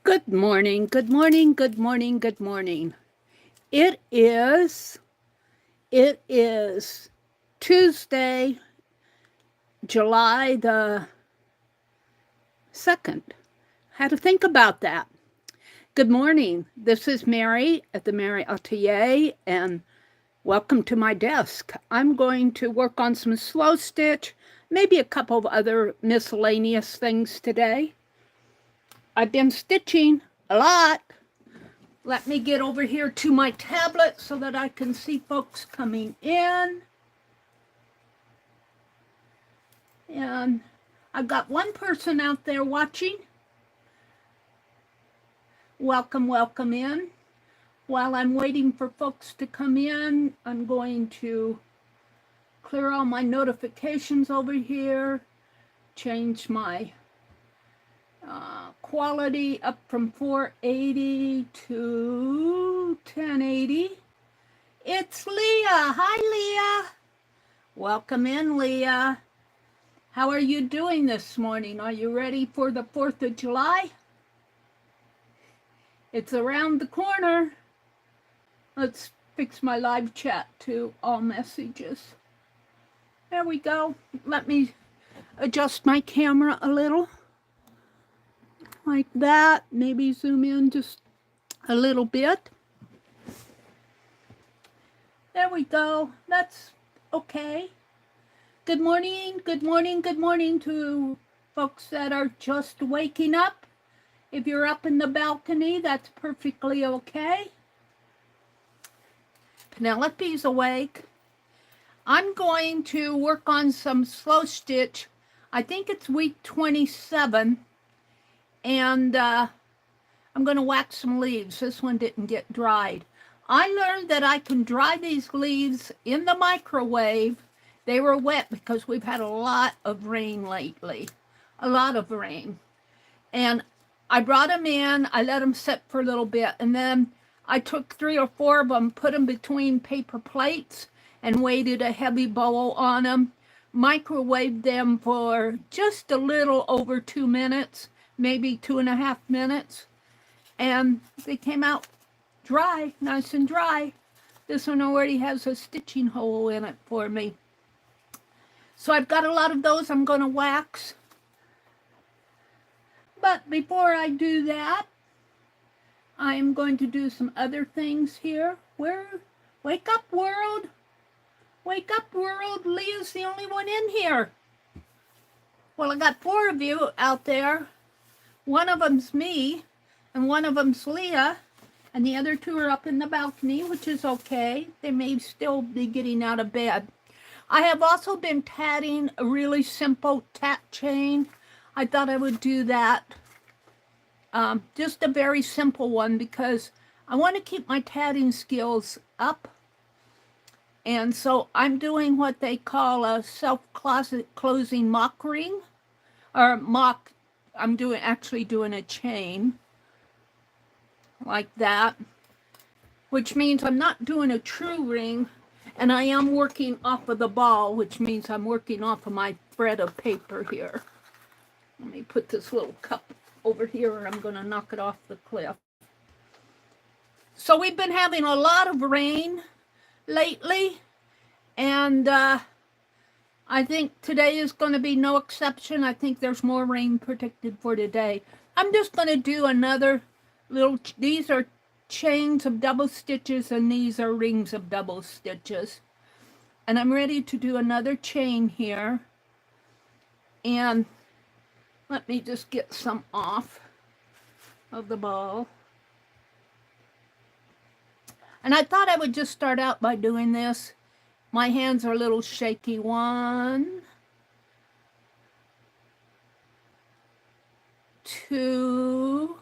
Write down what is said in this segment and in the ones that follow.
Good morning, good morning, good morning, good morning. It is it is Tuesday, July the 2nd. Had to think about that. Good morning. This is Meri at the Meri Atelier and welcome to my desk. I'm going to work on some slow stitch, maybe a couple of other miscellaneous things today. I've been stitching a lot. Let me get over here to my tablet so that I can see folks coming in. And I've got one person out there watching. Welcome, welcome in. While I'm waiting for folks to come in, I'm going to clear all my notifications over here, change my quality up from 480 to 1080. It's Leah. Hi, Leah. Welcome in, Leah. How are you doing this morning? Are you ready for the 4th of July? It's around the corner. Let's fix my live chat to all messages. There we go. Let me adjust my camera a little. Like that. Maybe zoom in just a little bit. There we go. That's okay. Good morning, good morning, good morning to folks that are just waking up. If you're up in the balcony, that's perfectly okay. Penelope's awake. I'm going to work on some slow stitch. I think it's week 27. And I'm going to wax some leaves. This one didn't get dried. I learned that I can dry these leaves in the microwave. They were wet because we've had a lot of rain lately. A lot of rain. And I brought them in. I let them sit for a little bit. And then I took 3 or 4 of them, put them between paper plates, and weighted a heavy bowl on them. Microwaved them for just a little over 2 minutes, maybe 2.5 minutes. And they came out dry, nice and dry. This one already has a stitching hole in it for me. So I've got a lot of those I'm going to wax. But before I do that, I'm going to do some other things here. Wake up, world. Wake up, world. Leah's the only one in here. Well, I got 4 of you out there. One of them's me, and one of them's Leah, and the other 2 are up in the balcony, which is okay. They may still be getting out of bed. I have also been tatting a really simple tat chain. I thought I would do that. Just a very simple one because I want to keep my tatting skills up. And so I'm doing what they call a self-closing mock ring, or mock, I'm actually doing a chain like that, which means I'm not doing a true ring, and I am working off of the ball, which means I'm working off of my thread of paper here. Let me put this little cup over here, or I'm going to knock it off the cliff. So we've been having a lot of rain lately, and I think today is going to be no exception. I think there's more rain predicted for today. I'm just going to do another little, these are chains of double stitches and these are rings of double stitches. And I'm ready to do another chain here. And let me just get some off of the ball. And I thought I would just start out by doing this. My hands are a little shaky. 1, 2,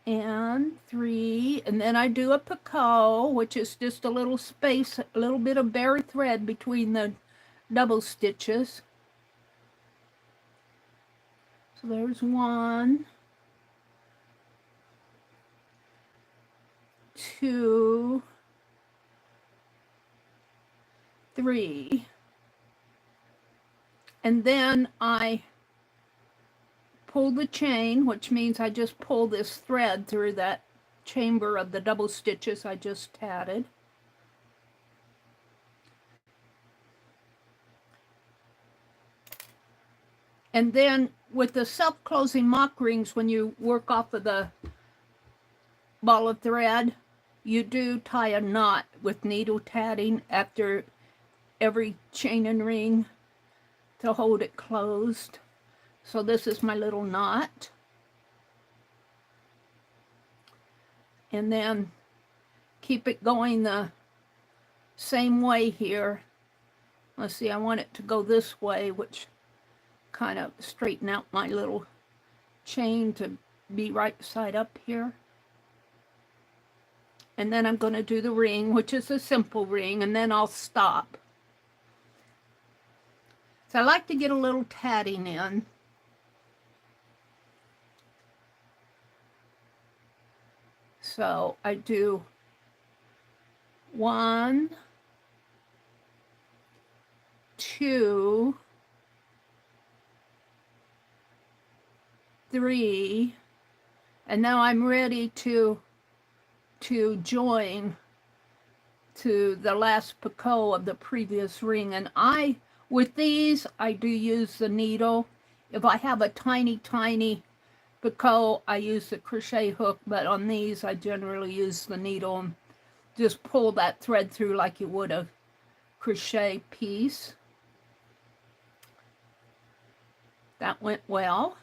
and 3, and then I do a Picasso, which is just a little space, a little bit of bare thread between the double stitches. So there's 1, 2, 3, and then I pull the chain, which means I just pull this thread through that chamber of the double stitches I just tatted. And then with the self-closing mock rings, when you work off of the ball of thread, you do tie a knot with needle tatting after every chain and ring to hold it closed. So this is my little knot. And then keep it going the same way here. Let's see, I want it to go this way, which kind of straighten out my little chain to be right side up here. And then I'm going to do the ring, which is a simple ring, and then I'll stop. So I like to get a little tatting in. So I do 1, 2, 3, and now I'm ready to join to the last picot of the previous ring. And with these, I do use the needle. If I have a tiny picot, I use the crochet hook, but on these, I generally use the needle and just pull that thread through like you would a crochet piece. That went well.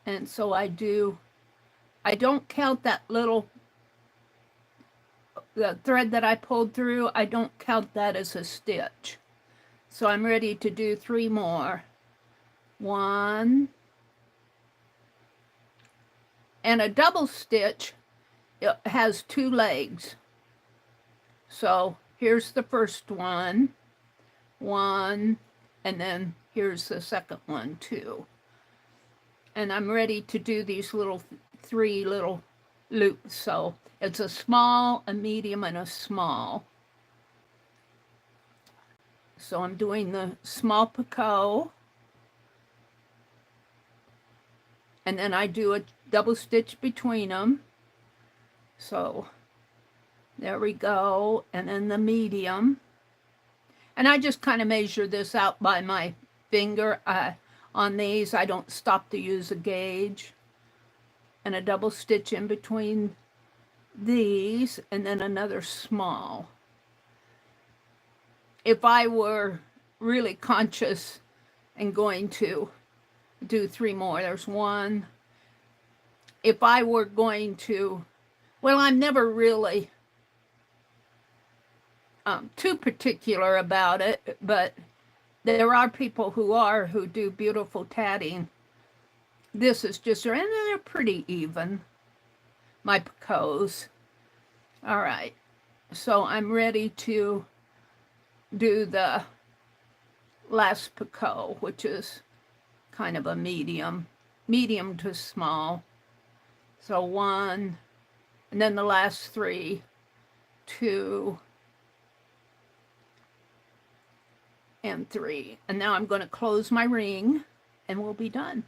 And so I don't count that little, the thread that I pulled through, I don't count that as a stitch. So I'm ready to do 3 more. 1, and a double stitch, it has 2 legs. So here's the first one, and then here's the second one too. And I'm ready to do these 3 little loops. So it's a small, a medium, and a small. So I'm doing the small picot, and then I do a double stitch between them. So there we go. And then the medium. And I just kind of measure this out by my finger. On these, I don't stop to use a gauge. And a double stitch in between these, and then another small. If I were really conscious and going to do 3 more, there's 1. If I were going to, well, I'm never really too particular about it, but there are people who do beautiful tatting. This is just, and they're pretty even, my picots. All right, so I'm ready to do the last picot, which is kind of a medium to small. So 1, and then the last 3, 2, and 3. And now I'm going to close my ring and we'll be done.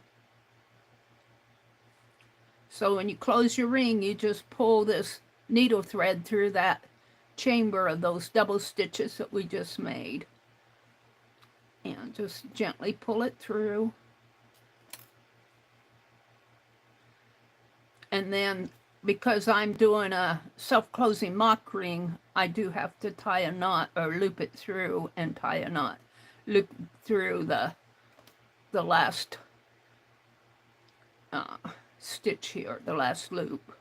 So when you close your ring, you just pull this needle thread through that chamber of those double stitches that we just made. And just gently pull it through. And then because I'm doing a self-closing mock ring, I do have to tie a knot or loop it through and tie a knot. Loop through the last stitch here, the last loop.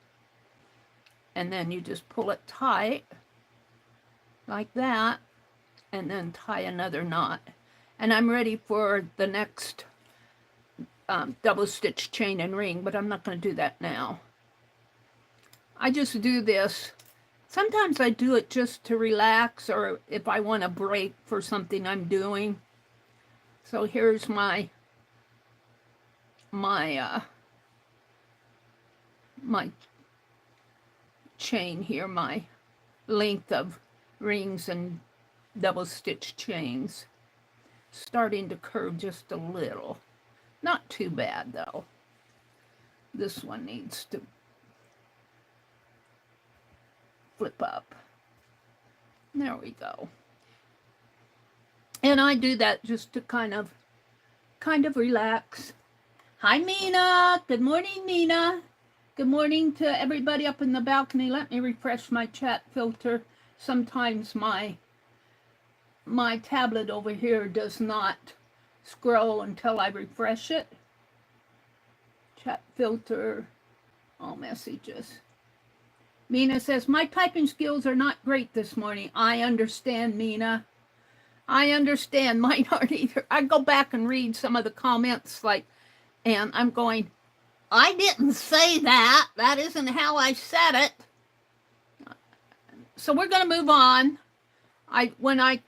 And then you just pull it tight like that and then tie another knot. And I'm ready for the next double stitch chain and ring, but I'm not going to do that now. I just do this. Sometimes I do it just to relax or if I want a break for something I'm doing. So here's my chain here, my length of rings and double stitch chains. starting to curve just a little. Not too bad though. This one needs to flip up. There we go. And I do that just to kind of relax. Hi, Mina. Good morning, Mina. Good morning to everybody up in the balcony. Let me refresh my chat filter. Sometimes my tablet over here does not scroll until I refresh it. Chat filter, all messages. Mina says, my typing skills are not great this morning. I understand, Mina. I understand. Mine aren't either. I go back and read some of the comments, and I'm going, I didn't say that. That isn't how I said it. So we're going to move on. When I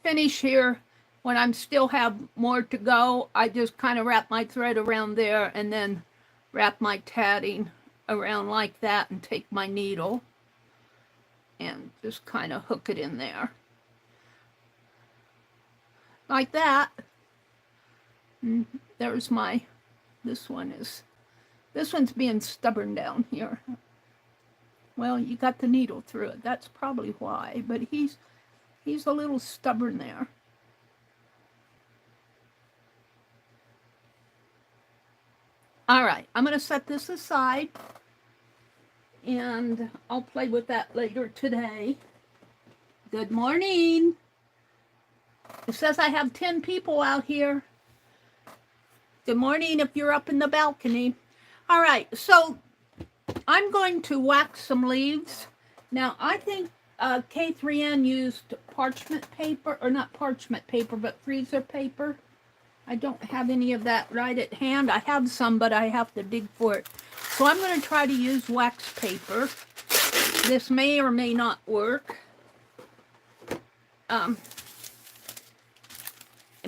finish here, when I still have more to go, I just kind of wrap my thread around there and then wrap my tatting around like that and take my needle and just kind of hook it in there. Like that. There's this one's being stubborn down here. Well, you got the needle through it. That's probably why, but he's a little stubborn there. All right, I'm going to set this aside, and I'll play with that later today. Good morning. It says I have 10 people out here. Good morning if you're up in the balcony. All right, so I'm going to wax some leaves. Now, I think K3N used parchment paper, or not parchment paper, but freezer paper. I don't have any of that right at hand. I have some, but I have to dig for it. So I'm going to try to use wax paper. This may or may not work.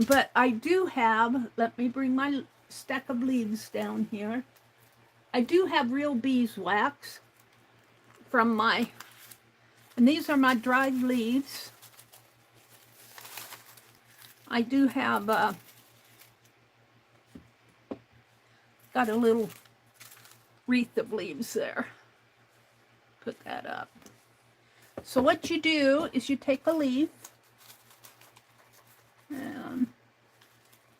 But I do have, let me bring my stack of leaves down here. I do have real beeswax from and these are my dried leaves. I do have, got a little wreath of leaves there. Put that up. So what you do is you take a leaf, and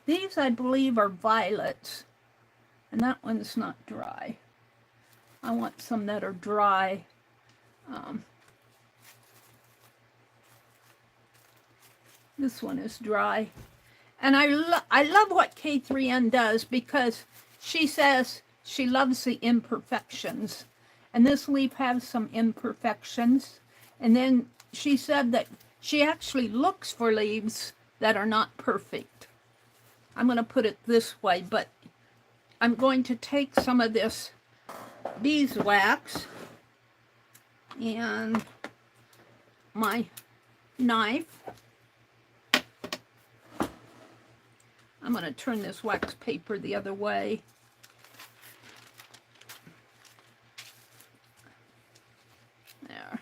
these I believe are violets, and that one's not dry. I want some that are dry. This one is dry. And I love what K3N does, because she says she loves the imperfections. And this leaf has some imperfections. And then she said that she actually looks for leaves that are not perfect. I'm going to put it this way, but I'm going to take some of this beeswax and my knife. I'm going to turn this wax paper the other way. There.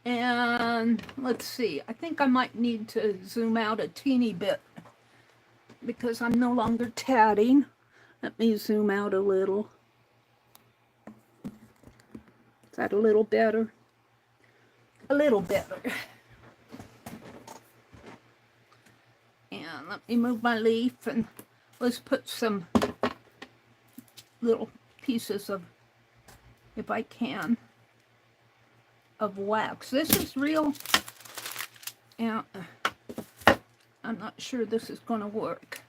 And let's see, I think I might need to zoom out a teeny bit because I'm no longer tatting. Let me zoom out a little. Is that a little better? A little better. And let me move my leaf, and let's put some little pieces of, if I can, of wax. This is real, and I'm not sure this is going to work.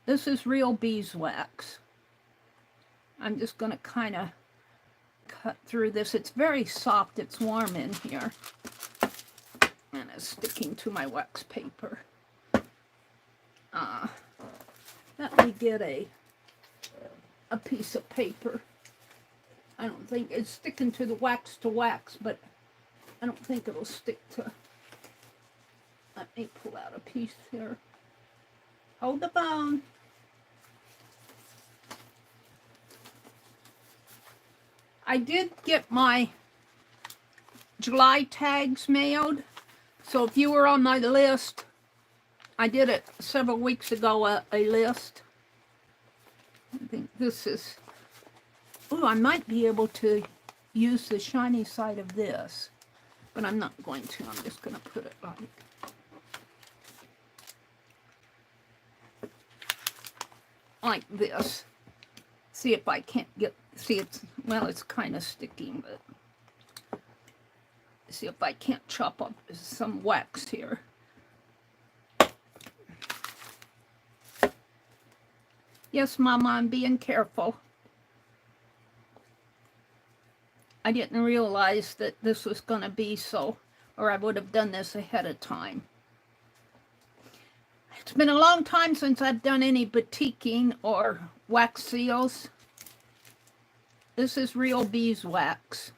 This is real beeswax. I'm just going to kind of cut through this. It's very soft. It's warm in here. And it's sticking to my wax paper. Let me get a piece of paper. I don't think it's sticking to the wax, but I don't think it'll stick to. Let me pull out a piece here. Hold the phone. I did get my July tags mailed. So if you were on my list, I did it several weeks ago, a list. I think this is, oh, I might be able to use the shiny side of this, but I'm not going to. I'm just going to put it like this. See if I can't get, see it's, well, it's kind of sticky, but see if I can't chop up some wax here. Yes, Mama, I'm being careful. I didn't realize that this was going to be so, or I would have done this ahead of time. It's been a long time since I've done any batiking or wax seals. This is real beeswax.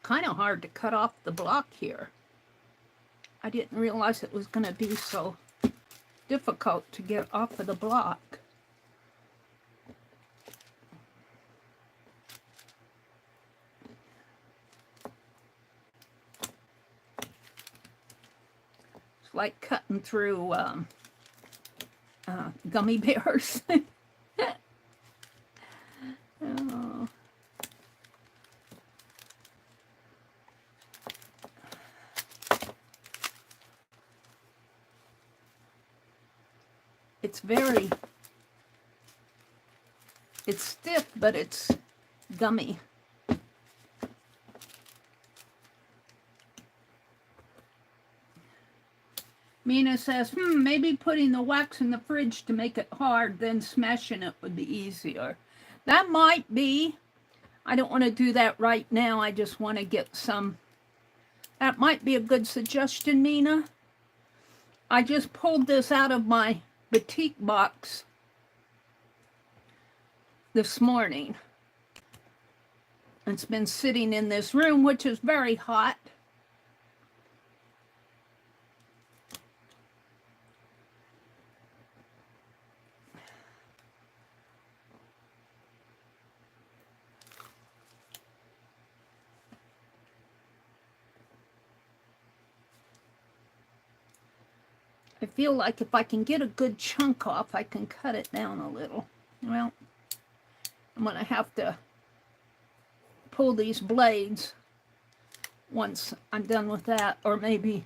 Kind of hard to cut off the block here. I didn't realize it was going to be so difficult to get off of the block. It's like cutting through gummy bears. Oh. It's very, it's stiff, but it's gummy. Mina says, maybe putting the wax in the fridge to make it hard, then smashing it would be easier. That might be. I don't want to do that right now. I just want to get some. That might be a good suggestion, Mina. I just pulled this out of my batik box this morning. It's been sitting in this room, which is very hot. I feel like if I can get a good chunk off, I can cut it down a little. Well, I'm going to have to pull these blades once I'm done with that, or maybe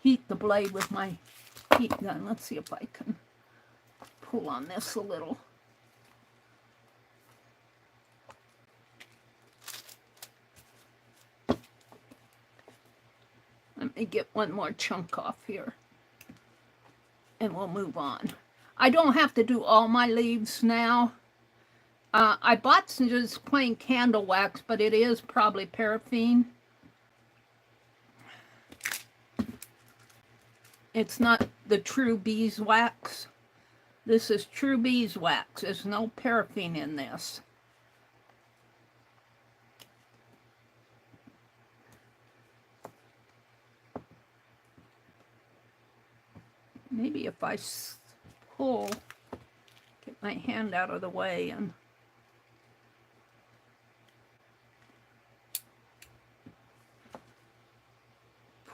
heat the blade with my heat gun. Let's see if I can pull on this a little. Let me get one more chunk off here, and we'll move on. I don't have to do all my leaves now. I bought some just plain candle wax, but it is probably paraffin. It's not the true beeswax. This is true beeswax. There's no paraffin in this. Maybe if I pull, get my hand out of the way and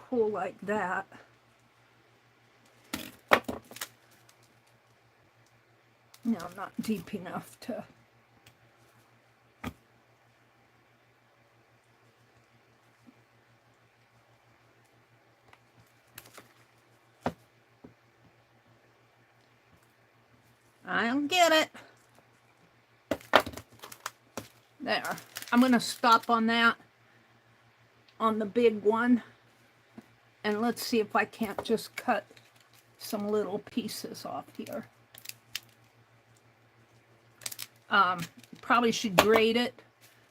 pull like that. No, not deep enough to. I'll get it. There. I'm going to stop on that, on the big one. And let's see if I can't just cut some little pieces off here. Probably should grate it,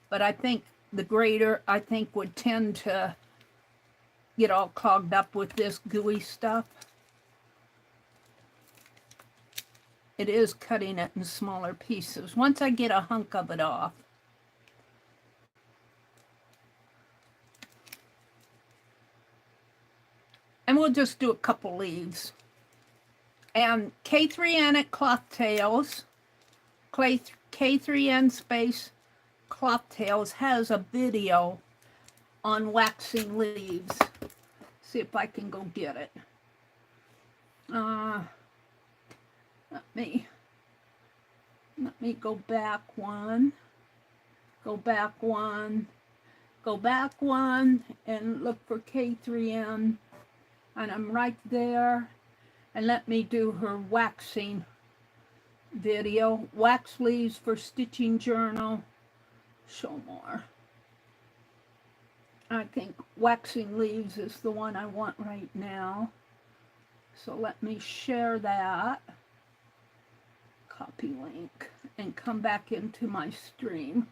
but I think the grater, would tend to get all clogged up with this gooey stuff. it is cutting it in smaller pieces. Once I get a hunk of it off. And we'll just do a couple leaves. And K3N at Cloth Tails, K3N space Cloth Tails has a video on waxing leaves. See if I can go get it. Let me go back one, go back one, go back one, and look for K3N. And I'm right there. And let me do her waxing video. Wax leaves for stitching journal. Show more. I think waxing leaves is the one I want right now. So let me share that. Copy link and come back into my stream.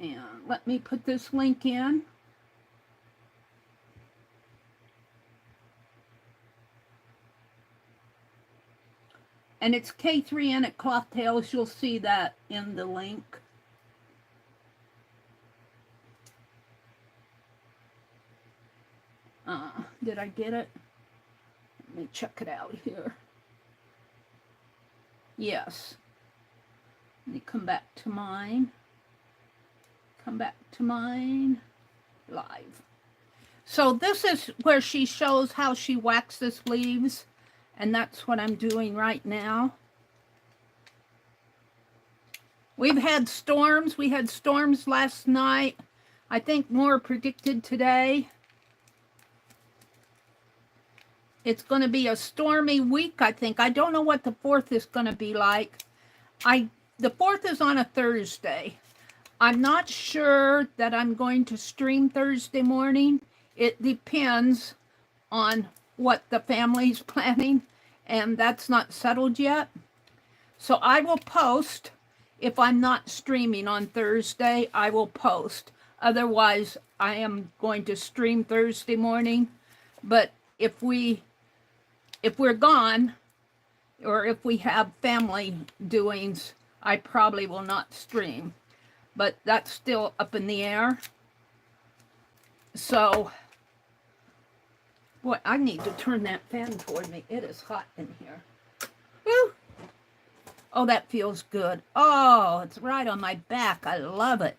And let me put this link in. And it's K3N at Cloth Tails. You'll see that in the link. Did I get it? Let me check it out here. Yes. Let me come back to mine. Come back to mine. Live. So this is where she shows how she waxes leaves. And that's what I'm doing right now. We've had storms. We had storms last night. I think more predicted today. It's going to be a stormy week, I think. I don't know what the 4th is going to be like. The 4th is on a Thursday. I'm not sure that I'm going to stream Thursday morning. It depends on what the family's planning, and that's not settled yet. So I will post. If I'm not streaming on Thursday, I will post. Otherwise, I am going to stream Thursday morning. But if we're gone, or if we have family doings, I probably will not stream. But that's still up in the air. So, boy, I need to turn that fan toward me. It is hot in here. Woo! Oh, that feels good. Oh, it's right on my back. I love it.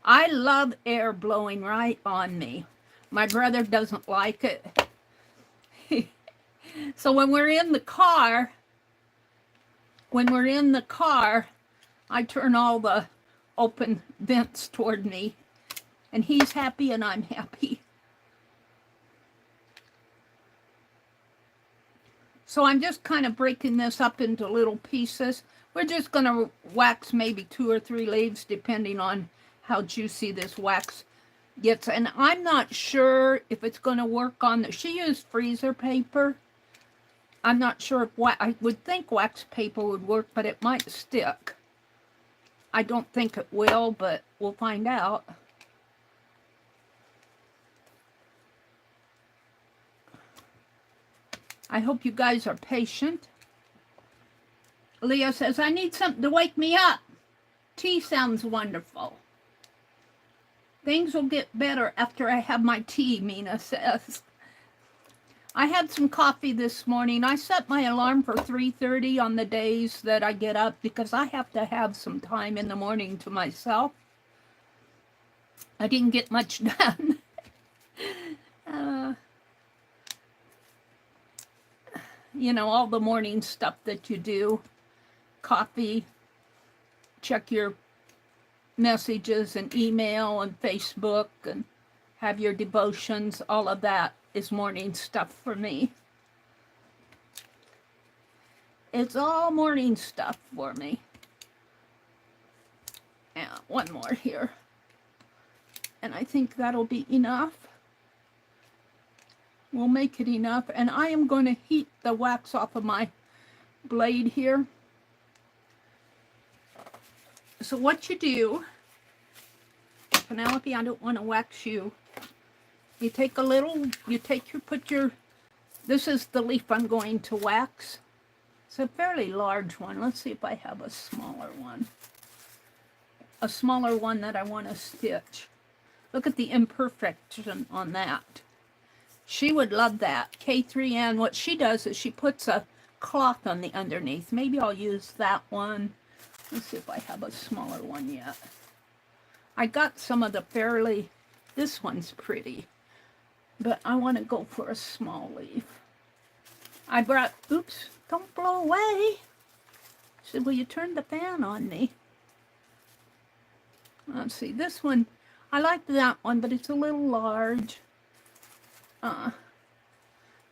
I love air blowing right on me. My brother doesn't like it. So when we're in the car, I turn all the open vents toward me, and he's happy and I'm happy. So I'm just kind of breaking this up into little pieces. We're just going to wax maybe 2 or 3 leaves depending on how juicy this wax gets. And I'm not sure if it's going to work on she used freezer paper. I'm not sure if I would think wax paper would work, but it might stick. I don't think it will, but we'll find out. I hope you guys are patient. Leah says, I need something to wake me up. Tea sounds wonderful. Things will get better after I have my tea, Mina says. I had some coffee this morning. I set my alarm for 3:30 on the days that I get up because I have to have some time in the morning to myself. I didn't get much done. You know, all the morning stuff that you do. Coffee, check your messages and email and Facebook and have your devotions. All of that is morning stuff for me. It's all morning stuff for me. And one more here. And I think that'll be enough. We'll make it enough. And I am going to heat the wax off of my blade here. So what you do, Penelope, I don't want to wax you. You take a little, put your This is the leaf I'm going to wax. It's a fairly large one. Let's see if I have a smaller one. A smaller one that I want to stitch. Look at the imperfection on that. She would love that. K3N, what she does is she puts a cloth on the underneath. Maybe I'll use that one. Let's see if I have a smaller one yet. I got some of the fairly, this one's pretty, but I want to go for a small leaf. I brought, oops, don't blow away. She said, will you turn the fan on me? Let's see, this one, I like that one, but it's a little large.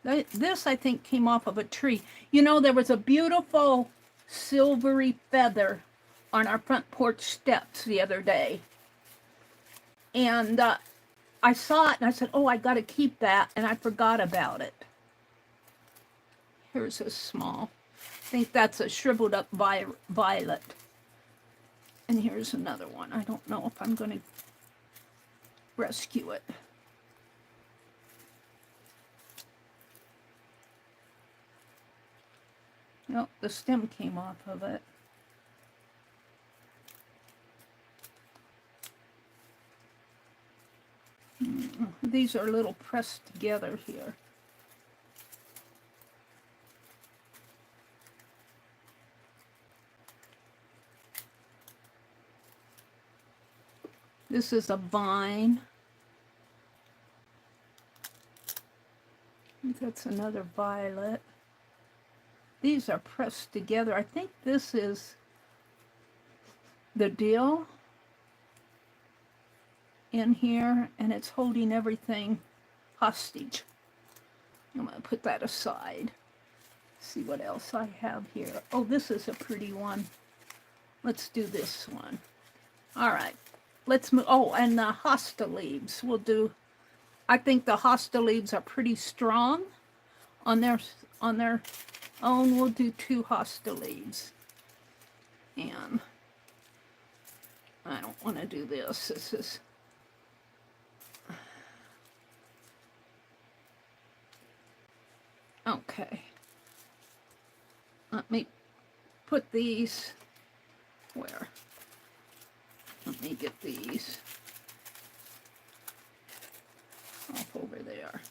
This, I think, came off of a tree. You know, there was a beautiful silvery feather on our front porch steps the other day. And I saw it, and I said, oh, I got to keep that, and I forgot about it. Here's a small. I think that's a shriveled up violet. And here's another one. I don't know if I'm going to rescue it. Nope, the stem came off of it. These are a little pressed together here. This is a vine. That's another violet. These are pressed together. I think this is the dill in here, and it's holding everything hostage. I'm going to put that aside. See what else I have here. Oh, this is a pretty one. Let's do this one. All right. Let's move. Oh, and the hosta leaves. We'll do. I think the hosta leaves are pretty strong on their own. We'll do 2 hosta leaves. And I don't want to do this. This is. Okay. Let me put these where? Let me get these off over there.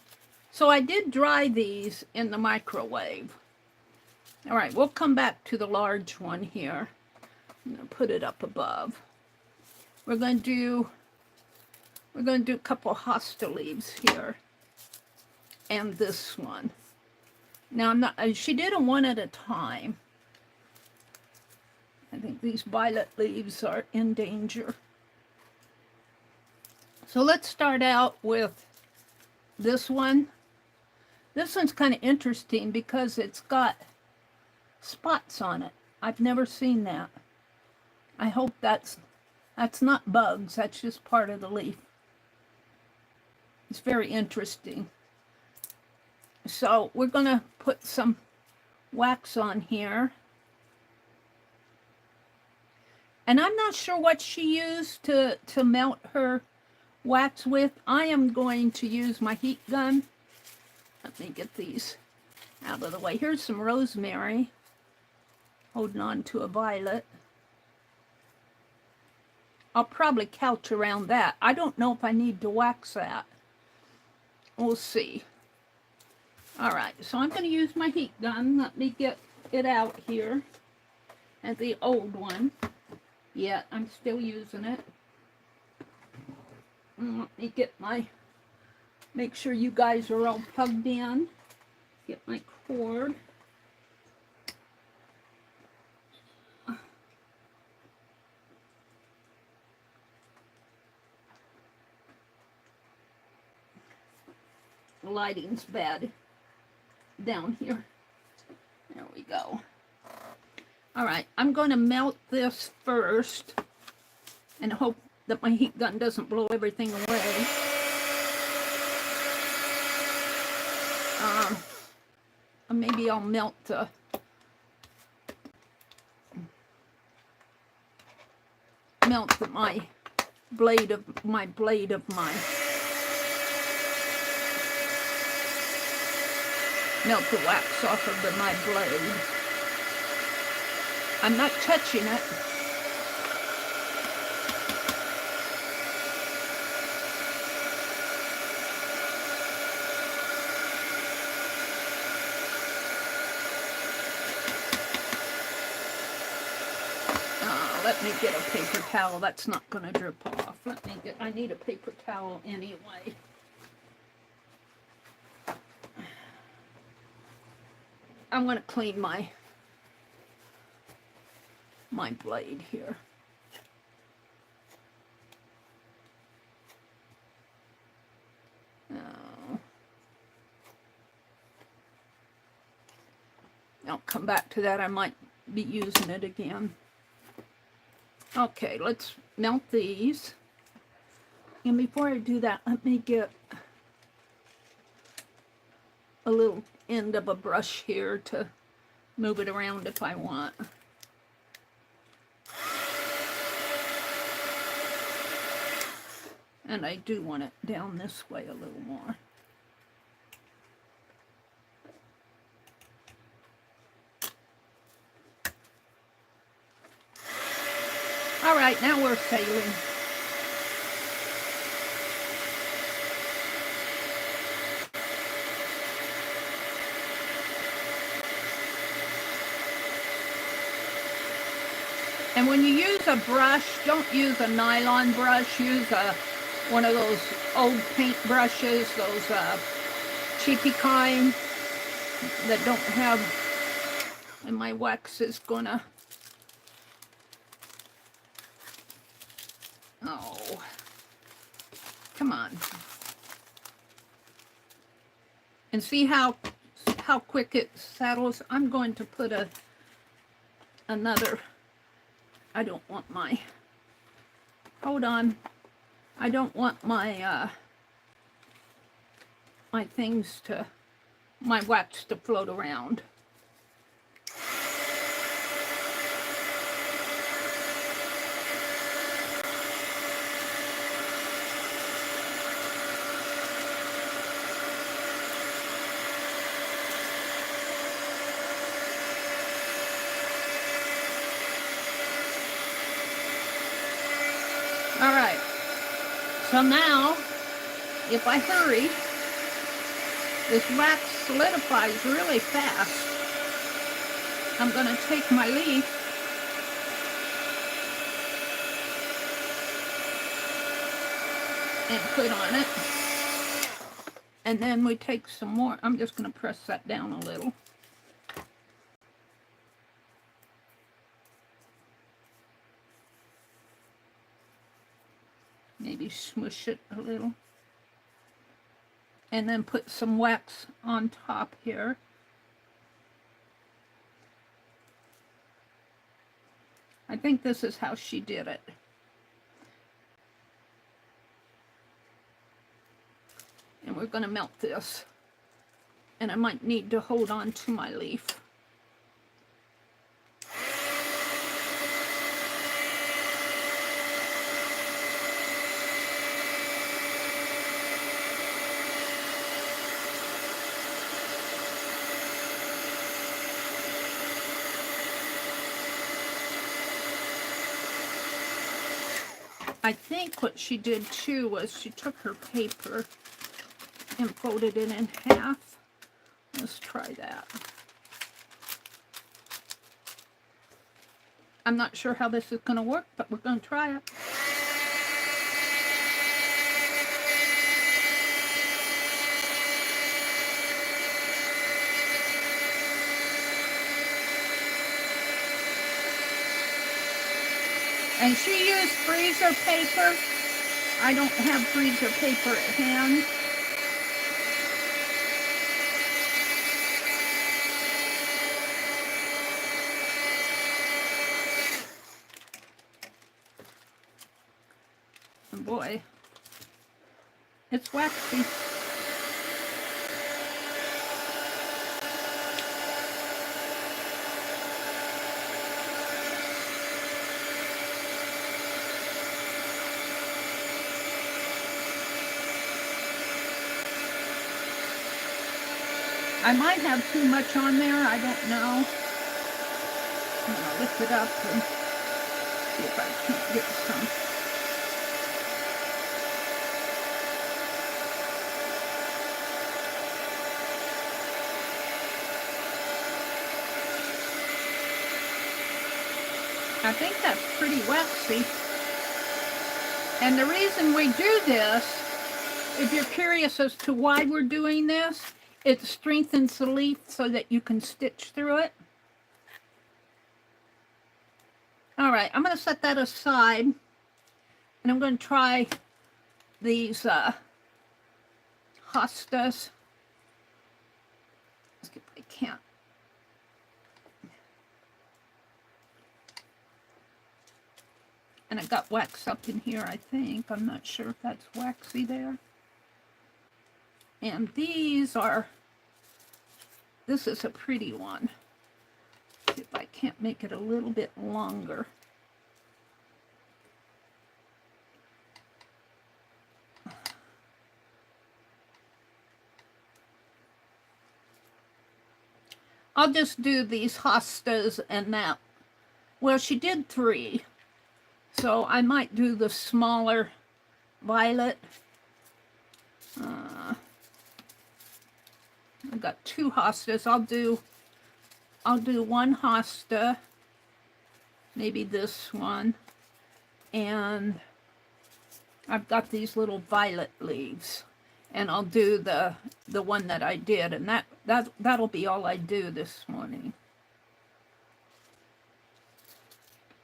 So I did dry these in the microwave. All right, we'll come back to the large one here. I'm going to put it up above. We're going to do a couple hosta leaves here, and this one. Now I'm not. She did them one at a time. I think these violet leaves are in danger. So let's start out with this one. This one's kind of interesting because it's got spots on it. I've never seen that. I hope that's not bugs. That's just part of the leaf. It's very interesting. So we're going to put some wax on here. And I'm not sure what she used to melt her wax with. I am going to use my heat gun. Let me get these out of the way. Here's some rosemary, holding on to a violet. I'll probably couch around that. I don't know if I need to wax that. We'll see. All right, so I'm going to use my heat gun. Let me get it out here. And the old one. Yeah, I'm still using it. Let me get make sure you guys are all plugged in. Get my cord. The lighting's bad down here. There we go. All right, I'm going to melt this first and hope that my heat gun doesn't blow everything away. Maybe I'll melt my blade of my melt the wax off of my blade. I'm not touching it. Let me get a paper towel. That's not going to drip off. I need a paper towel anyway. I'm going to clean my blade here. I'll come back to that. I might be using it again. Okay, let's melt these. And before I do that, let me get a little end of a brush here to move it around if I want. And I do want it down this way a little more. All right, now we're sailing. And when you use a brush, don't use a nylon brush. Use one of those old paint brushes, those cheapy kind that don't have, and my wax is gonna, oh, come on. And see how quick it settles? I'm going to put another, I don't want my, hold on. I don't want my, my things to, my wax to float around. All right, so now, if I hurry, this wax solidifies really fast. I'm going to take my leaf and put on it, and then we take some more. I'm just going to press that down a little. Maybe smush it a little. And then put some wax on top here. I think this is how she did it. And we're going to melt this. And I might need to hold on to my leaf. I think what she did too was she took her paper and folded it in half. Let's try that. I'm not sure how this is going to work, but we're going to try it. And she used freezer paper. I don't have freezer paper at hand. And boy, it's waxy. I might have too much on there, I don't know. I'm going to lift it up and see if I can't get some. I think that's pretty waxy. And the reason we do this, if you're curious as to why we're doing this, it strengthens the leaf so that you can stitch through it. All right, I'm going to set that aside, and I'm going to try these hostas. Let's see if I can't. And it got wax up in here, I think. I'm not sure if that's waxy there. And these are, this is a pretty one. See if I can't make it a little bit longer. I'll just do these hostas and that. Well, she did 3. So I might do the smaller violet. I've got 2 hostas. I'll do 1 hosta, maybe this one, and I've got these little violet leaves, and I'll do the one that I did, and that'll be all I do this morning.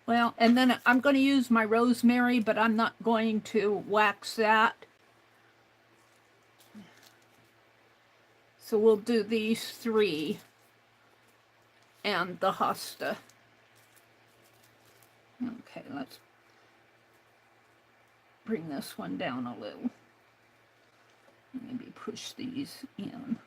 Well, and then I'm going to use my rosemary, but I'm not going to wax that. So we'll do these 3 and the hosta. Okay, let's bring this one down a little. Maybe push these in.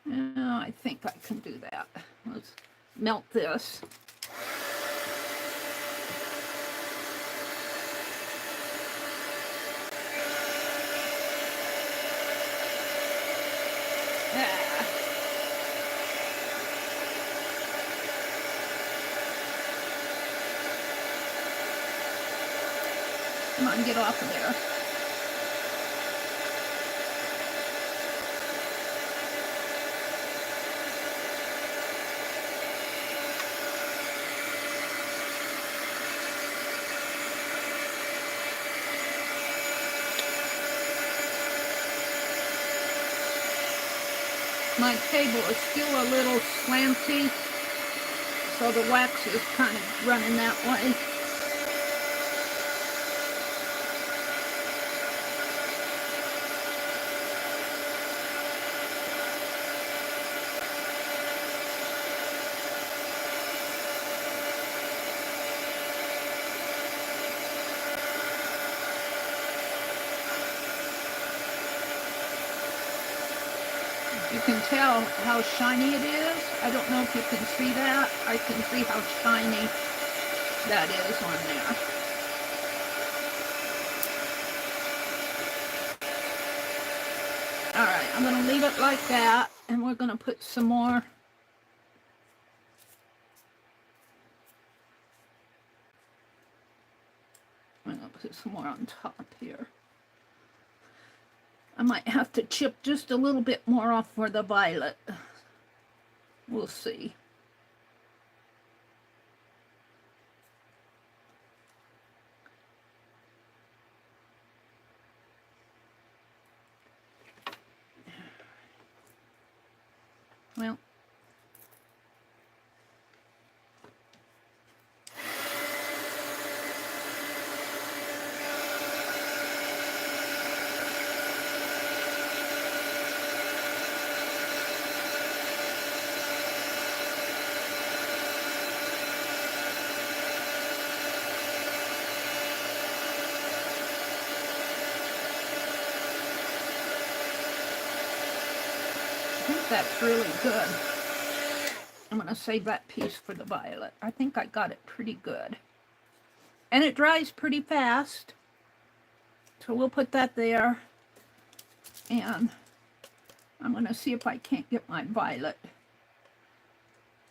I think I can do that. Let's melt this. Come on, get off of there. My table is still a little slanty, so the wax is kind of running that way. You can tell how shiny it is. I don't know if you can see that. I can see how shiny that is on there. All right, I'm going to leave it like that, and we're going to put some more. I'm going to put some more on top here. I might have to chip just a little bit more off for the violet. We'll see. Well, I think that's really good. I'm going to save that piece for the violet. I think I got it pretty good. And it dries pretty fast. So we'll put that there. And I'm going to see if I can't get my violet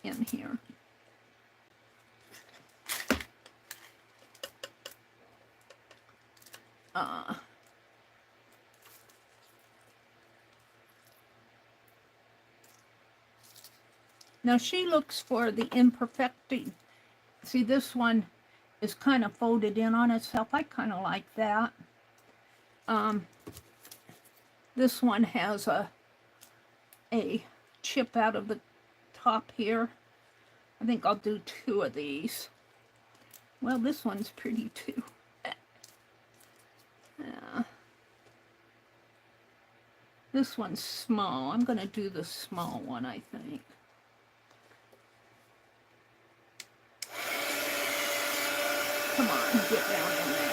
in here. Now she looks for the imperfecting. See, this one is kind of folded in on itself. I kind of like that. This one has a chip out of the top here. I think I'll do 2 of these. Well, this one's pretty too. This one's small. I'm going to do the small one, I think. Come on, get down in there.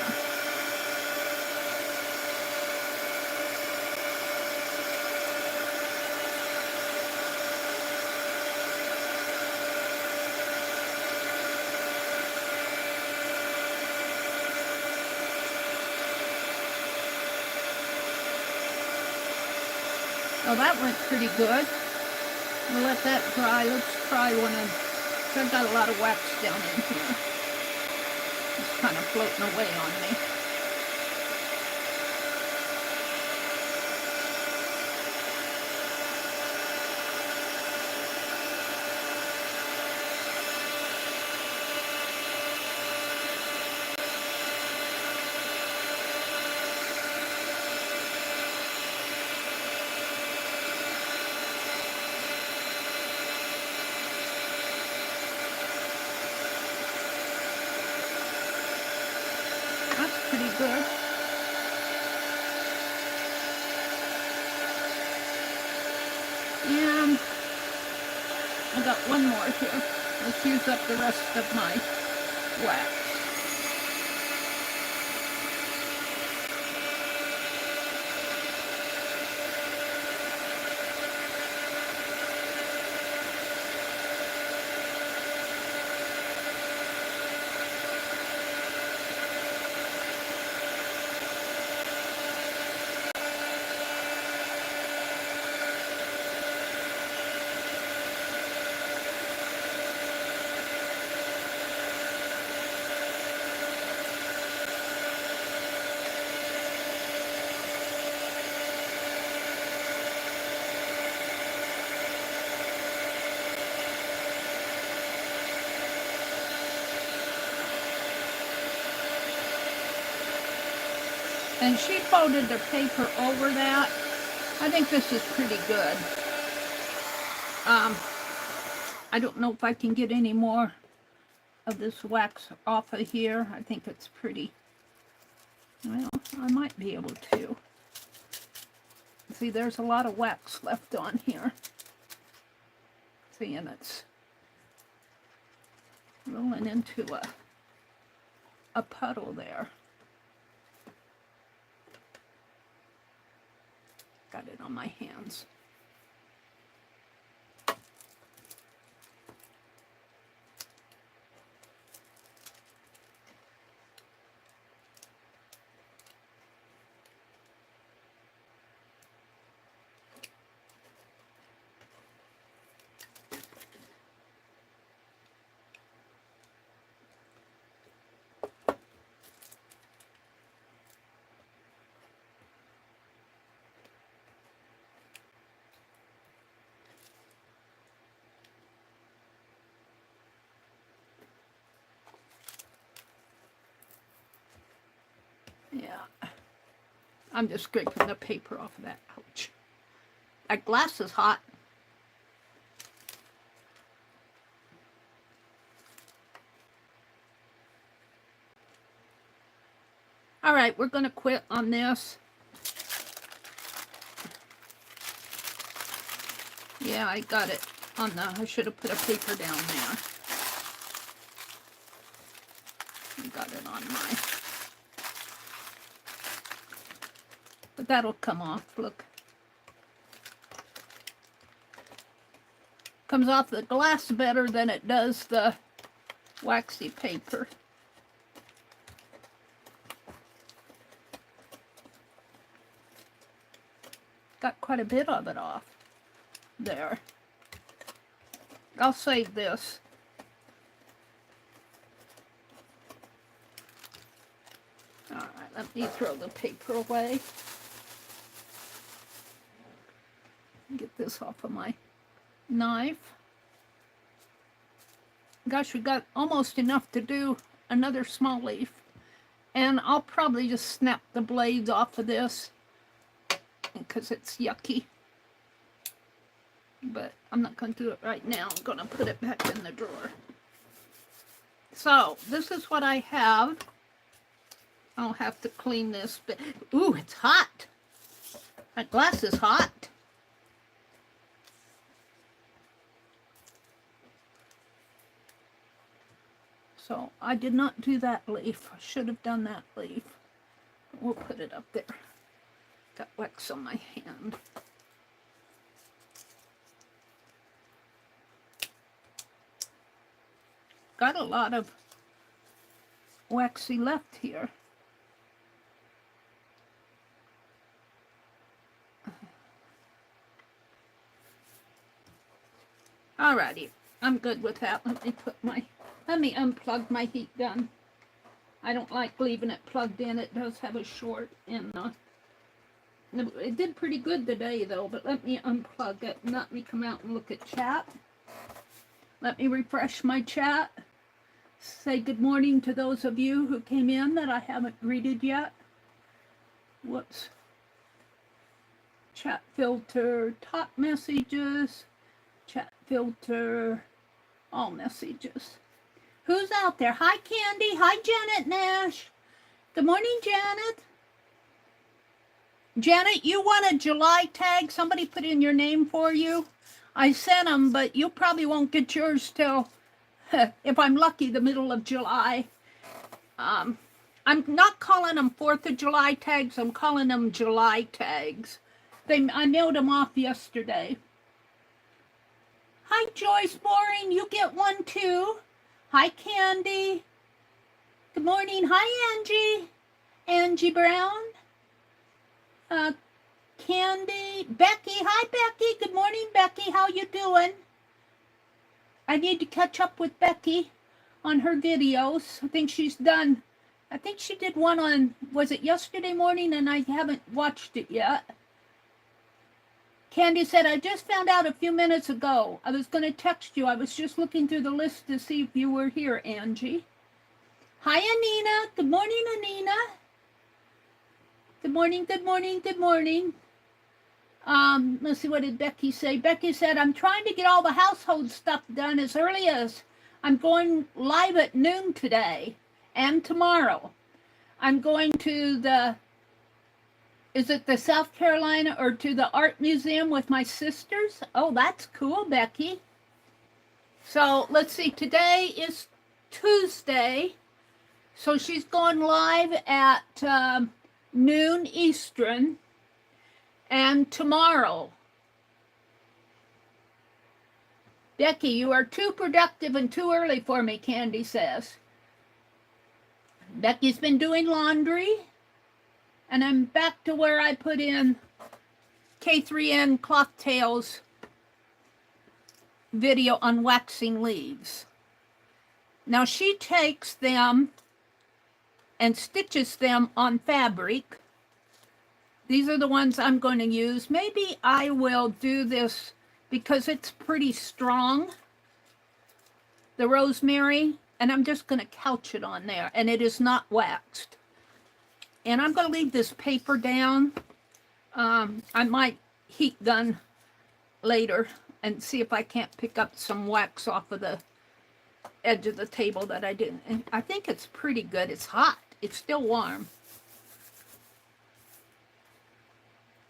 Oh, that went pretty good. We'll let that dry. Let's try one of... I've got a lot of wax down in here. It's kind of floating away on me. Pretty good. And I got one more here. Let's use up the rest of my wax. And she folded the paper over that. I think this is pretty good. I don't know if I can get any more of this wax off of here. I think it's pretty, well, I might be able to. See, there's a lot of wax left on here. See, and it's rolling into a puddle there. Got it on my hands. Yeah, I'm just scraping the paper off of that. Ouch. That glass is hot. All right, we're going to quit on this. Yeah, I got it on the, I should have put a paper down there. I got it on my, but that'll come off, look. Comes off the glass better than it does the waxy paper. got quite a bit of it off there. I'll save this. All right, let me throw the paper away. Get this off of my knife. Gosh, we got almost enough to do another small leaf. And I'll probably just snap the blades off of this because it's yucky. But I'm not going to do it right now. I'm going to put it back in the drawer. So, this is what I have. I'll have to clean this. But ooh, it's hot. That glass is hot. So I did not do that leaf. I should have done that leaf. We'll put it up there. Got wax on my hand. Got a lot of waxy left here. Alrighty, I'm good with that. Let me unplug my heat gun. I don't like leaving it plugged in. It does have a short, and it did pretty good today though, but let me unplug it and let me come out and look at chat. Let me refresh my chat. Say good morning to those of you who came in that I haven't greeted yet. Whoops. Chat filter, top messages, chat filter, all messages. Who's out there? Hi, Candy. Hi, Janet Nash. Good morning, Janet. Janet, you want a July tag? Somebody put in your name for you. I sent them, but you probably won't get yours till, if I'm lucky, the middle of July. I'm not calling them 4th of July tags. I'm calling them July tags. I mailed them off yesterday. Hi, Joyce Boring. You get one, too. Hi, Candy. Good morning. Hi, Angie. Angie Brown. Candy. Becky. Hi, Becky. Good morning, Becky. How you doing? I need to catch up with Becky on her videos. I think she did one on, was it yesterday morning? And I haven't watched it yet. Candy said, I just found out a few minutes ago. I was going to text you. I was just looking through the list to see if you were here, Angie. Hi, Anina. Good morning, Anina. Good morning, good morning, good morning. Let's see, what did Becky say? Becky said, I'm trying to get all the household stuff done as early as I'm going live at noon today and tomorrow. I'm going to is it the South Carolina or to the art museum with my sisters? Oh, that's cool, Becky. So let's see, today is Tuesday. So she's going live at noon Eastern. And tomorrow. Becky, you are too productive and too early for me, Candy says. Becky's been doing laundry. And I'm back to where I put in K3N Cloth Tales video on waxing leaves. Now she takes them and stitches them on fabric. These are the ones I'm going to use. Maybe I will do this because it's pretty strong, the rosemary, and I'm just going to couch it on there, and it is not waxed. And I'm going to leave this paper down. I might heat gun later and see if I can't pick up some wax off of the edge of the table that I didn't. And I think it's pretty good. It's hot. It's still warm.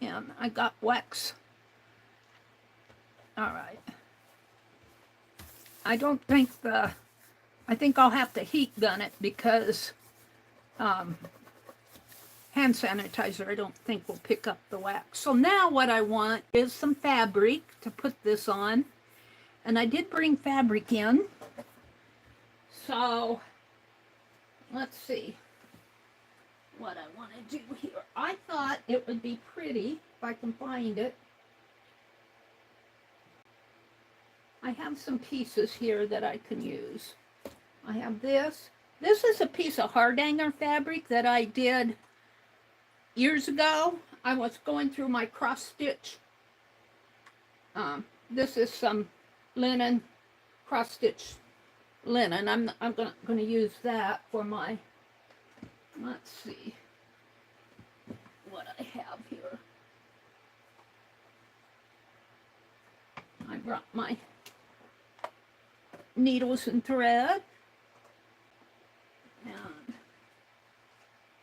And I got wax. All right. I think I'll have to heat gun it because hand sanitizer I don't think will pick up the wax. So now what I want is some fabric to put this on. And I did bring fabric in. So let's see. what I want to do here. I thought it would be pretty if I can find it. I have some pieces here that I can use. I have this. This is a piece of hardanger fabric that I did years ago. I was going through my cross stitch. This is some linen, cross stitch linen. I'm gonna use that for my, let's see what I have here. I brought my needles and thread. And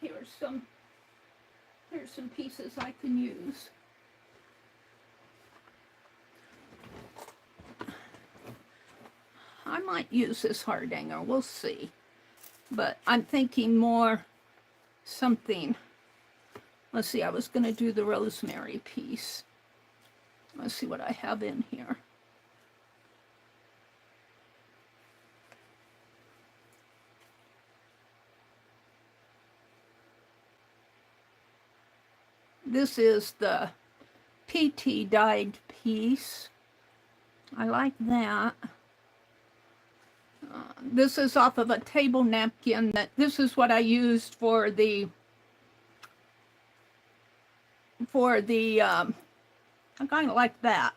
here's some pieces I can use. I might use this hardanger, we'll see. But I'm thinking more something. Let's see, I was going to do the rosemary piece. Let's see what I have in here. This is the PT dyed piece. I like that. This is off of a table napkin. This is what I used for the I kind of like that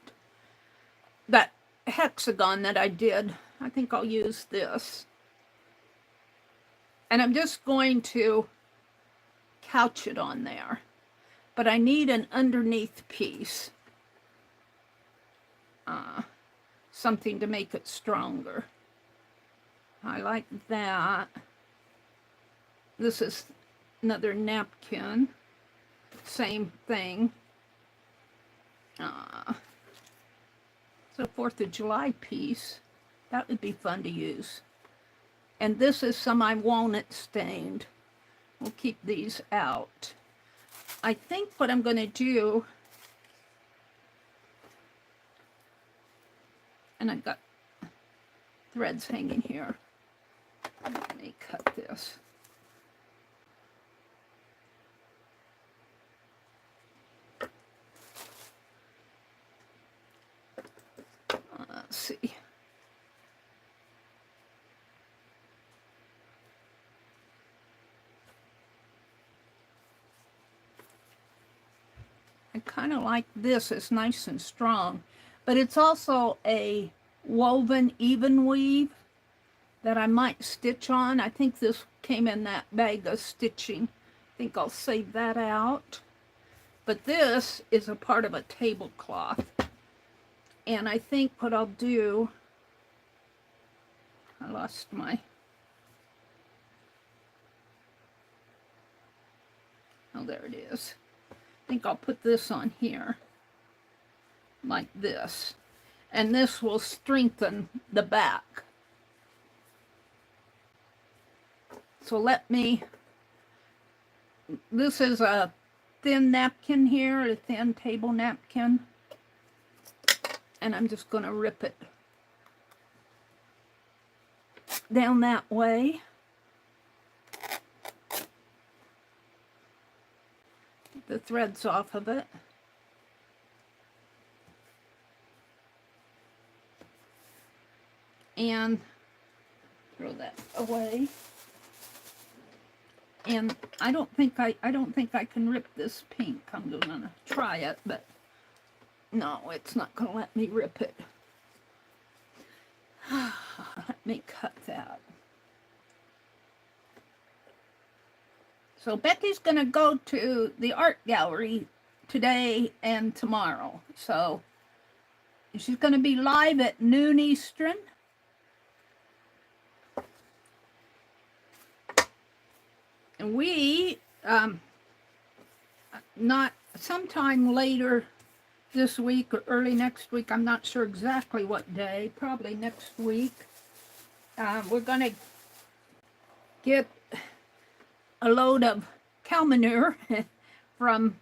hexagon that I did. I think I'll use this. And I'm just going to couch it on there. But I need an underneath piece. Something to make it stronger. I like that. This is another napkin. Same thing. It's a 4th of July piece. That would be fun to use. And this is some I walnut stained. We'll keep these out. I think what I'm going to do, and I've got threads hanging here. Let me cut this. Let's see. I kind of like this. It's nice and strong, but it's also a woven even weave that I might stitch on. I think this came in that bag of stitching. I think I'll save that out. But this is a part of a tablecloth. And I think what I'll do, I lost my, oh, there it is. I think I'll put this on here, like this. And this will strengthen the back. So let me, this is a thin napkin here, a thin table napkin. And I'm just going to rip it down that way. Get the threads off of it. And throw that away. And I don't think I can rip this pink. I'm gonna try it, but no, it's not gonna let me rip it. Let me cut that. So Becky's gonna go to the art gallery today and tomorrow. So she's gonna be live at noon Eastern. And we, not sometime later this week or early next week, I'm not sure exactly what day, probably next week, we're going to get a load of cow manure from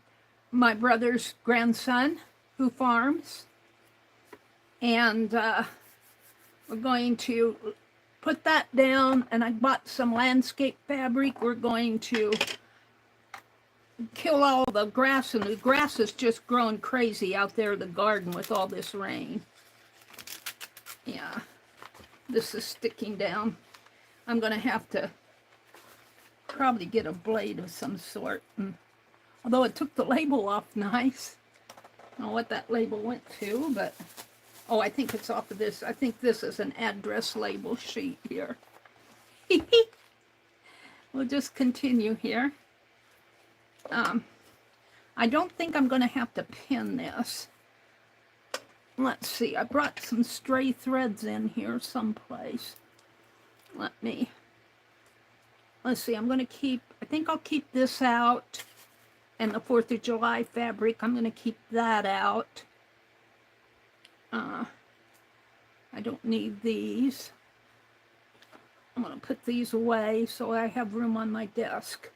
my brother's grandson who farms. And we're going to put that down, and I bought some landscape fabric. We're going to kill all the grass, and the grass is just growing crazy out there in the garden with all this rain. Yeah, this is sticking down. I'm going to have to probably get a blade of some sort. And although it took the label off nice. I don't know what that label went to, but... Oh, I think it's off of this. I think this is an address label sheet here. We'll just continue here. I don't think I'm going to have to pin this. Let's see. I brought some stray threads in here someplace. Let's see. I'm going to keep... I think I'll keep this out. And the 4th of July fabric, I'm going to keep that out. I don't need these. I'm going to put these away so I have room on my desk.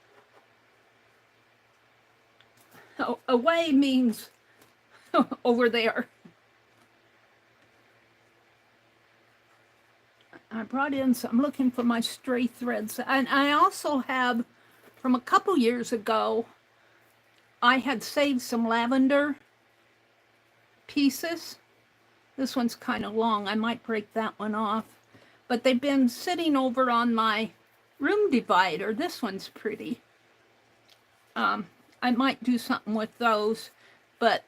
Oh, away means over there. I brought in some, I'm looking for my stray threads. And I also have, from a couple years ago, I had saved some lavender pieces. This one's kind of long. I might break that one off. But they've been sitting over on my room divider. This one's pretty. I might do something with those, but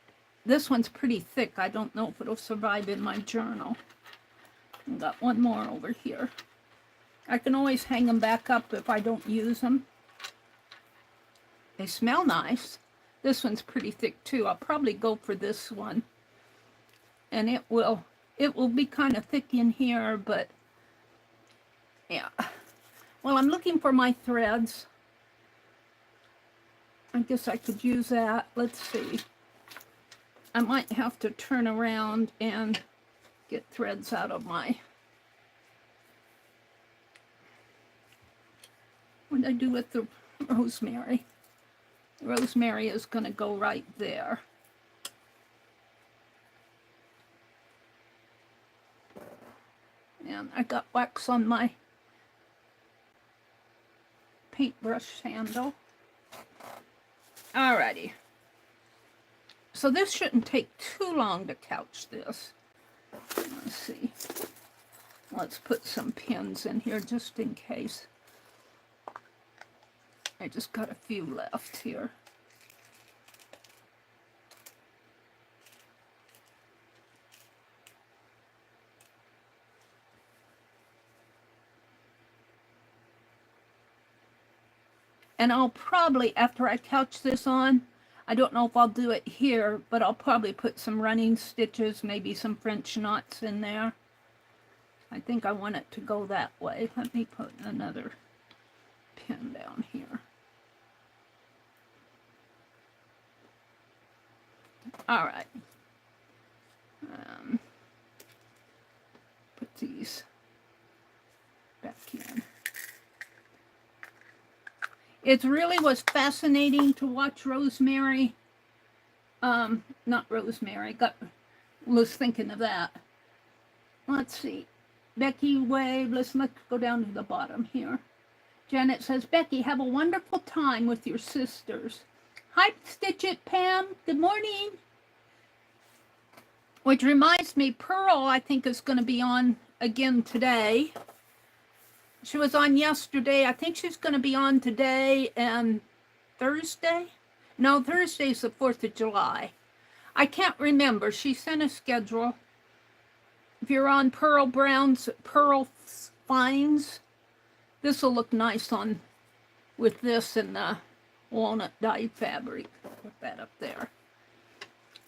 this one's pretty thick. I don't know if it'll survive in my journal. I've got one more over here. I can always hang them back up if I don't use them. They smell nice. This one's pretty thick too. I'll probably go for this one. And it will be kind of thick in here, but yeah. Well, I'm looking for my threads. I guess I could use that. Let's see. I might have to turn around and get threads out of my... What did I do with the rosemary? The rosemary is going to go right there. And I got wax on my paintbrush handle. Alrighty. So this shouldn't take too long to couch this. Let's see. Let's put some pins in here just in case. I just got a few left here. And I'll probably, after I couch this on, I don't know if I'll do it here, but I'll probably put some running stitches, maybe some French knots in there. I think I want it to go that way. Let me put another pin down here. All right. Put these back in. It really was fascinating to watch Rosemary. Not Rosemary. Was thinking of that. Let's see. Becky waved. Let's go down to the bottom here. Janet says, Becky, have a wonderful time with your sisters. Hi, Stitch It, Pam. Good morning. Which reminds me, Pearl, I think, is going to be on again today. She was on yesterday. I think she's going to be on today and Thursday. No, Thursday's the 4th of July. I can't remember. She sent a schedule. If you're on Pearl Brown's Pearl Finds, this will look nice on with this and the walnut dyed fabric. Put that up there.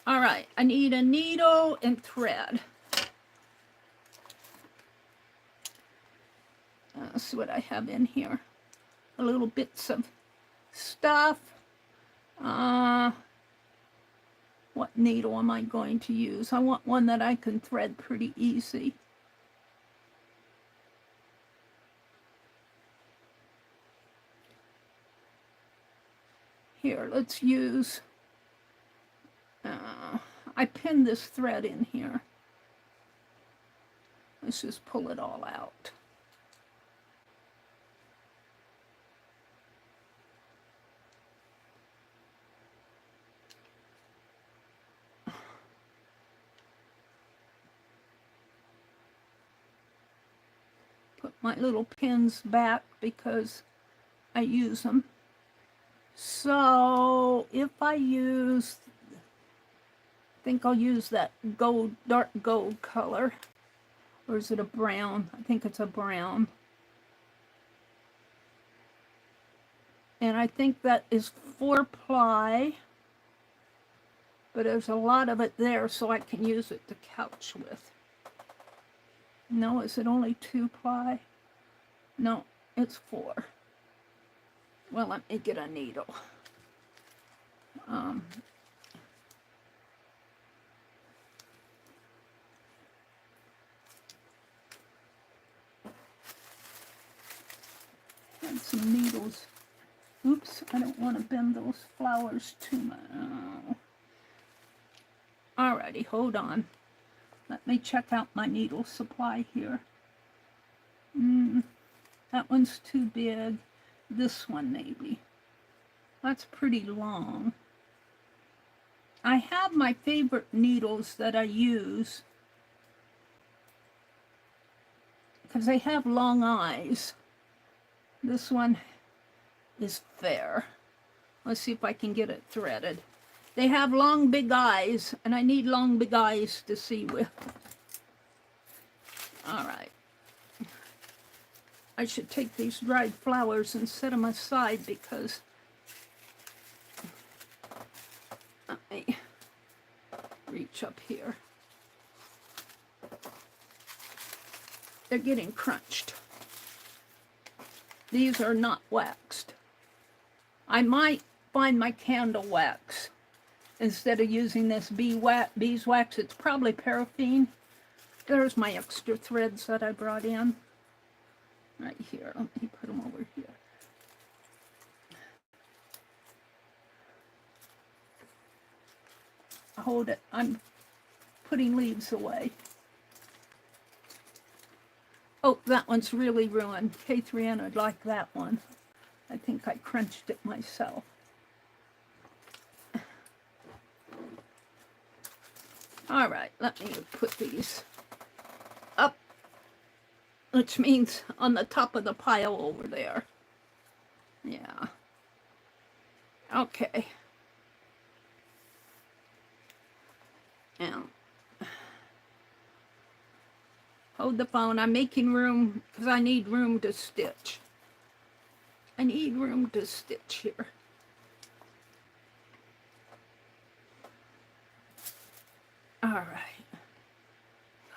All right, I need a needle and thread. Let's see what I have in here. A little bits of stuff. What needle am I going to use? I want one that I can thread pretty easy. Here, let's use... I pinned this thread in here. Let's just pull it all out. my little pins back because I use them. So if I use, I think I'll use that gold, dark gold color. Or is it a brown? I think it's a brown. And I think that is 4-ply. But there's a lot of it there, so I can use it to couch with. No, is it only 2-ply? No, it's 4. Well, let me get a needle. And some needles. Oops, I don't want to bend those flowers too much. Oh. Alrighty, hold on. Let me check out my needle supply here. That one's too big. This one maybe. That's pretty long. I have my favorite needles that I use because they have long eyes. This one is fair. Let's see if I can get it threaded. They have long, big eyes, and I need long, big eyes to see with. All right. I should take these dried flowers and set them aside because let me reach up here. They're getting crunched. These are not waxed. I might find my candle wax instead of using this beeswax. It's probably paraffin. There's my extra threads that I brought in. Right here. Let me put them over here. Hold it. I'm putting leaves away. Oh, that one's really ruined. K3N would like that one. I think I crunched it myself. All right, let me put these up, which means on the top of the pile over there. Yeah. Okay. Now, hold the phone. I'm making room because I need room to stitch. I need room to stitch here. All right.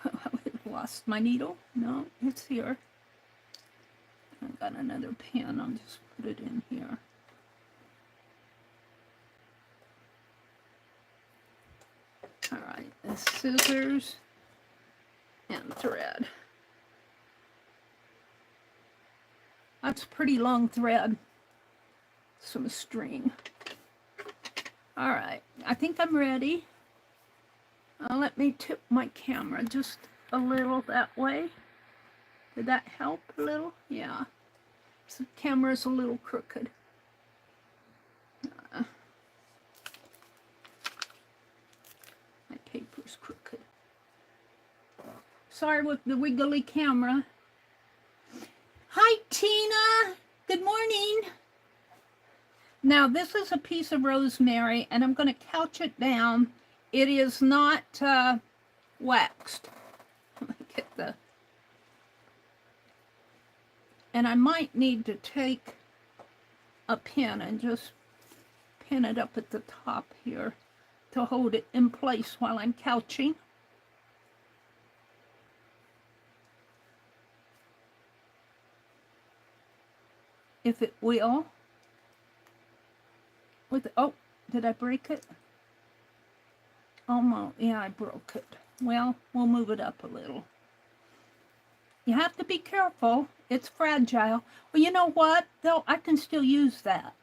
I lost my needle. No, it's here. I've got another pin. I'll just put it in here. All right, the scissors and thread. That's pretty long thread. Some string. All right, I think I'm ready. Let me tip my camera just a little that way. Did that help a little? Yeah. So the camera's a little crooked. My paper's crooked. Sorry with the wiggly camera. Hi, Tina. Good morning. Now, this is a piece of rosemary, and I'm going to couch it down. It is not waxed. Let me get the... And I might need to take a pin and just pin it up at the top here to hold it in place while I'm couching. If it will. Oh, did I break it? Almost, yeah, I broke it. Well, we'll move it up a little. You have to be careful. It's fragile. Well, you know what, though? I can still use that.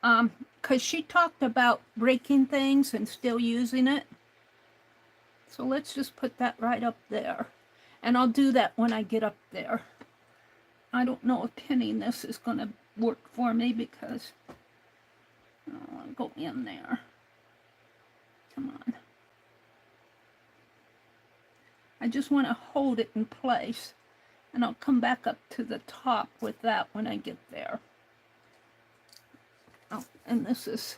Because she talked about breaking things and still using it. So let's just put that right up there. And I'll do that when I get up there. I don't know if pinning this is going to work for me because I'll go in there. Come on. I just want to hold it in place. And I'll come back up to the top with that when I get there. Oh, and this is...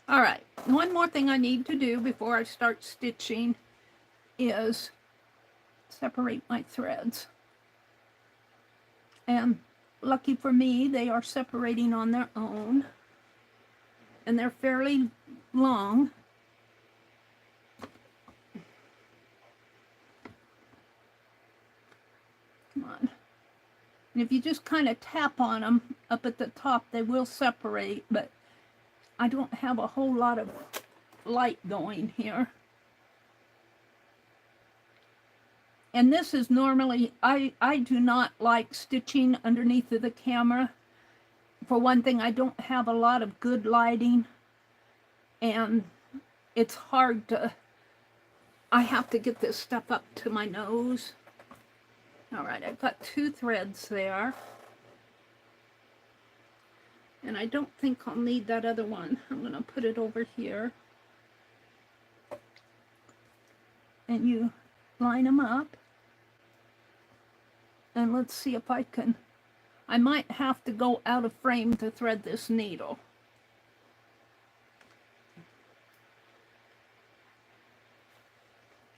All right, one more thing I need to do before I start stitching is separate my threads. And lucky for me, they are separating on their own. And they're fairly long. Come on. And if you just kind of tap on them up at the top, they will separate, but I don't have a whole lot of light going here. And this is normally, I do not like stitching underneath of the camera. For one thing, I don't have a lot of good lighting, and it's hard to, I have to get this stuff up to my nose. All right, I've got 2 threads there. And I don't think I'll need that other one. I'm going to put it over here. And you line them up. And let's see if I can... I might have to go out of frame to thread this needle.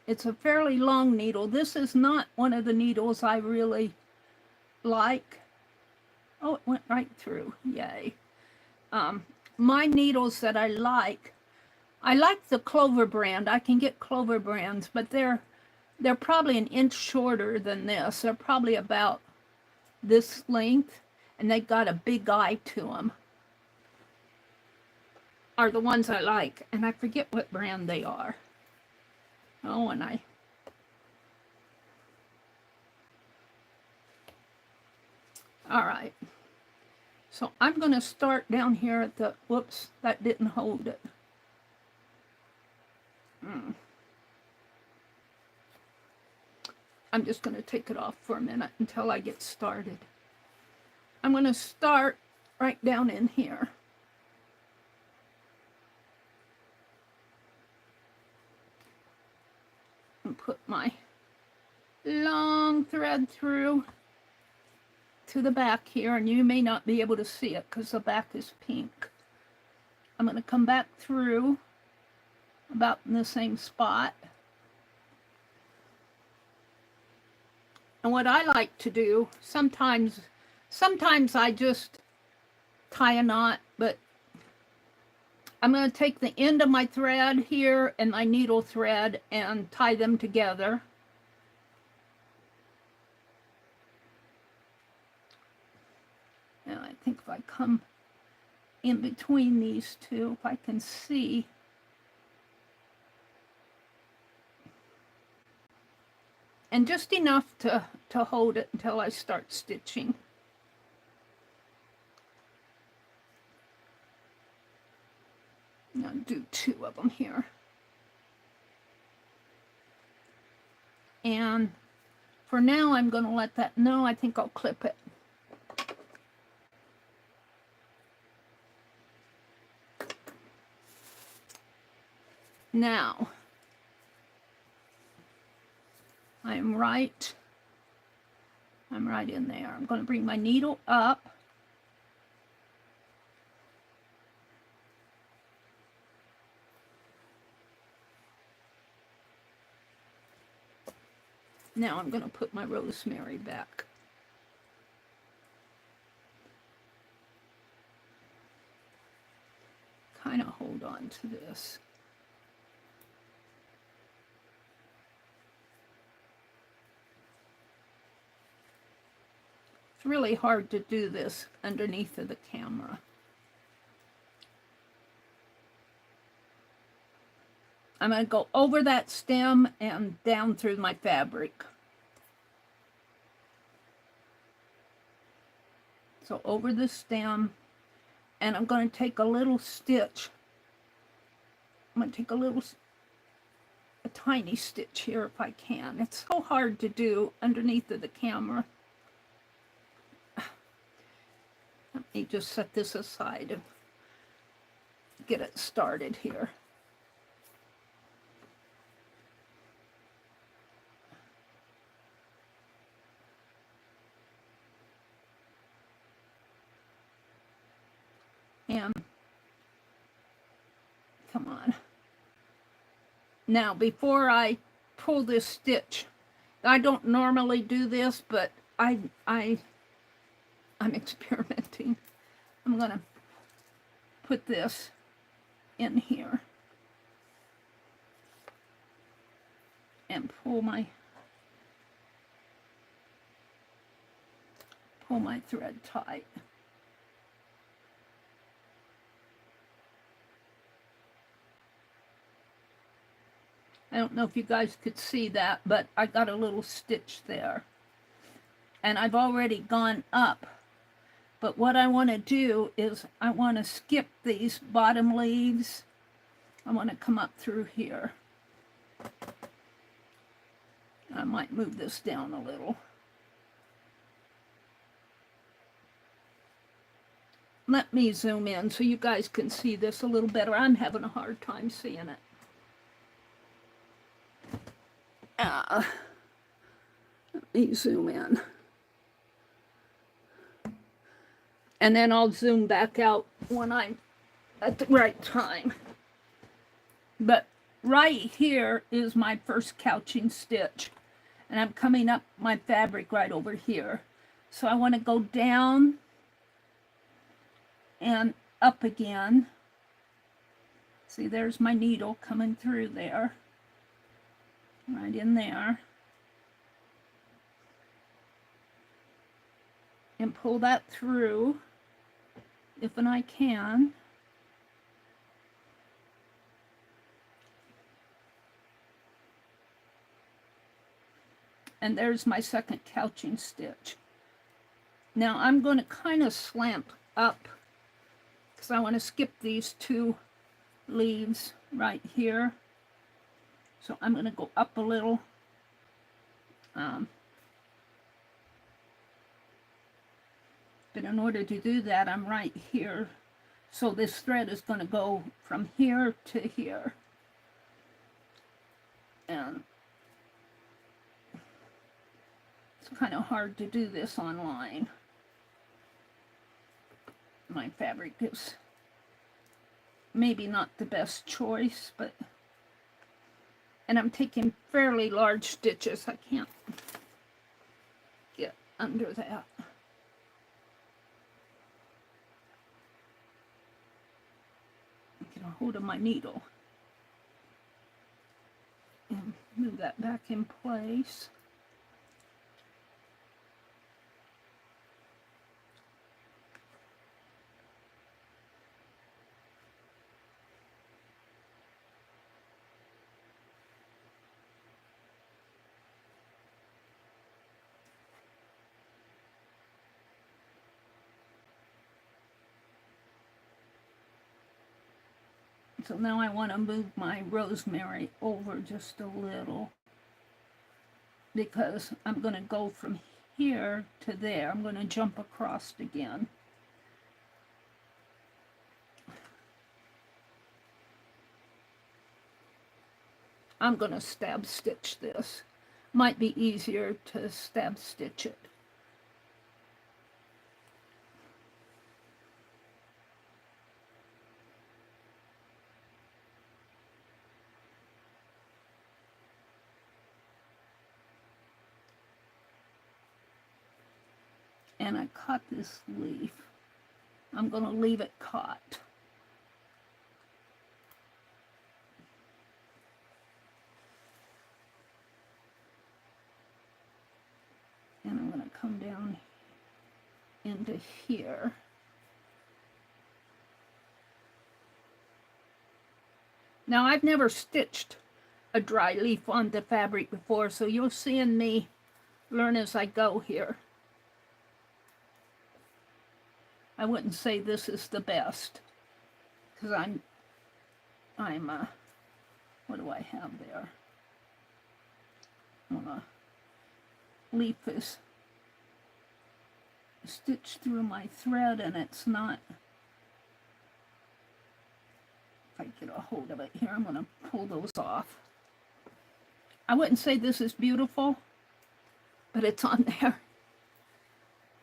It's a fairly long needle. This is not one of the needles I really like. Oh, it went right through. Yay. My needles that I like the Clover brand. I can get Clover brands, but they're probably an inch shorter than this. They're probably about this length, and they've got a big eye to them. Are the ones I like, and I forget what brand they are. Oh, and all right. So I'm going to start down here at the, whoops, that didn't hold it. I'm just going to take it off for a minute until I get started. I'm going to start right down in here. And put my long thread through to the back here, and you may not be able to see it because the back is pink. I'm going to come back through about in the same spot. And what I like to do, sometimes I just tie a knot, but I'm going to take the end of my thread here and my needle thread and tie them together. And I think if I come in between these two, if I can see. And just enough to hold it until I start stitching. I'll do 2 of them here. And for now, I'm going to let that, no, I think I'll clip it. Now, I'm right in there. I'm going to bring my needle up. Now I'm going to put my rosemary back. Kind of hold on to this. It's really hard to do this underneath of the camera. I'm going to go over that stem and down through my fabric. So over the stem, and I'm going to take a little stitch. I'm going to take a tiny stitch here if I can. It's so hard to do underneath of the camera. Let me just set this aside and get it started here. And come on. Now, before I pull this stitch, I don't normally do this, but I'm experimenting. I'm gonna put this in here and pull my thread tight. I don't know if you guys could see that, but I got a little stitch there. And I've already gone up. But what I want to do is I want to skip these bottom leaves. I want to come up through here. I might move this down a little. Let me zoom in so you guys can see this a little better. I'm having a hard time seeing it. Let me zoom in. And then I'll zoom back out when I'm at the right time. But right here is my first couching stitch. And I'm coming up my fabric right over here. So I want to go down and up again. See, there's my needle coming through there. Right in there. And pull that through if I can. And there's my second couching stitch. Now I'm going to kind of slant up because I want to skip these two leaves right here. So I'm going to go up a little. But in order to do that, I'm right here. So this thread is going to go from here to here. And it's kind of hard to do this online. My fabric is maybe not the best choice, but... And I'm taking fairly large stitches. I can't get under that. Get a hold of my needle. And move that back in place. So now I want to move my rosemary over just a little because I'm going to go from here to there. I'm going to jump across again. I'm going to stab stitch this. Might be easier to stab stitch it. And I caught this leaf. I'm going to leave it caught. And I'm going to come down into here. Now I've never stitched a dry leaf onto fabric before, so you'll see me learn as I go here. I wouldn't say this is the best, because I'm what do I have there? Leaf is stitched through my thread, and it's not. If I get a hold of it here, I'm going to pull those off. I wouldn't say this is beautiful, but it's on there.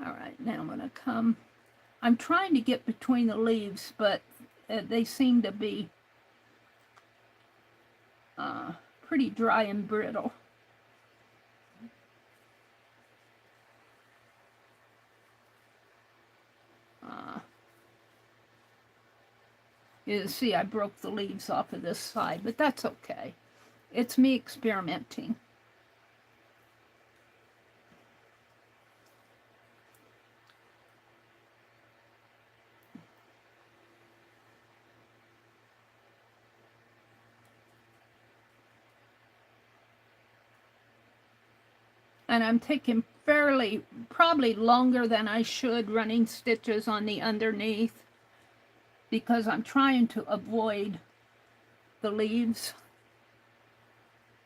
All right, now I'm going to come I'm trying to get between the leaves, but they seem to be pretty dry and brittle. You see, I broke the leaves off of this side, but that's okay. It's me experimenting. And I'm taking probably longer than I should, running stitches on the underneath, because I'm trying to avoid the leaves.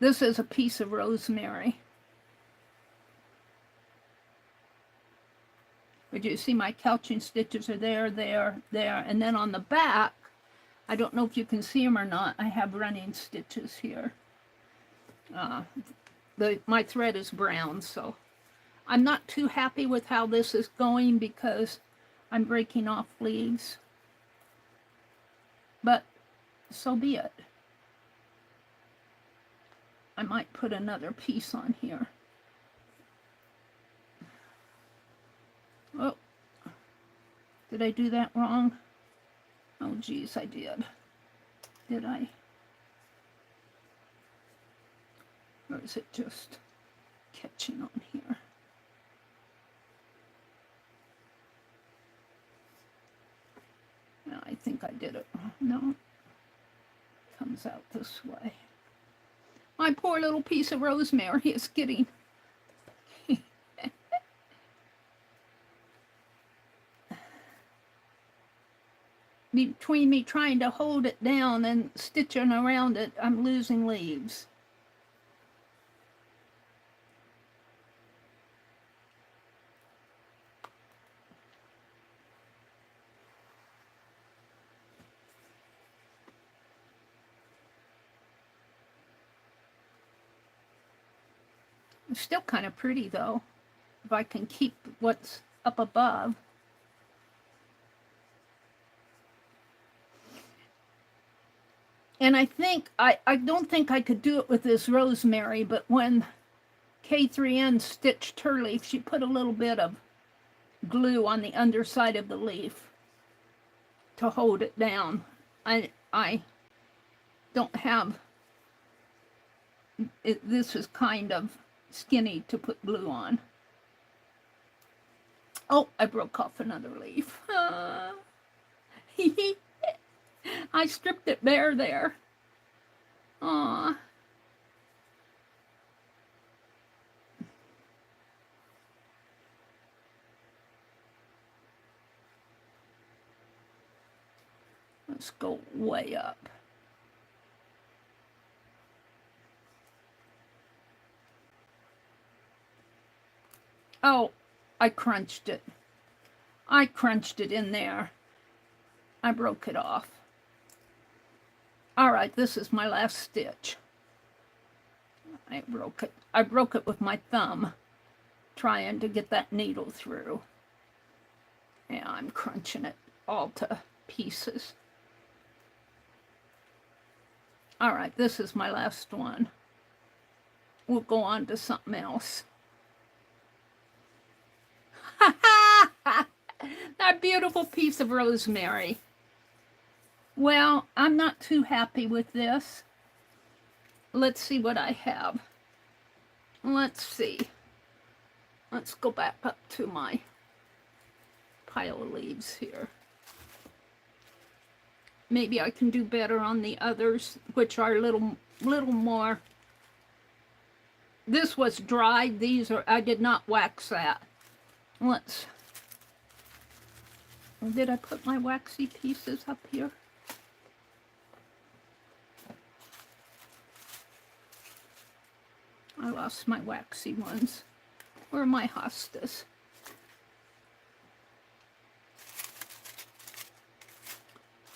This is a piece of rosemary. But you see my couching stitches are there, there, there. And then on the back, I don't know if you can see them or not, I have running stitches here. My thread is brown, so I'm not too happy with how this is going because I'm breaking off leaves. But so be it. I might put another piece on here. Oh, did I do that wrong? Oh, geez, I did. Did I? Or is it just catching on here? No, I think I did it wrong. No, comes out this way. My poor little piece of rosemary is getting... Between me trying to hold it down and stitching around it, I'm losing leaves. It's still kind of pretty though, if I can keep what's up above. And I think, I don't think I could do it with this rosemary, but when K3N stitched her leaf, she put a little bit of glue on the underside of the leaf to hold it down. I don't have, this is kind of skinny to put glue on. Oh, I broke off another leaf. I stripped it bare there. Aw. Let's go way up. Oh, I crunched it. I crunched it in there. I broke it off. All right, this is my last stitch. I broke it. I broke it with my thumb, trying to get that needle through. Yeah, I'm crunching it all to pieces. All right, this is my last one. We'll go on to something else. That beautiful piece of rosemary. Well, I'm not too happy with this. Let's see what I have. Let's see. Let's go back up to my pile of leaves here. Maybe I can do better on the others, which are a little more. This was dried. These are, I did not wax that. Let's, did I put my waxy pieces up here? I lost my waxy ones. Where are my hostas?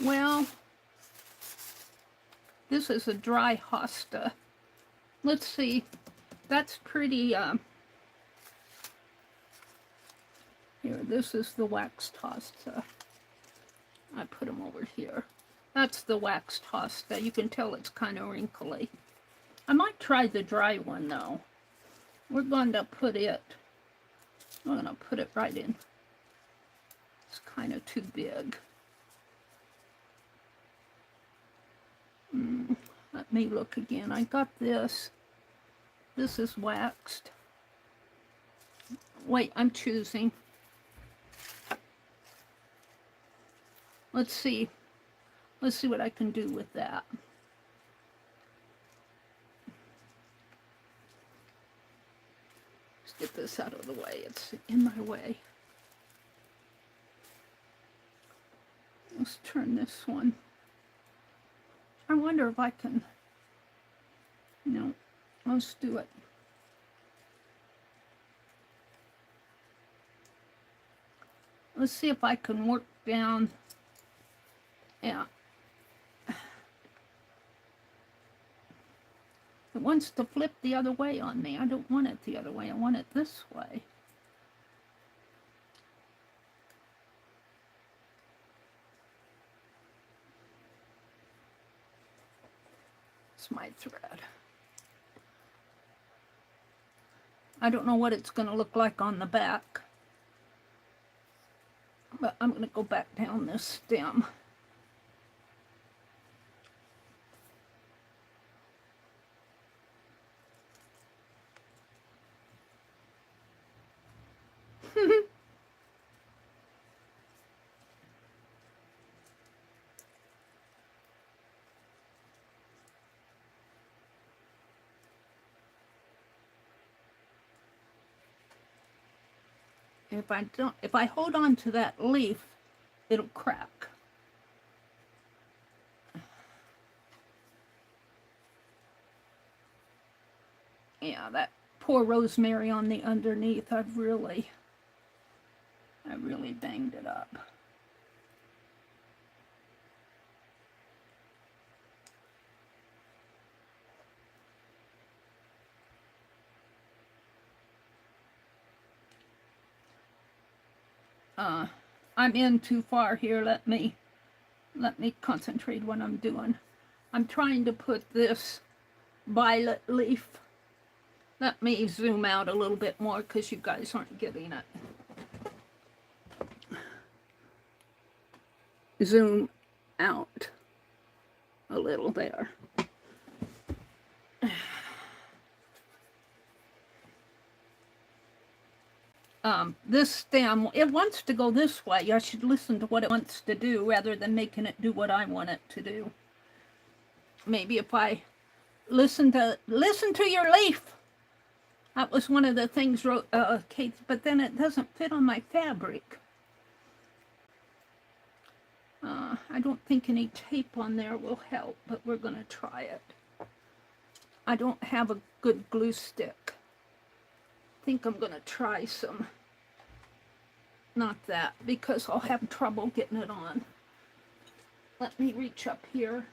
Well, this is a dry hosta. Let's see. That's pretty, Here, this is the wax tossed. I put them over here. That's the wax tossed. You can tell it's kind of wrinkly. I might try the dry one though. We're going to put it, I'm going to put it right in. It's kind of too big. Let me look again. I got this. This is waxed. Wait, I'm choosing. Let's see. Let's see what I can do with that. Let's get this out of the way. It's in my way. Let's turn this one. I wonder if I can, no, let's do it. Let's see if I can work down, yeah. It wants to flip the other way on me. I don't want it the other way. I want it this way. It's my thread. I don't know what it's going to look like on the back. But I'm going to go back down this stem. If I hold on to that leaf, it'll crack. Yeah, that poor rosemary on the underneath, I really banged it up. I'm in too far here. Let me concentrate what I'm doing. I'm trying to put this violet leaf. Let me zoom out a little bit more because you guys aren't getting it. Zoom out a little there. This stem, it wants to go this way. I should listen to what it wants to do rather than making it do what I want it to do. Maybe if I listen to your leaf. That was one of the things Kate, but then it doesn't fit on my fabric. I don't think any tape on there will help, but we're going to try it. I don't have a good glue stick. I think I'm going to try some. Not that, because I'll have trouble getting it on. Let me reach up here.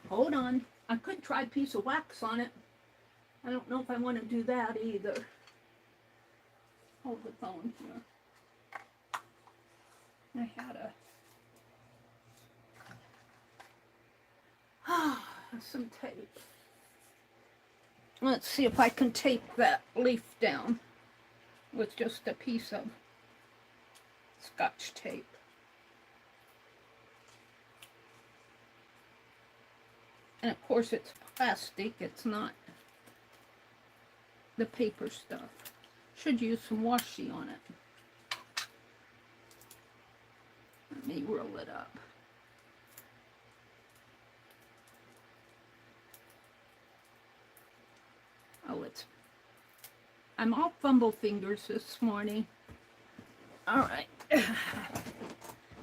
Hold on. I could try a piece of wax on it. I don't know if I want to do that either. Hold the phone here. I had some tape. Let's see if I can tape that leaf down with just a piece of Scotch tape. And of course it's plastic, it's not the paper stuff. Should use some washi on it. Let me roll it up. Oh, I'm all fumble fingers this morning. All right.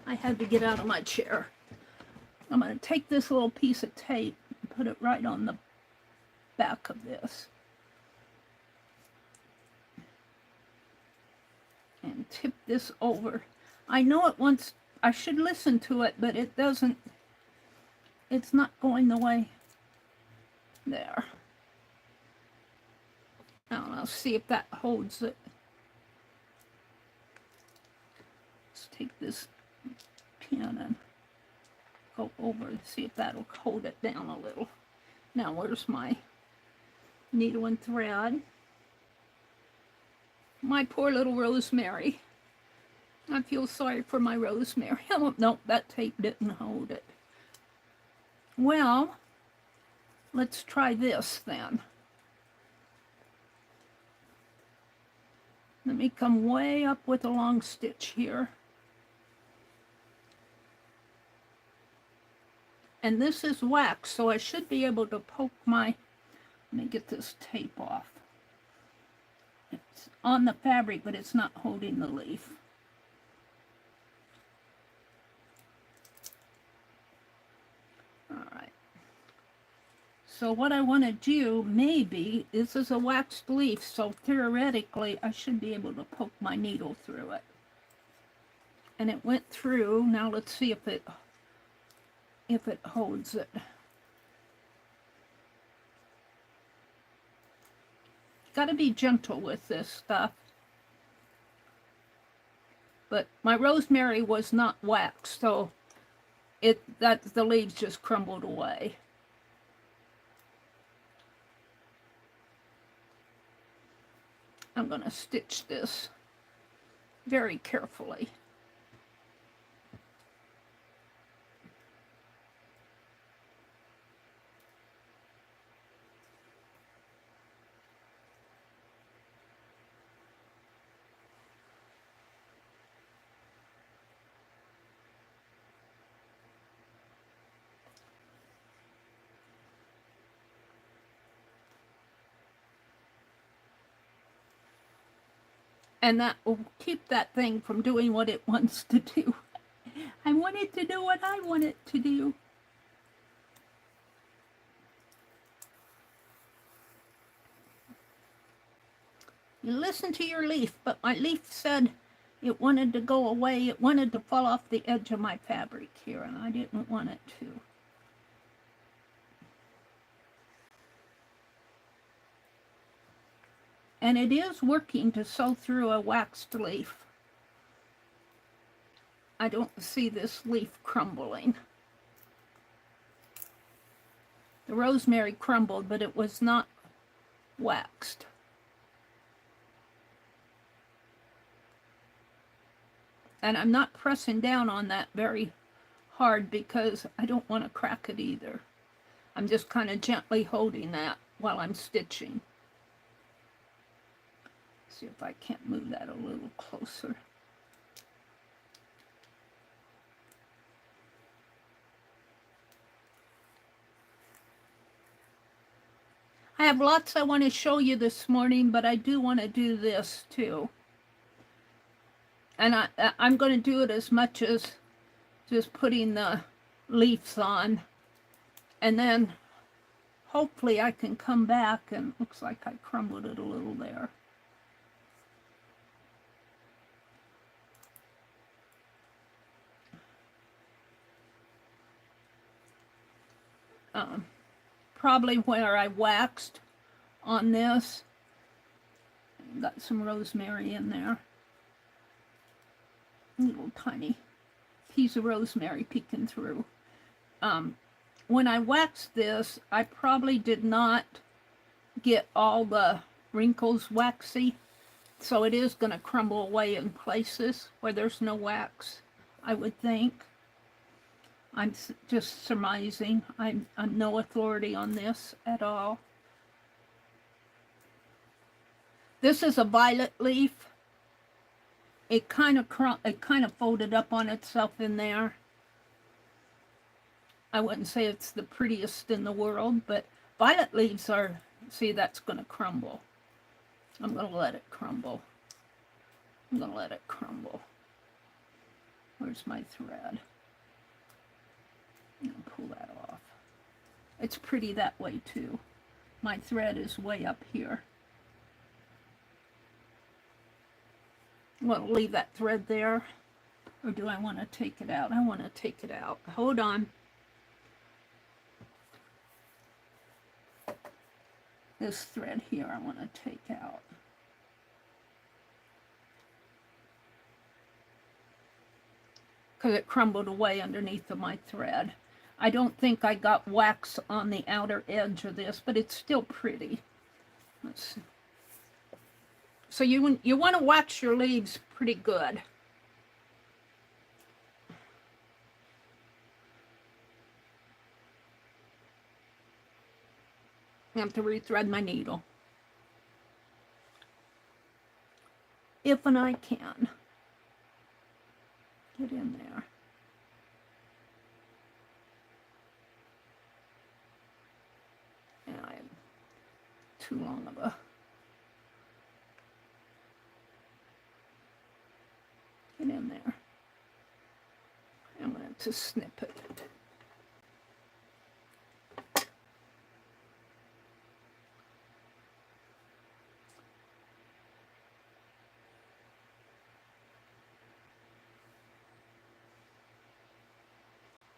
I had to get out of my chair. I'm going to take this little piece of tape and put it right on the back of this. And tip this over. I know it wants, I should listen to it, but it doesn't, it's not going the way. There. Now I'll see if that holds it. Let's take this pin and go over and see if that'll hold it down a little. Now where's my needle and thread? My poor little rosemary. I feel sorry for my rosemary. Oh, no, that tape didn't hold it. Well, let's try this then. Let me come way up with a long stitch here. And this is wax, so I should be able to poke my, let me get this tape off. It's on the fabric, but it's not holding the leaf. All right. So what I want to do, maybe, this is a waxed leaf, so theoretically I should be able to poke my needle through it. And it went through. Now let's see if it holds it. Got to be gentle with this stuff. But my rosemary was not waxed, so the leaves just crumbled away. I'm going to stitch this very carefully. And that will keep that thing from doing what it wants to do. I want it to do what I want it to do. You listen to your leaf, but my leaf said it wanted to go away. It wanted to fall off the edge of my fabric here, and I didn't want it to. And it is working to sew through a waxed leaf. I don't see this leaf crumbling. The rosemary crumbled, but it was not waxed. And I'm not pressing down on that very hard because I don't want to crack it either. I'm just kind of gently holding that while I'm stitching. See if I can't move that a little closer. I have lots I want to show you this morning, but I do want to do this too. And I'm going to do it as much as just putting the leaves on. And then hopefully I can come back, and it looks like I crumbled it a little there. Probably where I waxed on this. Got some rosemary in there. A little tiny piece of rosemary peeking through. When I waxed this, I probably did not get all the wrinkles waxy, so it is going to crumble away in places where there's no wax, I would think. I'm just surmising. I'm no authority on this at all. This is a violet leaf. It kind of folded up on itself in there. I wouldn't say it's the prettiest in the world, but violet leaves are, see, that's going to crumble. I'm going to let it crumble. I'm going to let it crumble. Where's my thread? I'm going to pull that off. It's pretty that way too. My thread is way up here. I'm going to leave that thread there, or do I want to take it out? I want to take it out. Hold on. This thread here I want to take out. Because it crumbled away underneath of my thread. I don't think I got wax on the outer edge of this, but it's still pretty. Let's see. So you want to wax your leaves pretty good. I have to rethread my needle. If and I can. Get in there. And I have too long of a... Get in there. I'm going to snip it.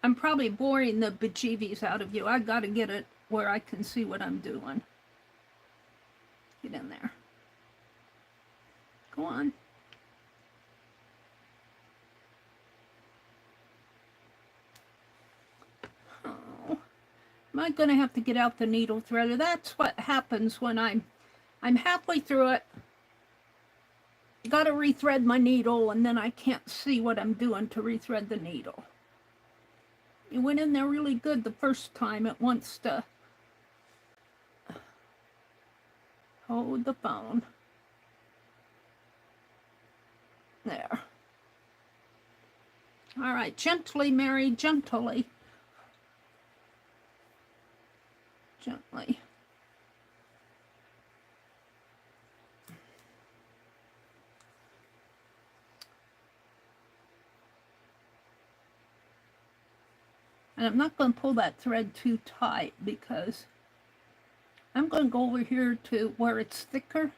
I'm probably boring the bejeebies out of you. I got to get it where I can see what I'm doing. Get in there. Go on. Oh, am I going to have to get out the needle threader? That's what happens when I'm halfway through it. Got to rethread my needle, and then I can't see what I'm doing to rethread the needle. You went in there really good the first time. It wants to hold the phone. There. All right, gently, Meri, gently. Gently. And I'm not going to pull that thread too tight because I'm going to go over here to where it's thicker.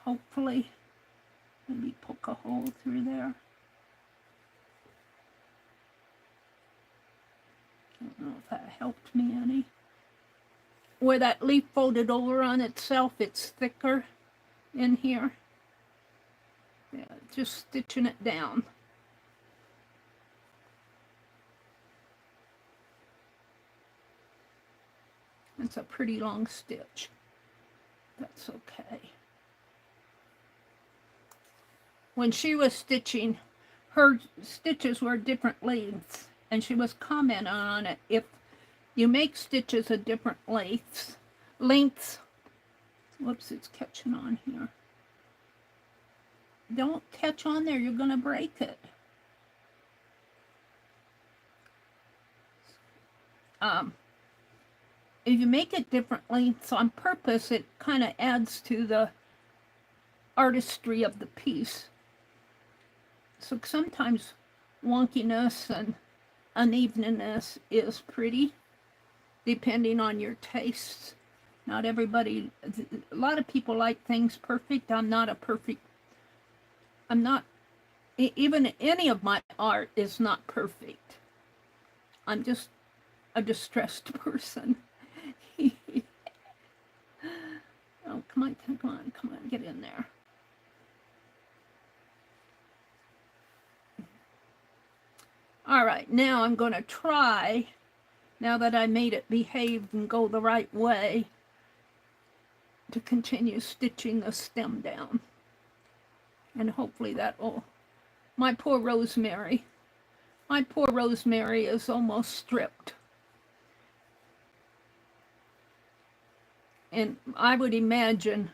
Hopefully, maybe poke a hole through there. I don't know if that helped me any. Where that leaf folded over on itself, it's thicker in here. Yeah, just stitching it down. It's a pretty long stitch. That's okay. When she was stitching, her stitches were different lengths, and she was commenting on it. If you make stitches of different lengths, whoops, it's catching on here. Don't catch on there, you're gonna break it. If you make it different lengths on purpose, it kind of adds to the artistry of the piece. So sometimes wonkiness and unevenness is pretty, depending on your tastes. Not everybody, a lot of people like things perfect. I'm not, even any of my art is not perfect. I'm just a distressed person. Oh, come on, get in there. All right, now I'm going to try, now that I made it behave and go the right way, to continue stitching the stem down. And hopefully that will... My poor rosemary is almost stripped. And I would imagine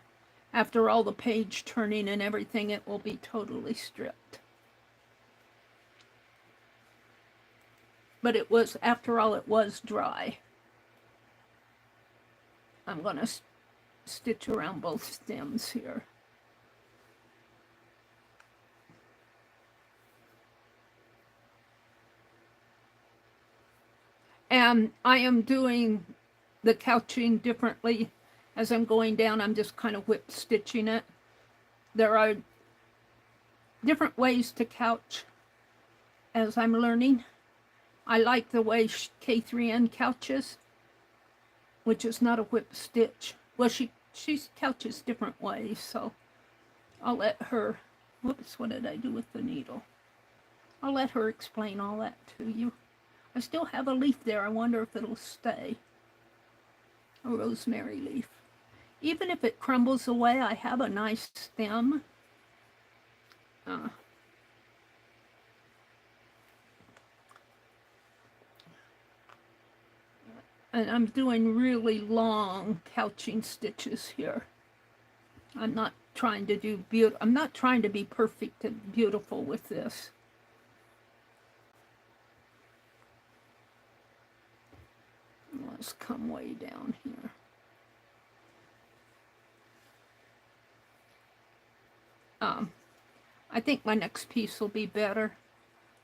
after all the page turning and everything, it will be totally stripped. But it was, after all, it was dry. I'm going to stitch around both stems here. And I am doing the couching differently. As I'm going down, I'm just kind of whip stitching it. There are different ways to couch as I'm learning. I like the way K3N couches, which is not a whip stitch. Well, she couches different ways, so I'll let her, whoops, what did I do with the needle? I'll let her explain all that to you. I still have a leaf there. I wonder if it'll stay. A rosemary leaf. Even if it crumbles away, I have a nice stem. And I'm doing really long couching stitches here. I'm not trying to do I'm not trying to be perfect and beautiful with this. Let's come way down here. I think my next piece will be better,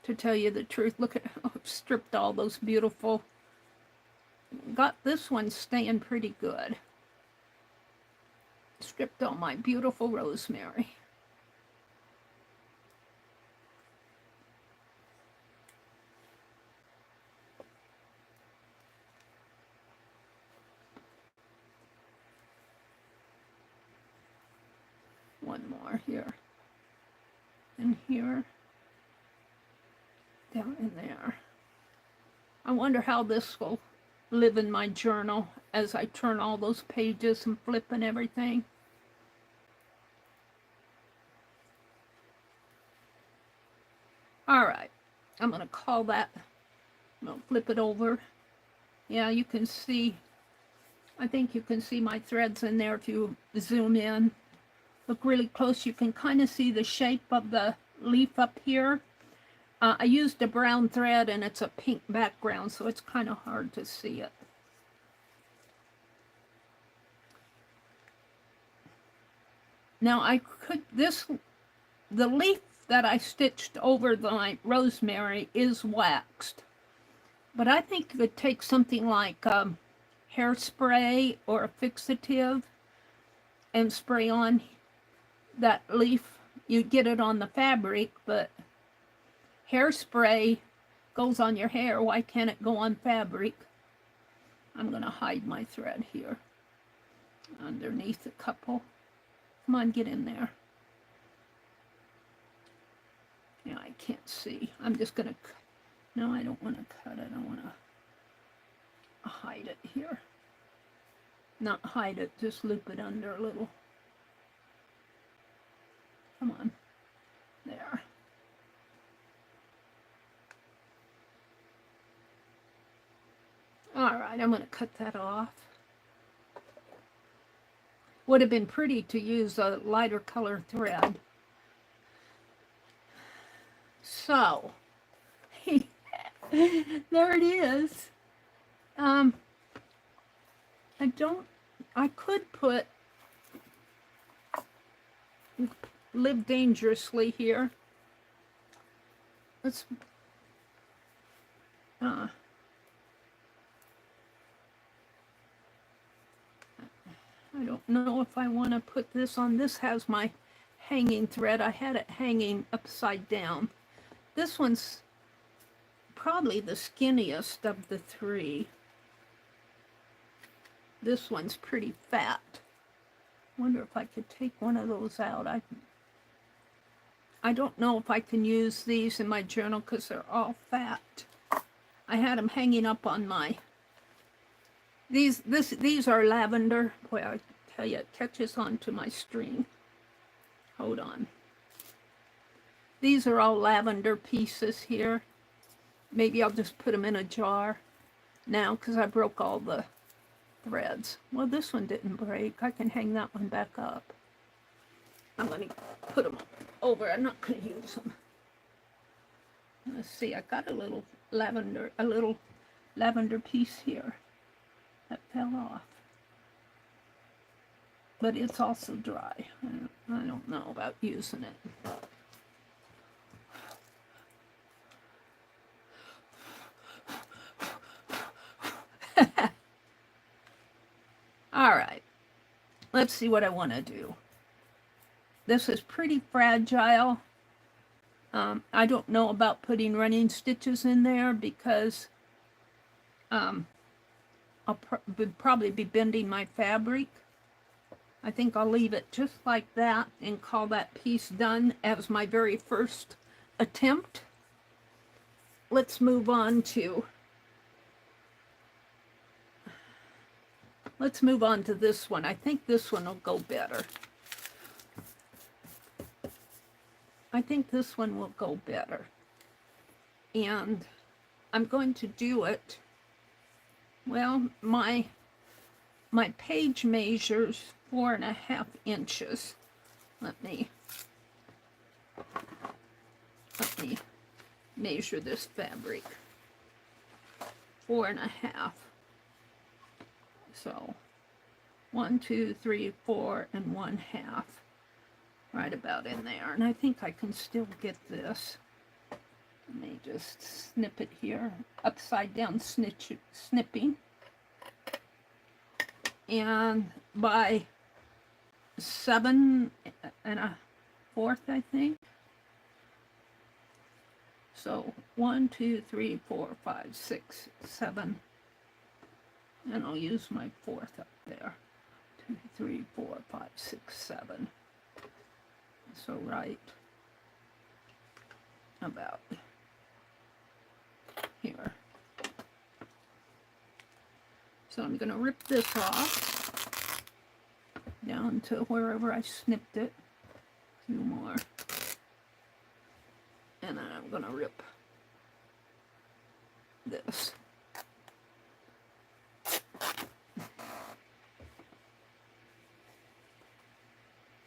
to tell you the truth. Look at how I've stripped all those beautiful. Got this one staying pretty good. Stripped all my beautiful rosemary. One more here. And here. Down in there. I wonder how this will live in my journal as I turn all those pages and flip and everything. All right, I'm going to call that, I'm going to flip it over. Yeah, you can see, I think you can see my threads in there if you zoom in. Look really close, you can kind of see the shape of the leaf up here. I used a brown thread and it's a pink background, so it's kind of hard to see it. Now I could, the leaf that I stitched over the rosemary is waxed, but I think you could take something like hairspray or a fixative and spray on that leaf. You get it on the fabric, but hairspray goes on your hair. Why can't it go on fabric? I'm going to hide my thread here underneath a couple. Come on, get in there. Yeah, I can't see. I'm just going to, no, I don't want to cut it. I want to hide it here. Not hide it, just loop it under a little. Come on. There. All right, I'm going to cut that off. Would have been pretty to use a lighter color thread. So, there it is. I could put Live Dangerously here. Let's, I don't know if I want to put this on. This has my hanging thread. I had it hanging upside down. This one's probably the skinniest of the three. This one's pretty fat. Wonder if I could take one of those out. I don't know if I can use these in my journal because they're all fat. I had them hanging up on my... These are lavender. Boy, I tell you, it catches onto my string. Hold on. These are all lavender pieces here. Maybe I'll just put them in a jar now because I broke all the threads. Well, this one didn't break. I can hang that one back up. I'm going to put them over. I'm not going to use them. Let's see. I got a little lavender piece here that fell off. But it's also dry. I don't know about using it. All right, let's see what I want to do. This is pretty fragile. I don't know about putting running stitches in there because I'll probably be bending my fabric. I think I'll leave it just like that and call that piece done as my very first attempt. Let's move on to this one. I think this one will go better. I think this one will go better. And I'm going to do it, well, my page measures 4.5 inches. Let me measure this fabric. 4.5. So 1, 2, 3, 4, and 1/2. Right about in there. And I think I can still get this. Let me just snip it here. Upside down snipping. And by 7 1/4, I think. So 1, 2, 3, 4, 5, 6, 7. And I'll use my 4th up there. 2, 3, 4, 5, 6, 7. So right about here. So I'm going to rip this off down to wherever I snipped it. 2 more. And then I'm going to rip this.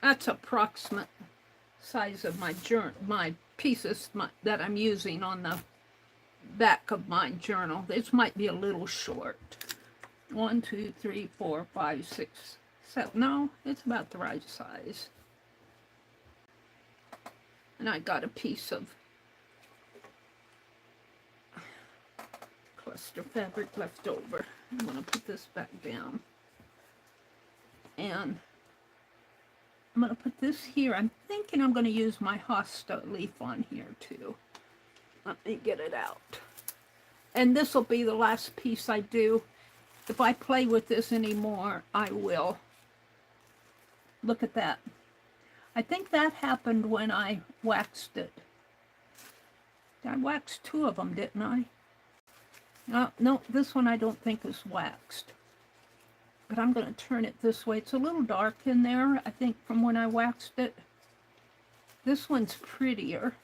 That's approximate size of my pieces that I'm using on the back of my journal. This might be a little short. 1, 2, 3, 4, 5, 6, 7. No, it's about the right size. And I got a piece of cluster fabric left over. I'm going to put this back down. And I'm going to put this here. I'm thinking I'm going to use my hosta leaf on here too. Let me get it out. And this will be the last piece I do. If I play with this anymore, I will. Look at that. I think that happened when I waxed it. I waxed 2 of them, didn't I? No, this one I don't think is waxed. But I'm going to turn it this way. It's a little dark in there, I think, from when I waxed it. This one's prettier.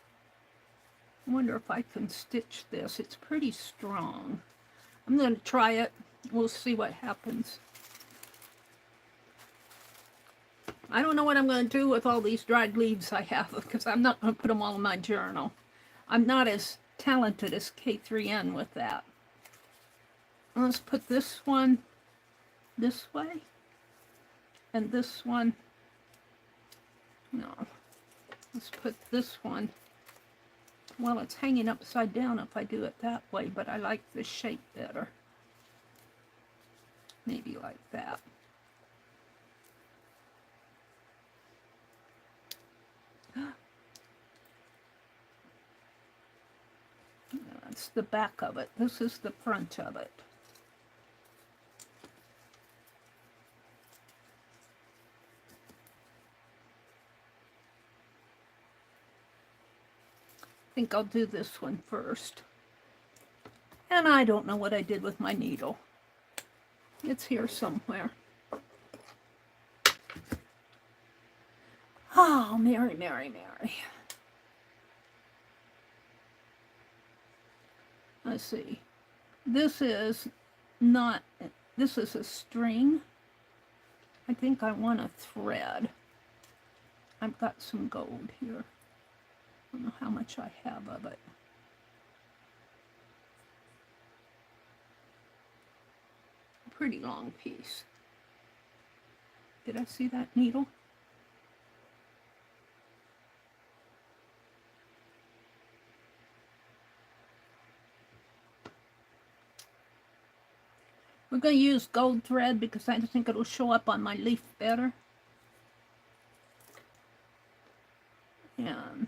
I wonder if I can stitch this. It's pretty strong. I'm going to try it. We'll see what happens. I don't know what I'm going to do with all these dried leaves I have, because I'm not going to put them all in my journal. I'm not as talented as K3N with that. Let's put this one this way, and this one, no, let's put this one, well, it's hanging upside down if I do it that way, but I like this shape better. Maybe like that. That's the back of it. This is the front of it. I think I'll do this one first. And I don't know what I did with my needle. It's here somewhere. Oh, Meri, Meri, Meri. Let's see. This is not, this is a string. I think I want a thread. I've got some gold here. I don't know how much I have of it. Pretty long piece. Did I see that needle? We're going to use gold thread because I think it'll show up on my leaf better. And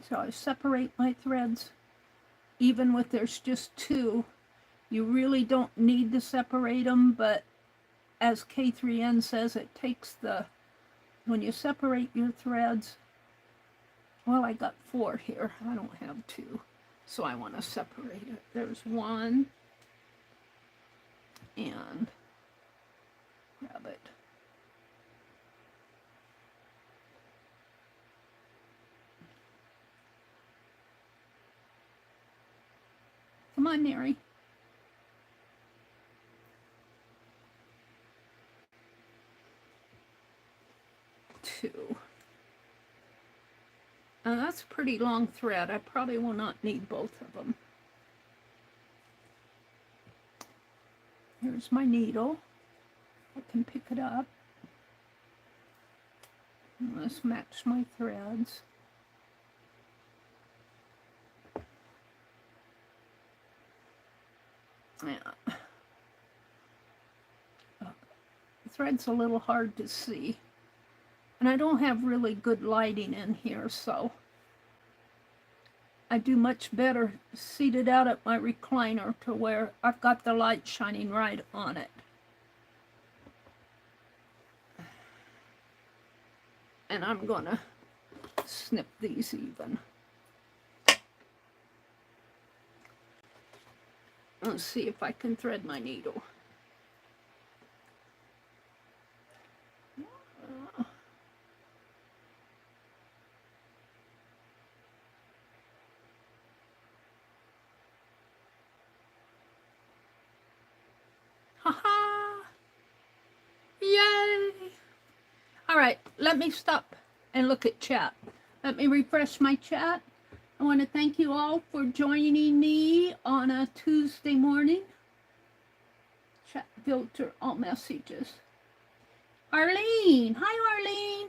so I separate my threads. Even with there's just 2, you really don't need to separate them, but as K3N says, it takes when you separate your threads, well, I got 4 here. I don't have 2, so I want to separate it. There's 1, and grab it. Come on, Meri. Two. That's a pretty long thread. I probably will not need both of them. Here's my needle. I can pick it up. And let's match my threads. Yeah. The thread's a little hard to see. And I don't have really good lighting in here, so I do much better seated out at my recliner to where I've got the light shining right on it. And I'm gonna snip these even. Let's see if I can thread my needle. Haha! Yay! All right, let me stop and look at chat. Let me refresh my chat. I want to thank you all for joining me on a Tuesday morning. Chat filter all messages. Arlene, hi Arlene.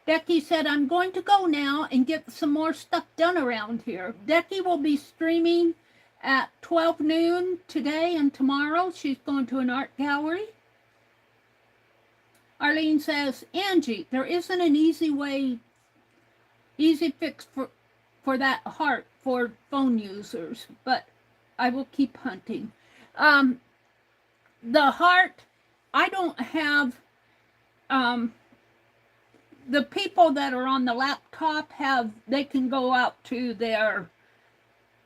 Becky said, I'm going to go now and get some more stuff done around here. Becky will be streaming at 12 noon today and tomorrow. She's going to an art gallery. Arlene says, Angie, there isn't an easy fix for that heart for phone users, but I will keep hunting. The heart, I don't have, the people that are on the laptop they can go out to their,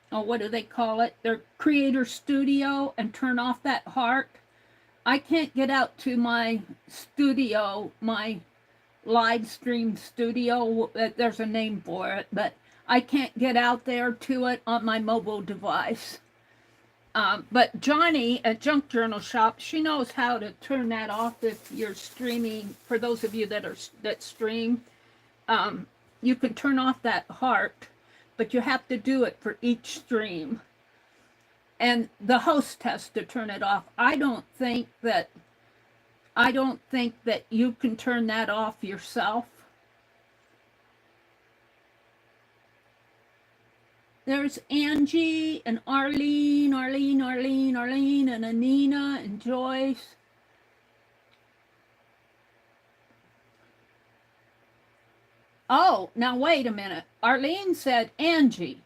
what do they call it? Their creator studio and turn off that heart. I can't get out to my studio, my Livestream studio. There's a name for it, but I can't get out there to it on my mobile device. But Johnny at Junk Journal Shop, she knows how to turn that off if you're streaming. For those of you that stream, you can turn off that heart, but you have to do it for each stream. And the host has to turn it off. I don't think that you can turn that off yourself. There's Angie and Arlene, and Anina and Joyce. Oh, now wait a minute. Arlene said, Angie,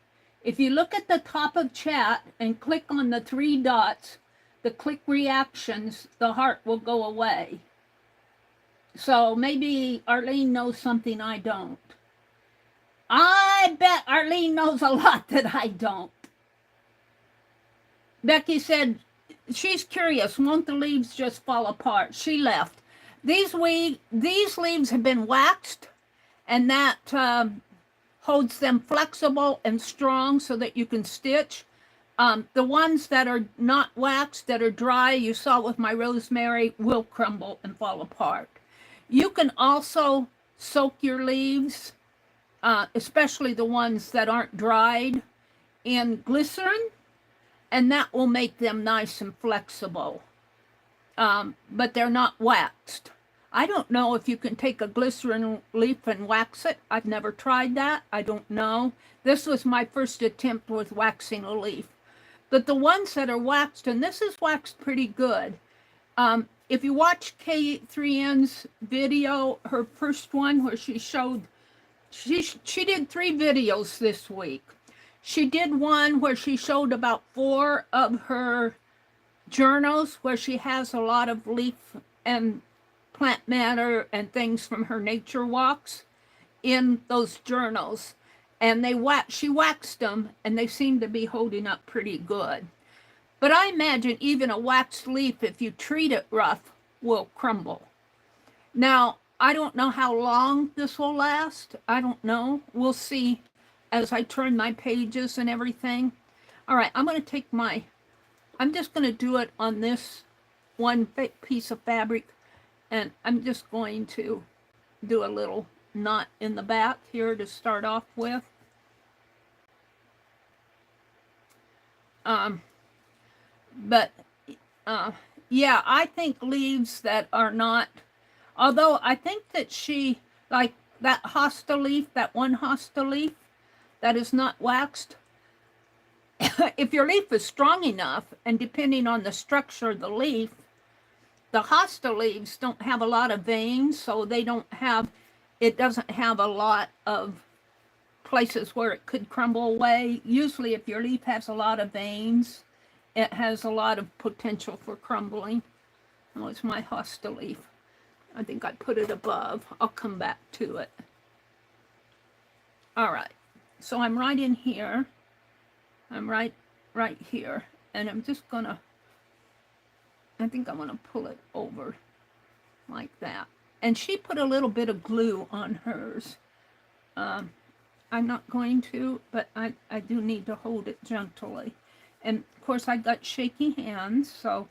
if you look at the top of chat and click on the 3 dots, the click reactions, the heart will go away. So maybe Arlene knows something I don't. I bet Arlene knows a lot that I don't. Becky said, she's curious, won't the leaves just fall apart? She left. These leaves have been waxed, and that holds them flexible and strong so that you can stitch. The ones that are not waxed, that are dry, you saw with my rosemary, will crumble and fall apart. You can also soak your leaves, especially the ones that aren't dried, in glycerin, and that will make them nice and flexible. But they're not waxed. I don't know if you can take a glycerin leaf and wax it. I've never tried that. I don't know. This was my first attempt with waxing a leaf. But the ones that are waxed, and this is waxed pretty good. If you watch K3N's video, her first one where she showed, she did 3 videos this week. She did one where she showed about 4 of her journals where she has a lot of leaf and plant matter and things from her nature walks in those journals. And she waxed them, and they seem to be holding up pretty good. But I imagine even a waxed leaf, if you treat it rough, will crumble. Now, I don't know how long this will last. I don't know. We'll see as I turn my pages and everything. All right, I'm going to take I'm just going to do it on this one piece of fabric, and I'm just going to do a little knot in the back here to start off with. Yeah, I think leaves that are not, although I think that she, like that hosta leaf, that one hosta leaf that is not waxed, if your leaf is strong enough, and depending on the structure of the leaf, the hosta leaves don't have a lot of veins, so it doesn't have a lot of places where it could crumble away. Usually if your leaf has a lot of veins, it has a lot of potential for crumbling. Oh, it's my hosta leaf. I think I put it above. I'll come back to it. All right, so I'm right in here. I'm right here, and I'm just gonna, I think I'm gonna pull it over like that. And she put a little bit of glue on hers. I'm not going to, but I do need to hold it gently. And of course I got shaky hands, so,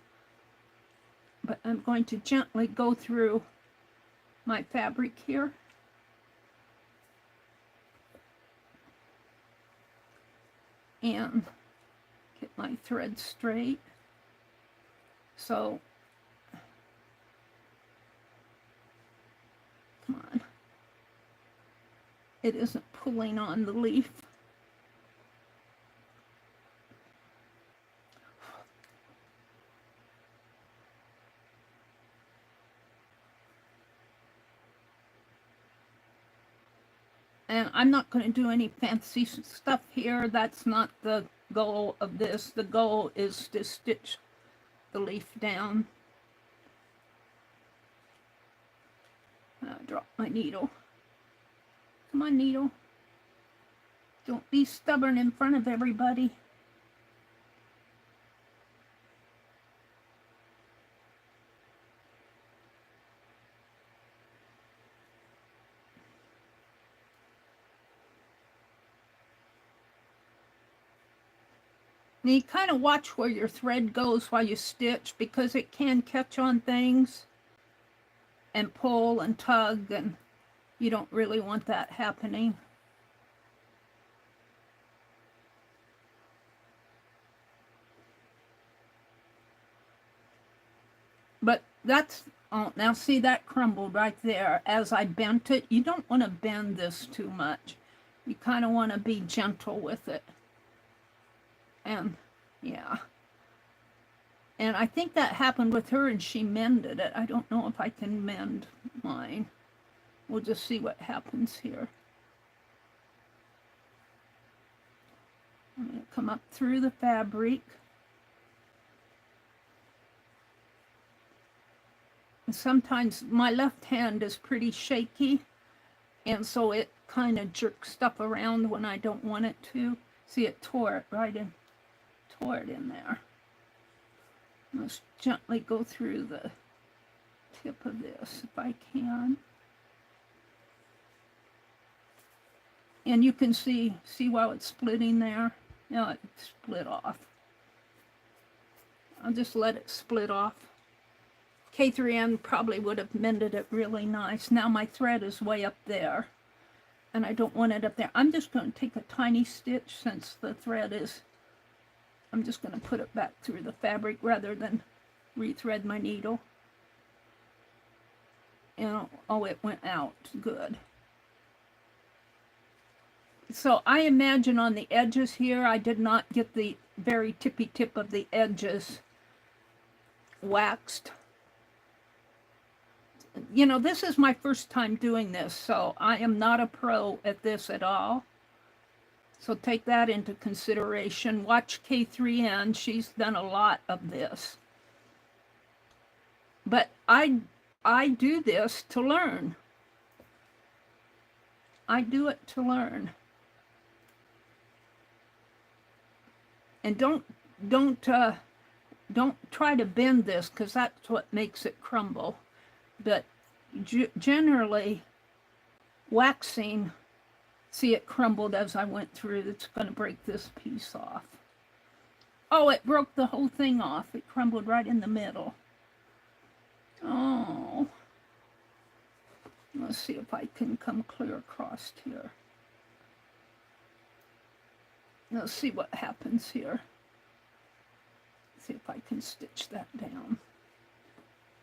but I'm going to gently go through my fabric here. And get my thread straight. So, come on. It isn't pulling on the leaf. And I'm not going to do any fancy stuff here. That's not the goal of this. The goal is to stitch the leaf down. Drop my needle. Come on, needle. Don't be stubborn in front of everybody. And you kind of watch where your thread goes while you stitch, because it can catch on things and pull and tug, and you don't really want that happening. But that's, oh, now see, that crumbled right there as I bent it. You don't want to bend this too much. You kind of want to be gentle with it. And yeah. And I think that happened with her and she mended it. I don't know if I can mend mine. We'll just see what happens here. I'm going to come up through the fabric. And sometimes my left hand is pretty shaky, and so it kind of jerks stuff around when I don't want it to. See, it tore it in there. Let's gently go through the tip of this if I can. And you can see while it's splitting there. Now it split off. I'll just let it split off. K3N probably would have mended it really nice. Now my thread is way up there, and I don't want it up there. I'm just going to take a tiny stitch since the thread is, I'm just going to put it back through the fabric rather than rethread my needle. And oh, it went out. Good. So I imagine on the edges here, I did not get the very tippy tip of the edges waxed. You know, this is my first time doing this, so I am not a pro at this at all. So take that into consideration. Watch K3N. She's done a lot of this. But I do this to learn. I do it to learn. And don't try to bend this, because that's what makes it crumble. But generally, waxing, see, it crumbled as I went through. It's going to break this piece off. Oh, it broke the whole thing off. It crumbled right in the middle. Oh. Let's see if I can come clear across here. Let's see what happens here. See if I can stitch that down.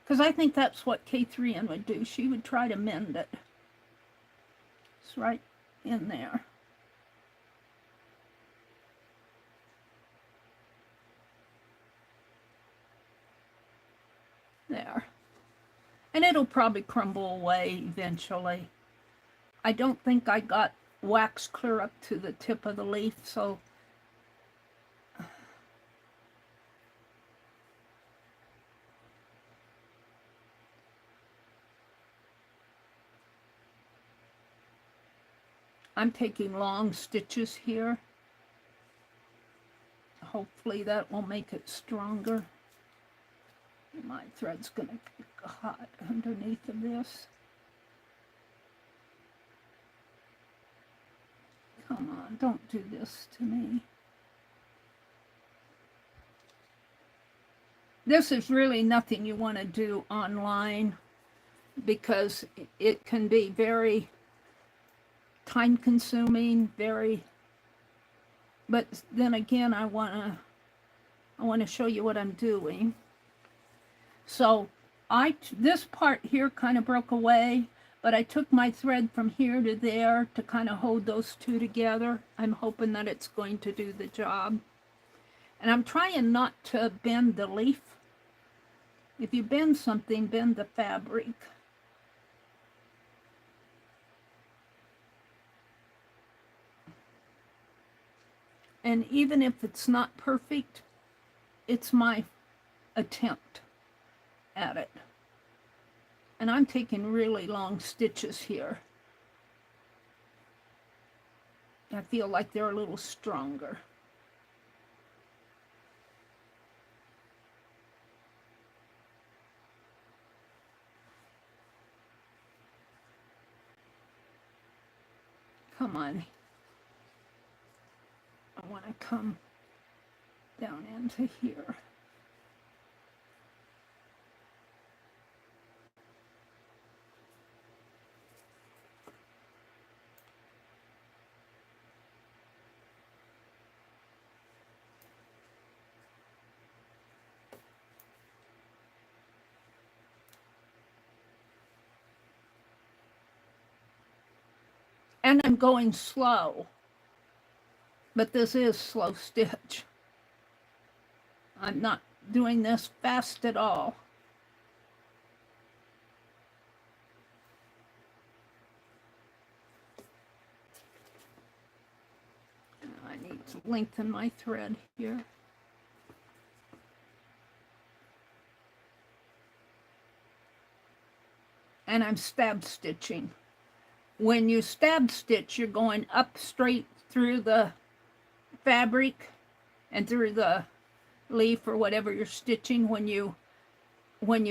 Because I think that's what K3N would do. She would try to mend it. It's right in there. There. And it'll probably crumble away eventually. I don't think I got wax clear up to the tip of the leaf, so I'm taking long stitches here. Hopefully that will make it stronger. My thread's going to get hot underneath of this. Come on, don't do this to me. This is really nothing you want to do online, because it can be very time consuming, but then again, I want to show you what I'm doing. So this part here kind of broke away, but I took my thread from here to there to kind of hold those two together. I'm hoping that it's going to do the job. And I'm trying not to bend the leaf. If you bend something, bend the fabric. And even if it's not perfect, it's my attempt at it. And I'm taking really long stitches here. I feel like they're a little stronger. Come on. I want to come down into here. And I'm going slow, but this is slow stitch. I'm not doing this fast at all. I need to lengthen my thread here. And I'm stab stitching. When you stab stitch, you're going up straight through the fabric and through the leaf or whatever you're stitching. When you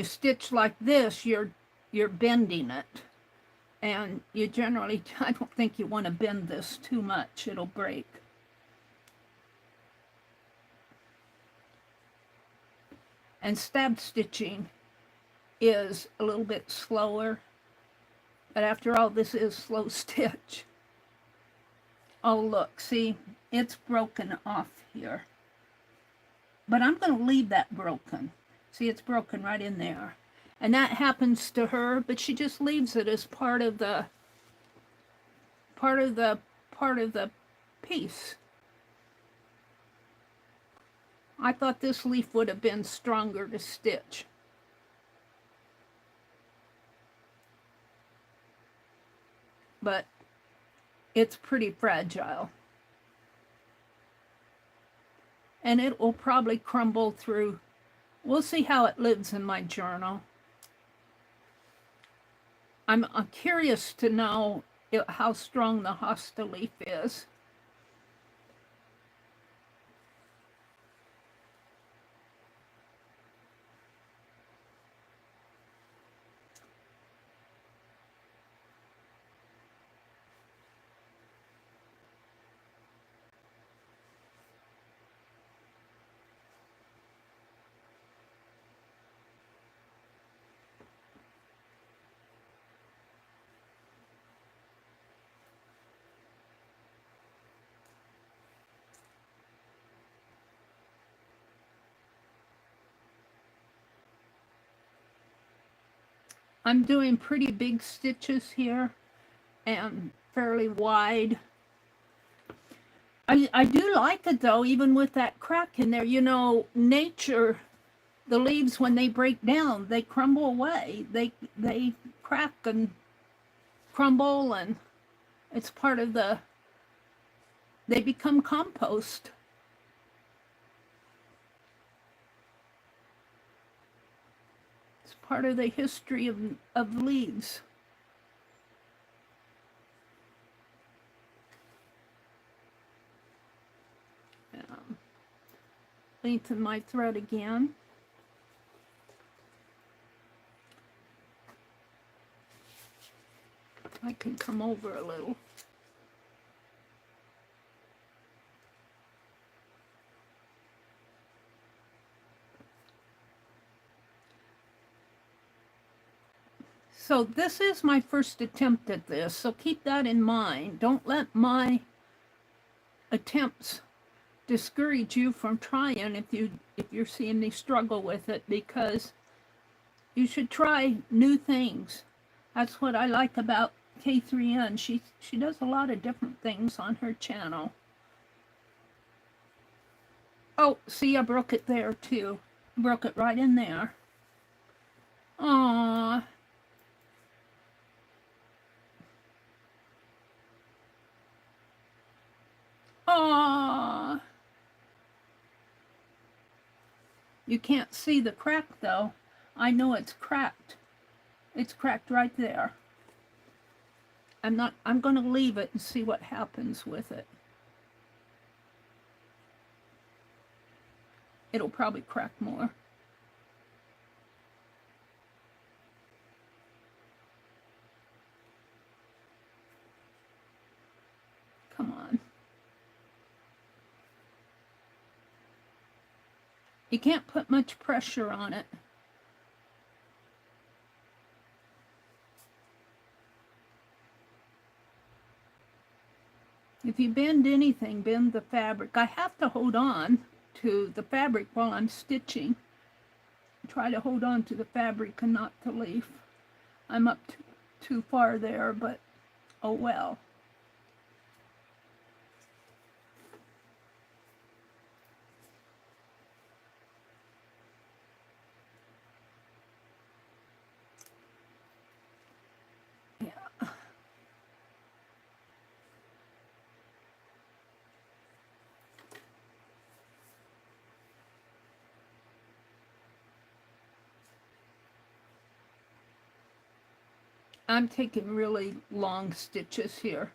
stitch like this, you're bending it. And you generally, I don't think you want to bend this too much. It'll break. And stab stitching is a little bit slower. But after all, this is slow stitch. Oh, look, see, it's broken off here. But I'm going to leave that broken. See, it's broken right in there. And that happens to her, but she just leaves it as part of the piece. I thought this leaf would have been stronger to stitch. But it's pretty fragile. And it will probably crumble through. We'll see how it lives in my journal. I'm curious to know how strong the hosta leaf is. I'm doing pretty big stitches here and fairly wide. I do like it though, even with that crack in there. You know, nature, the leaves, when they break down, they crumble away. They crack and crumble, and it's part of they become compost. It's part of the history of leaves. Lengthen my thread again. I can come over a little. So this is my first attempt at this, so keep that in mind. Don't let my attempts discourage you from trying if you're seeing me struggle with it, because you should try new things. That's what I like about K3N. She does a lot of different things on her channel. Oh, see, I broke it there too. Broke it right in there. Aww. Aww. You can't see the crack though. I know it's cracked. It's cracked right there. I'm going to leave it and see what happens with it. It'll probably crack more. Come on. You can't put much pressure on it. If you bend anything, bend the fabric. I have to hold on to the fabric while I'm stitching. Try to hold on to the fabric and not the leaf. I'm up too far there, but oh well. I'm taking really long stitches here.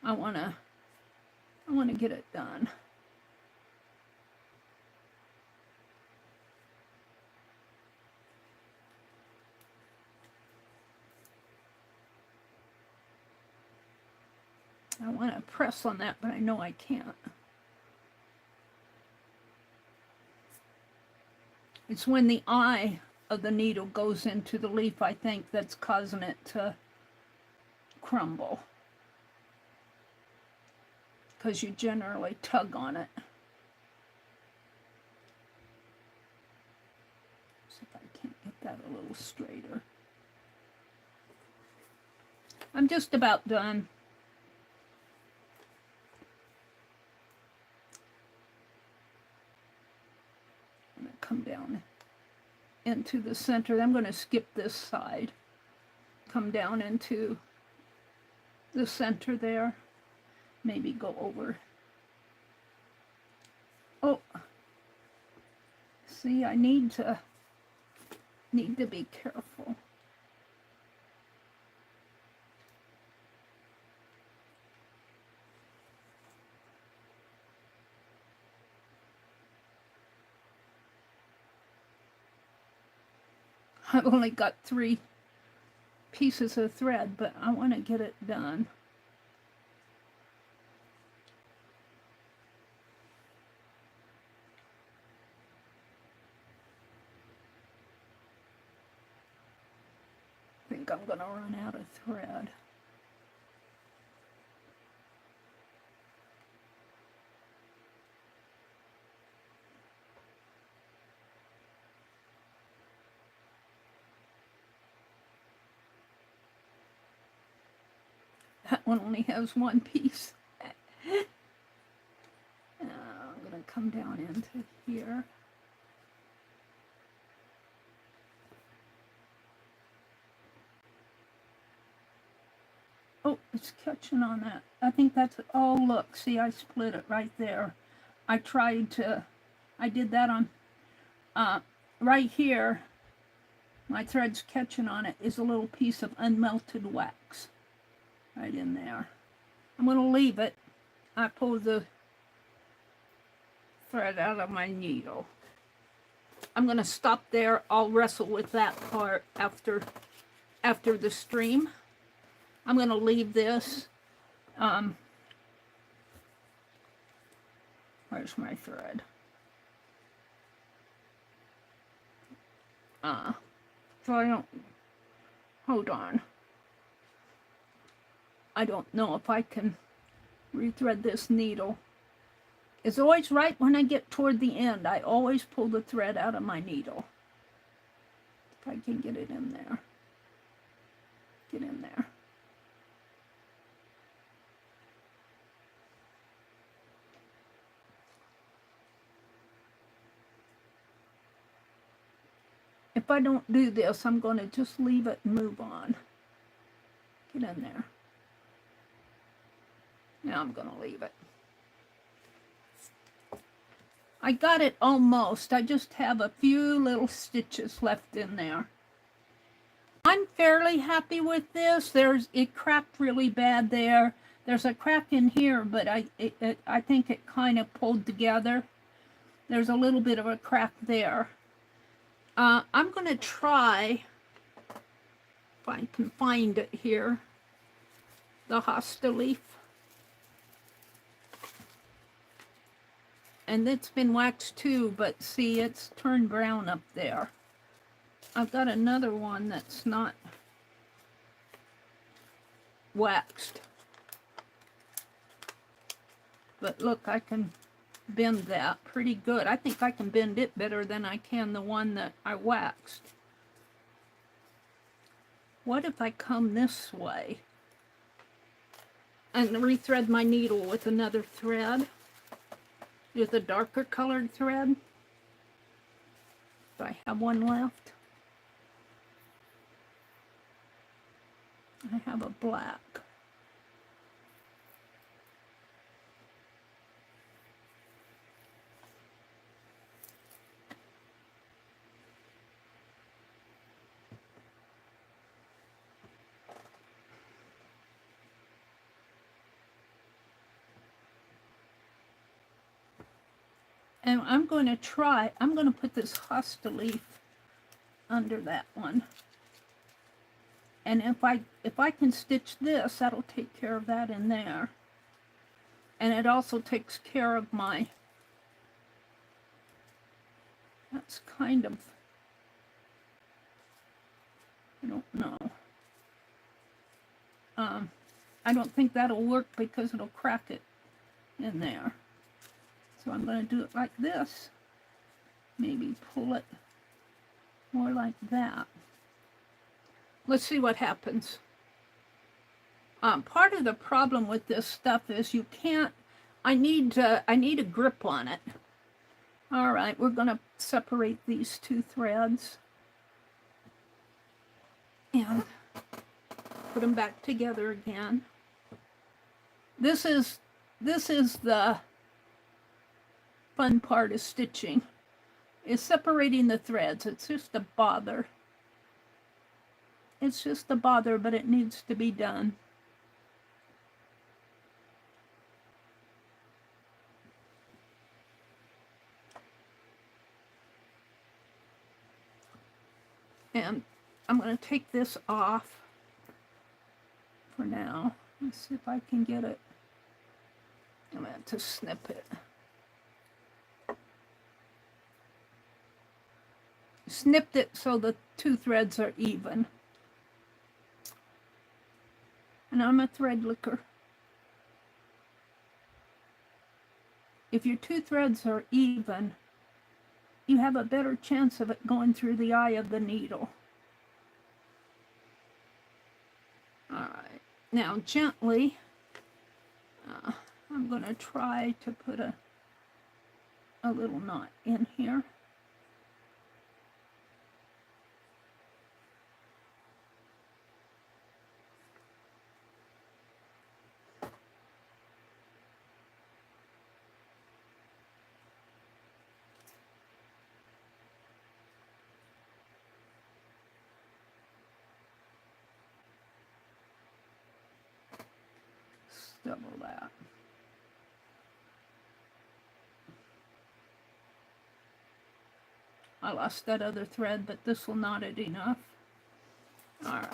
I want to get it done. I want to press on that, but I know I can't. It's when the eye of the needle goes into the leaf, I think, that's causing it to crumble. Because you generally tug on it. See if I can't get that a little straighter. I'm just about done. I'm going to come down into the center. I'm going to skip this side. Come down into the center there. Maybe go over. Oh, see, I need to be careful. I've only got 3 pieces of thread, but I want to get it done. I think I'm going to run out of thread. That one only has 1 piece. I'm going to come down into here. Oh, it's catching on that. I think that's, oh look, see, I split it right there. I did that on, right here, my thread's catching on it is a little piece of unmelted wax. Right in there. I'm going to leave it. I pull the thread out of my needle. I'm going to stop there. I'll wrestle with that part after the stream. I'm going to leave this. Where's my thread? So I don't, hold on. I don't know if I can rethread this needle. It's always right when I get toward the end. I always pull the thread out of my needle. If I can get it in there. Get in there. If I don't do this, I'm going to just leave it and move on. Get in there. Now I'm going to leave it. I got it almost. I just have a few little stitches left in there. I'm fairly happy with this. It cracked really bad there. There's a crack in here, but I think it kind of pulled together. There's a little bit of a crack there. I'm going to try, if I can find it here, the hosta leaf. And it's been waxed too, but see, it's turned brown up there. I've got another one that's not waxed. But look, I can bend that pretty good. I think I can bend it better than I can the one that I waxed. What if I come this way and rethread my needle with another thread? With a darker colored thread. Do I have one left? I have a black. And I'm going to put this hosta leaf under that one. And if I can stitch this, that'll take care of that in there. And it also takes care of my, that's kind of, I don't know. I don't think that'll work because it'll crack it in there. So I'm going to do it like this. Maybe pull it more like that. Let's see what happens. Part of the problem with this stuff is you can't, I need a grip on it. All right, we're going to separate these 2 threads and put them back together again. This is the fun part of stitching, is separating the threads. It's just a bother. It's just a bother, but it needs to be done. And I'm going to take this off for now. Let's see if I can get it. I'm going to have to snip it. Snipped it so the two threads are even. And I'm a thread licker. If your two threads are even, you have a better chance of it going through the eye of the needle. All right, now gently, I'm going to try to put a little knot in here. Double that. I lost that other thread, but this will knot it enough. All right.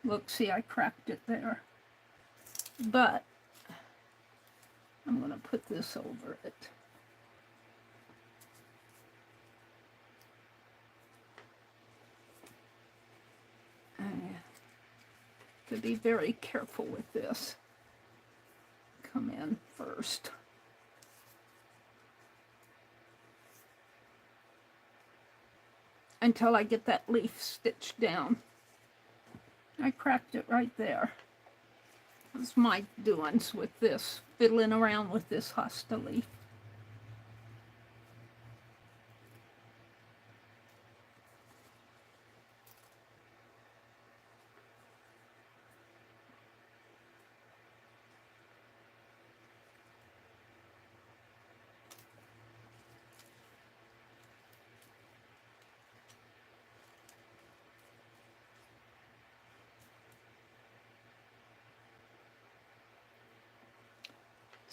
Look, see, I cracked it there. But I'm going to put this over it. To be very careful with this. Come in first. Until I get that leaf stitched down. I cracked it right there. That's my doings with this, fiddling around with this hosta leaf.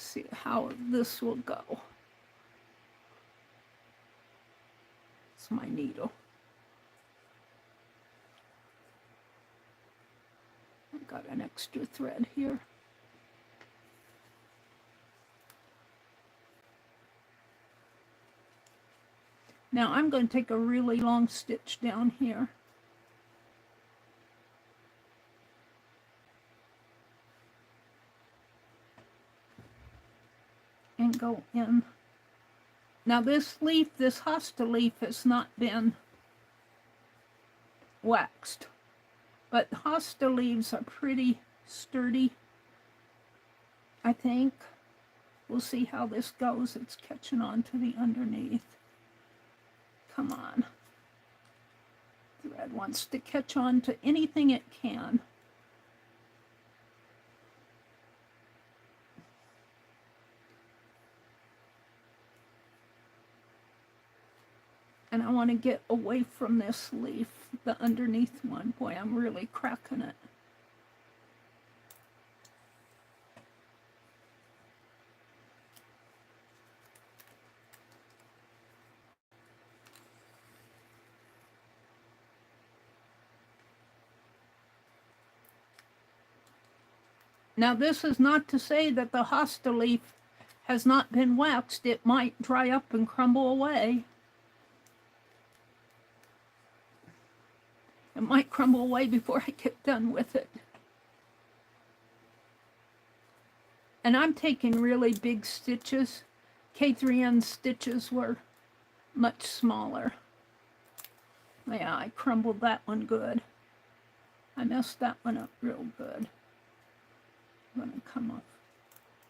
See how this will go. It's my needle. I've got an extra thread here. Now I'm going to take a really long stitch down here. And go in. Now this leaf, this hosta leaf has not been waxed, but hosta leaves are pretty sturdy, I think. We'll see how this goes. It's catching on to the underneath. Come on. Thread wants to catch on to anything it can. And I want to get away from this leaf, the underneath one. Boy, I'm really cracking it. Now, this is not to say that the hosta leaf has not been waxed. It might dry up and crumble away. It might crumble away before I get done with it. And I'm taking really big stitches. K3N stitches were much smaller. Yeah, I crumbled that one good. I messed that one up real good. I'm going to come up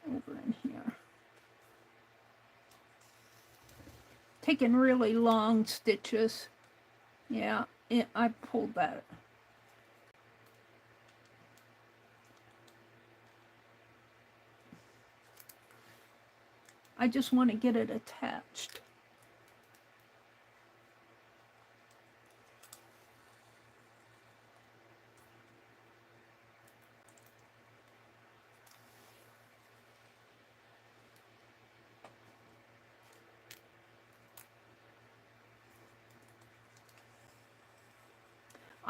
over in here. Taking really long stitches. Yeah, I pulled that. I just want to get it attached.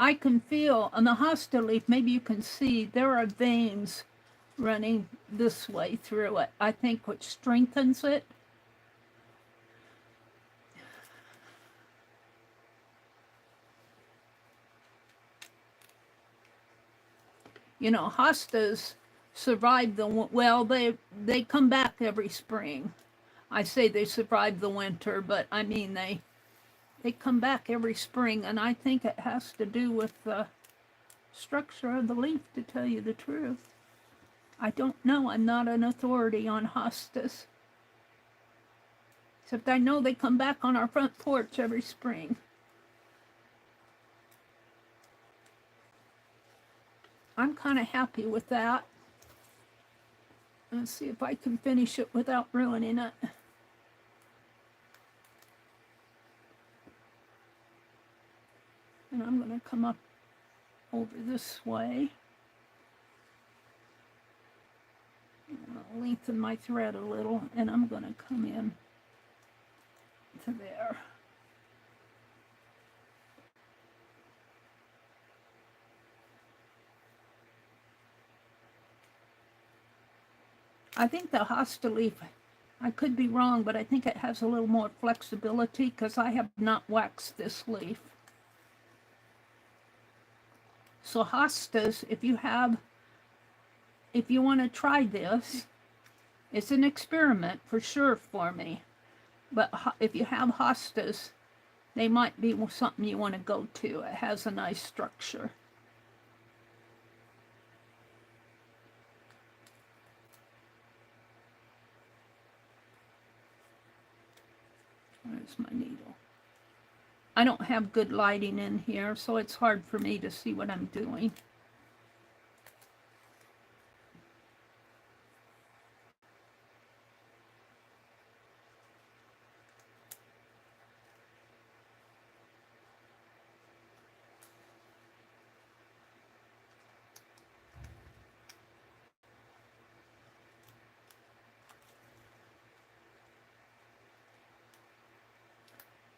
I can feel on the hosta leaf, maybe you can see, there are veins running this way through it, I think, which strengthens it. You know, hostas survive the, well, they come back every spring. I say they survive the winter, but I mean they come back every spring, and I think it has to do with the structure of the leaf, to tell you the truth. I don't know. I'm not an authority on hostas. Except I know they come back on our front porch every spring. I'm kind of happy with that. Let's see if I can finish it without ruining it. And I'm going to come up over this way. I'll lengthen my thread a little, and I'm going to come in to there. I think the hosta leaf, I could be wrong, but I think it has a little more flexibility because I have not waxed this leaf. So hostas, if you want to try this, it's an experiment for sure for me. But if you have hostas, they might be something you want to go to. It has a nice structure. Where's my needle? I don't have good lighting in here, so it's hard for me to see what I'm doing.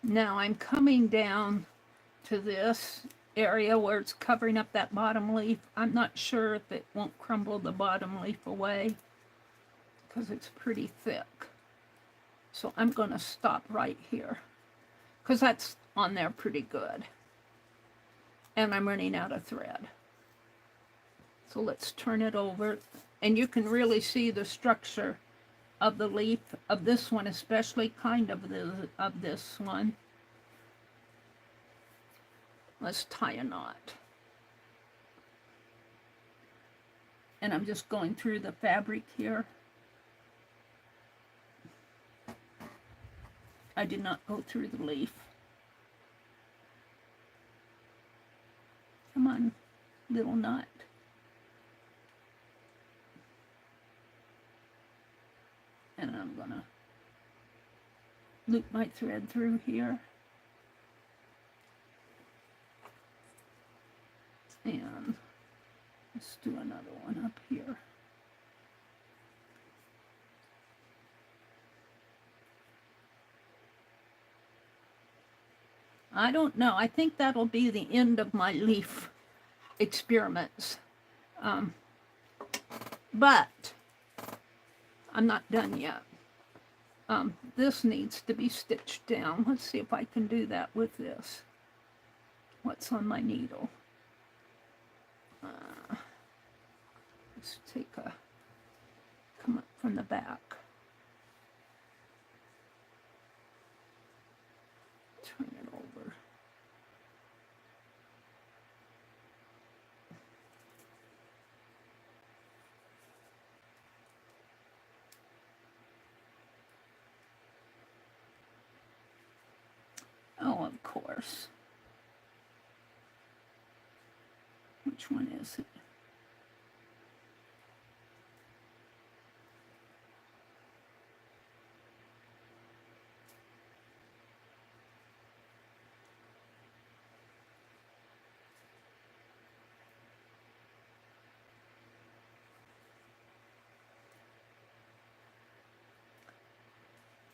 Now I'm coming down to this area where it's covering up that bottom leaf. I'm not sure if it won't crumble the bottom leaf away because it's pretty thick. So I'm going to stop right here because that's on there pretty good. And I'm running out of thread. So let's turn it over. And you can really see the structure of the leaf, of this one especially, kind of this one. Let's tie a knot. And I'm just going through the fabric here. I did not go through the leaf. Come on, little knot. And I'm gonna loop my thread through here. And let's do another one up here. I don't know. I think that'll be the end of my leaf experiments. But I'm not done yet. This needs to be stitched down. Let's see if I can do that with this. What's on my needle? Let's come up from the back. Turn it over. Oh, of course. Which one is it?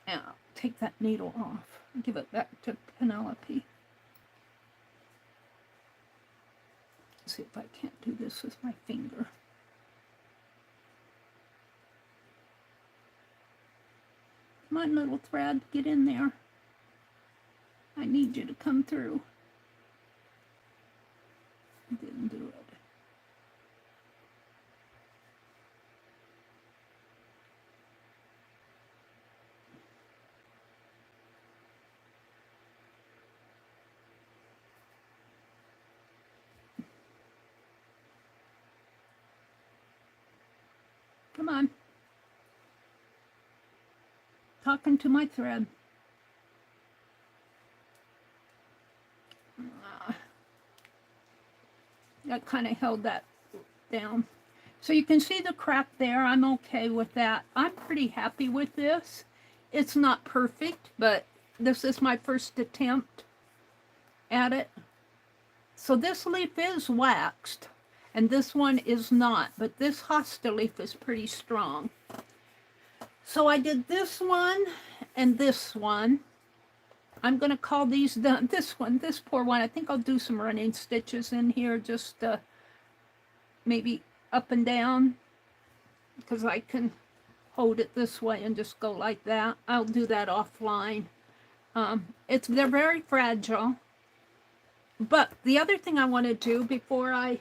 Now, take that needle off. Give it back to Penelope. Let's see if I can't do this with my finger. Come on, little thread, get in there. I need you to come through. I didn't do it. Come on. Talking to my thread. That kind of held that down. So you can see the crack there. I'm okay with that. I'm pretty happy with this. It's not perfect, but this is my first attempt at it. So this leaf is waxed, and this one is not, but this hosta leaf is pretty strong. So I did this one and this one. I'm going to call these done. This poor one, I think I'll do some running stitches in here, just maybe up and down, because I can hold it this way and just go like that. I'll do that offline. They're very fragile. But the other thing I want to do before I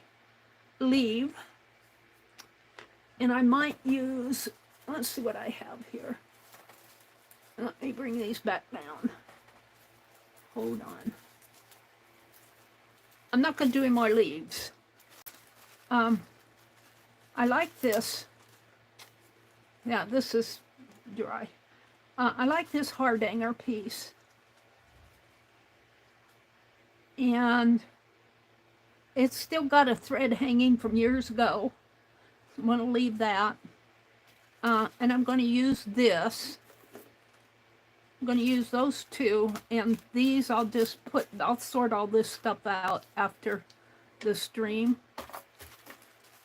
leave, and I might use, let's see what I have here. Let me bring these back down. Hold on. I'm not going to do any more leaves. I like this. Yeah, this is dry. I like this hardanger piece. And it's still got a thread hanging from years ago. I'm going to leave that. And I'm going to use this. I'm going to use those two, and these I'll sort all this stuff out after the stream.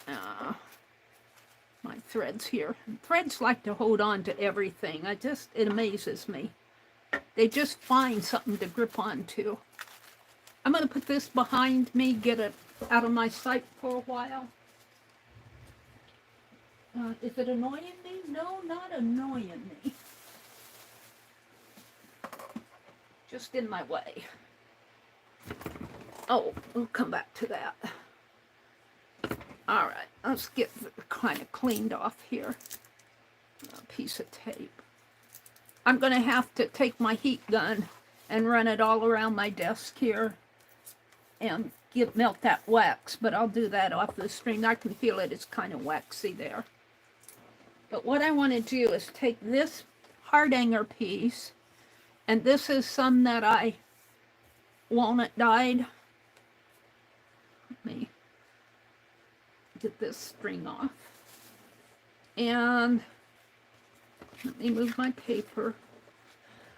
My threads here. Threads like to hold on to everything. It amazes me. They just find something to grip onto. I'm going to put this behind me, get it out of my sight for a while. Is it annoying me? No, not annoying me. Just in my way. Oh, we'll come back to that. All right, let's get kind of cleaned off here. A piece of tape. I'm going to have to take my heat gun and run it all around my desk here and melt that wax, but I'll do that off the stream. I can feel it. It's kind of waxy there. But what I want to do is take this hardanger piece, and this is some that I walnut dyed. Let me get this string off. And let me move my paper.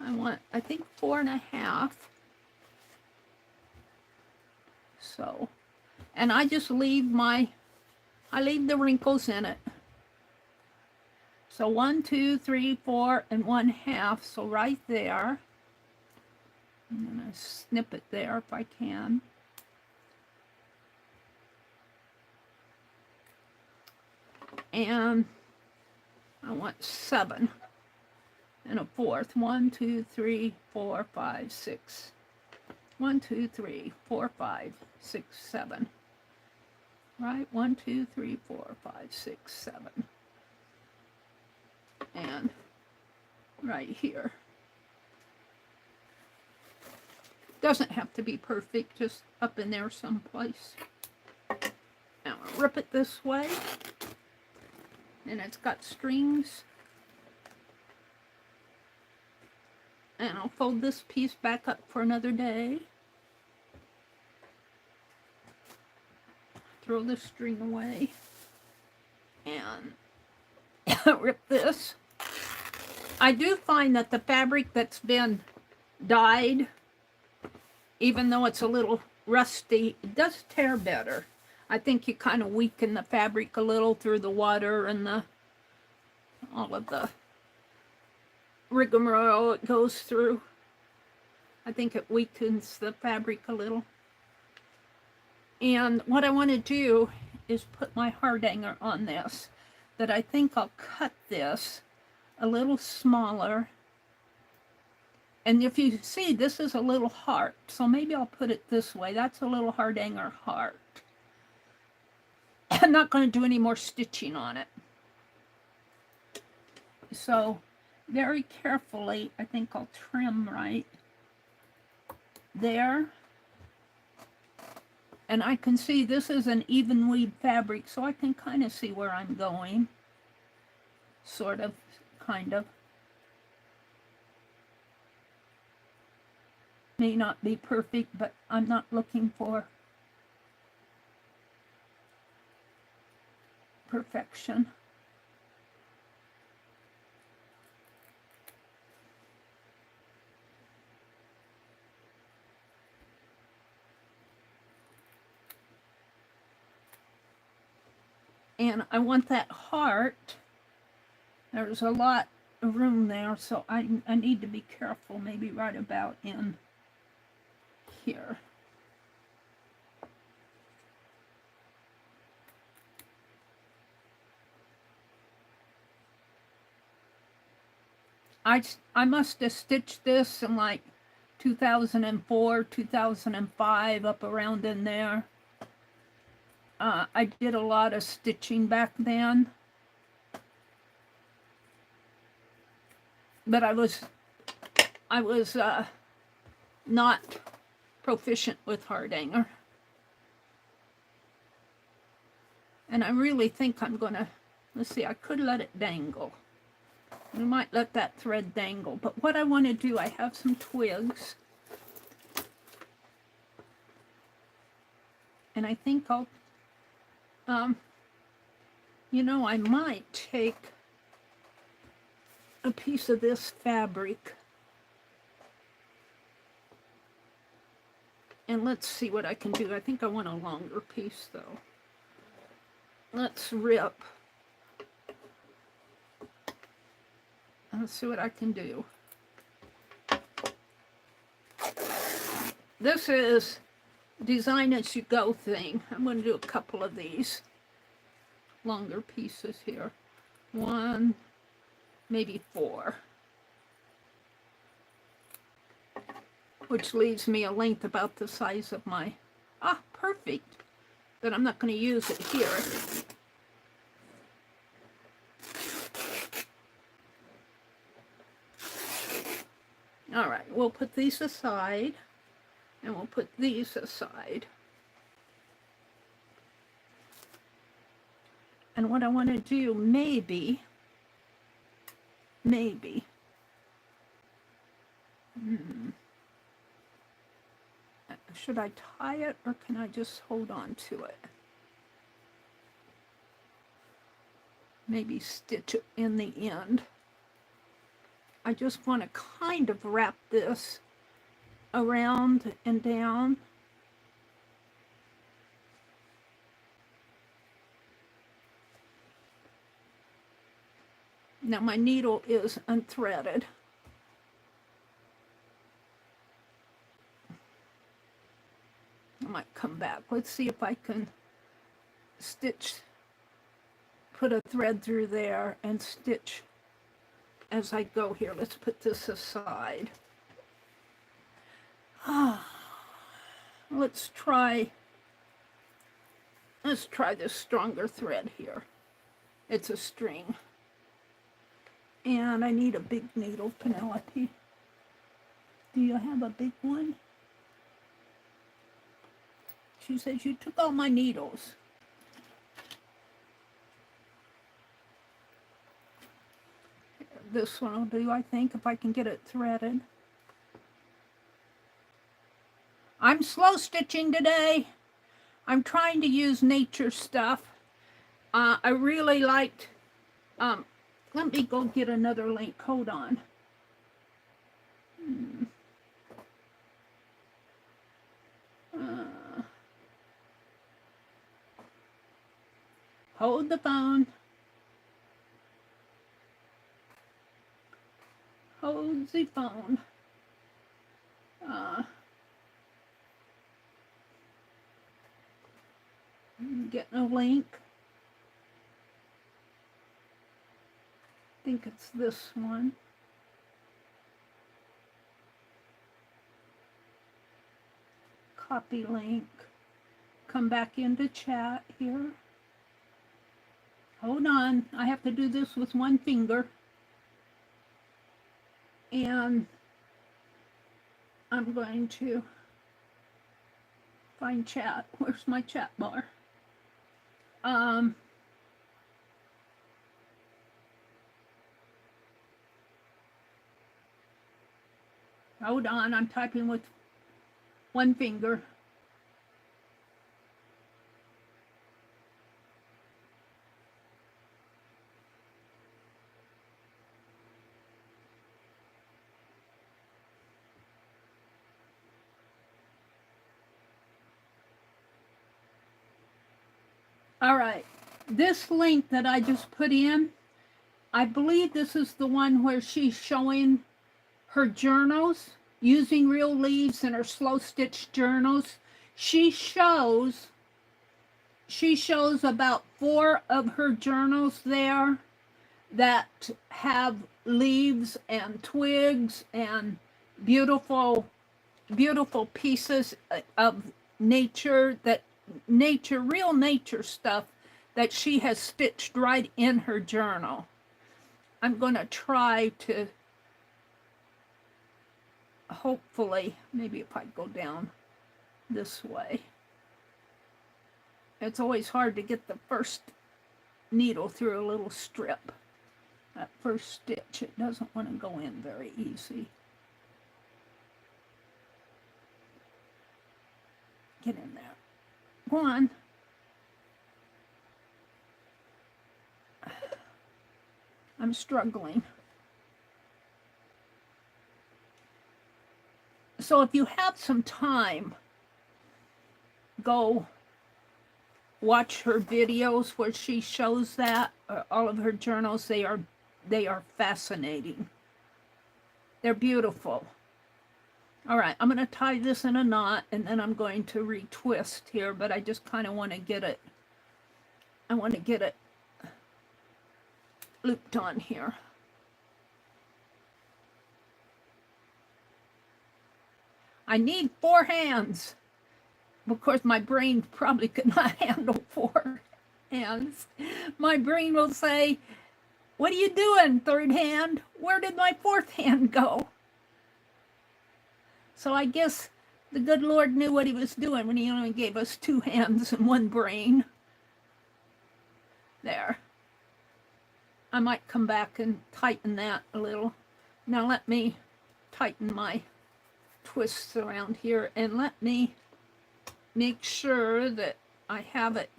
I think 4.5. So, and I just leave the wrinkles in it. So 1, 2, 3, 4, and 1/2. So right there. I'm going to snip it there if I can. And I want 7 and a 4th. 1, 2, 3, 4, 5, 6. 1, 2, 3, 4, 5, 6, 7. Right? 1, 2, 3, 4, 5, 6, 7. And right here. Doesn't have to be perfect, just up in there someplace. Now I'll rip it this way. And it's got strings. And I'll fold this piece back up for another day. Throw the string away. And rip this. I do find that the fabric that's been dyed, even though it's a little rusty, it does tear better. I think you kind of weaken the fabric a little through the water and all of the rigmarole it goes through. I think it weakens the fabric a little. And what I want to do is put my hardanger on this, that I think I'll cut this a little smaller. And if you see, this is a little heart, so maybe I'll put it this way. That's a little hardanger heart. I'm not going to do any more stitching on it. So very carefully, I think I'll trim right there. And I can see this is an even weave fabric, so I can kind of see where I'm going. Sort of, kind of. May not be perfect, but I'm not looking for perfection. And I want that heart. There's a lot of room there, so I need to be careful, maybe right about in here. I must have stitched this in like 2004, 2005, up around in there. I did a lot of stitching back then. But I was not proficient with hardanger. And I really think I'm gonna, let's see, I could let it dangle. We might let that thread dangle, but what I want to do, I have some twigs. And I think I'll, you know, I might take a piece of this fabric and let's see what I can do. I think I want a longer piece though. Let's rip. Let's see what I can do. This is design as you go thing. I'm going to do a couple of these longer pieces here. 1, maybe 4. Which leaves me a length about the size of my, perfect. But I'm not going to use it here. All right, we'll put these aside, and we'll put these aside. And what I want to do, maybe, should I tie it, or can I just hold on to it? Maybe stitch it in the end. I just want to kind of wrap this around and down. Now my needle is unthreaded. I might come back. Let's see if I can stitch, put a thread through there and stitch as I go here. Let's put this aside. Let's try this stronger thread here. It's a string. And I need a big needle, Penelope. Do you have a big one? She says, you took all my needles. This one will do, I think, if I can get it threaded. I'm slow stitching today. I'm trying to use nature stuff. I really liked, let me go get another link. Hold on. Hold the phone. Hold the phone. Getting a link. I think it's this one. Copy link. Come back into chat here. Hold on, I have to do this with one finger. And I'm going to find chat. Where's my chat bar? Hold on, I'm typing with one finger. All right, this link that I just put in, I believe this is the one where she's showing her journals, using real leaves in her slow stitch journals. She shows about 4 of her journals there that have leaves and twigs and beautiful pieces of nature, real nature stuff that she has stitched right in her journal. I'm going to try to, hopefully, maybe if I go down this way. It's always hard to get the first needle through a little strip. That first stitch, it doesn't want to go in very easy. Get in there. Go on. I'm struggling. So if you have some time, go watch her videos where she shows that, all of her journals. They are fascinating. They're beautiful. All right, I'm going to tie this in a knot, and then I'm going to retwist here, but I just kind of want to get it, I want to get it looped on here. I need 4 hands. Of course, my brain probably could not handle 4 hands. My brain will say, what are you doing, third hand? Where did my 4th hand go? So I guess the good Lord knew what he was doing when he only gave us 2 hands and 1 brain. There. I might come back and tighten that a little. Now let me tighten my twists around here, and let me make sure that I have it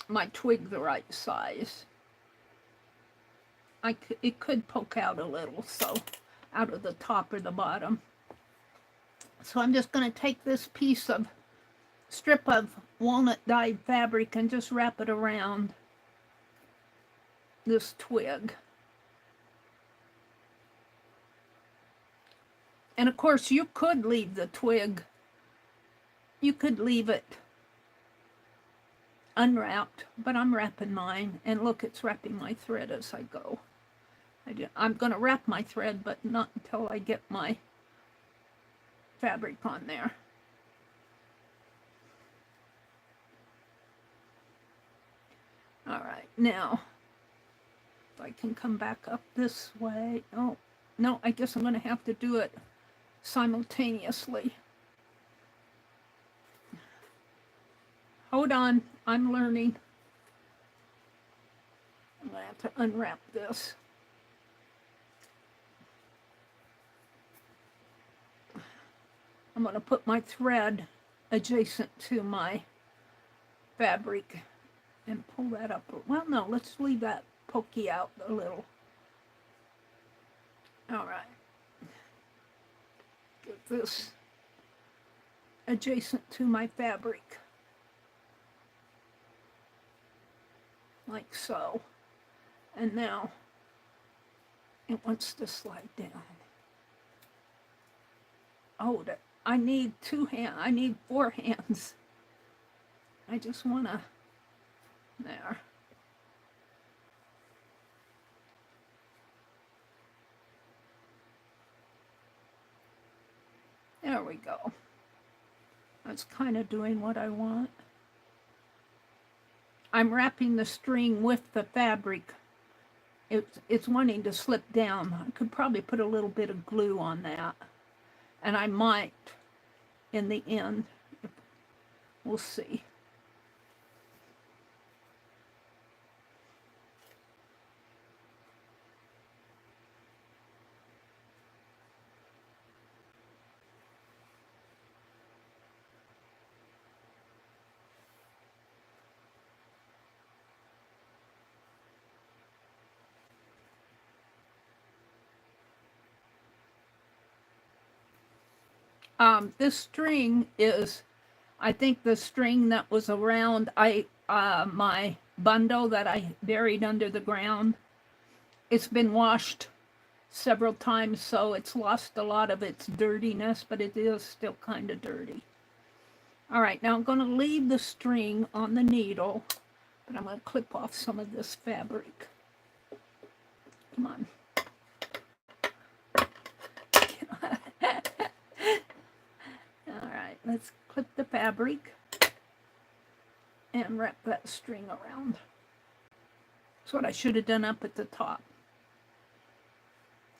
my twig the right size. It could poke out a little, so out of the top or the bottom. So I'm just going to take this piece of strip of walnut dyed fabric and just wrap it around this twig. And of course you could leave the twig, you could leave it unwrapped, but I'm wrapping mine, and look, it's wrapping my thread as I go. I'm going to wrap my thread, but not until I get my fabric on there. All right, now, if I can come back up this way. Oh, no, I guess I'm going to have to do it simultaneously. Hold on, I'm learning. I'm going to have to unwrap this. I'm going to put my thread adjacent to my fabric and pull that up. Well, no, let's leave that pokey out a little. All right. Get this adjacent to my fabric. Like so. And now it wants to slide down. Oh, I need 2 hands. I need 4 hands. I just want to, there. There we go. That's kind of doing what I want. I'm wrapping the string with the fabric. It's wanting to slip down. I could probably put a little bit of glue on that. And I might in the end. We'll see. This string is, I think, the string that was around my bundle that I buried under the ground. It's been washed several times, so it's lost a lot of its dirtiness, but it is still kind of dirty. All right, now I'm going to leave the string on the needle, but I'm going to clip off some of this fabric. Come on. All right, let's clip the fabric and wrap that string around. That's what I should have done up at the top.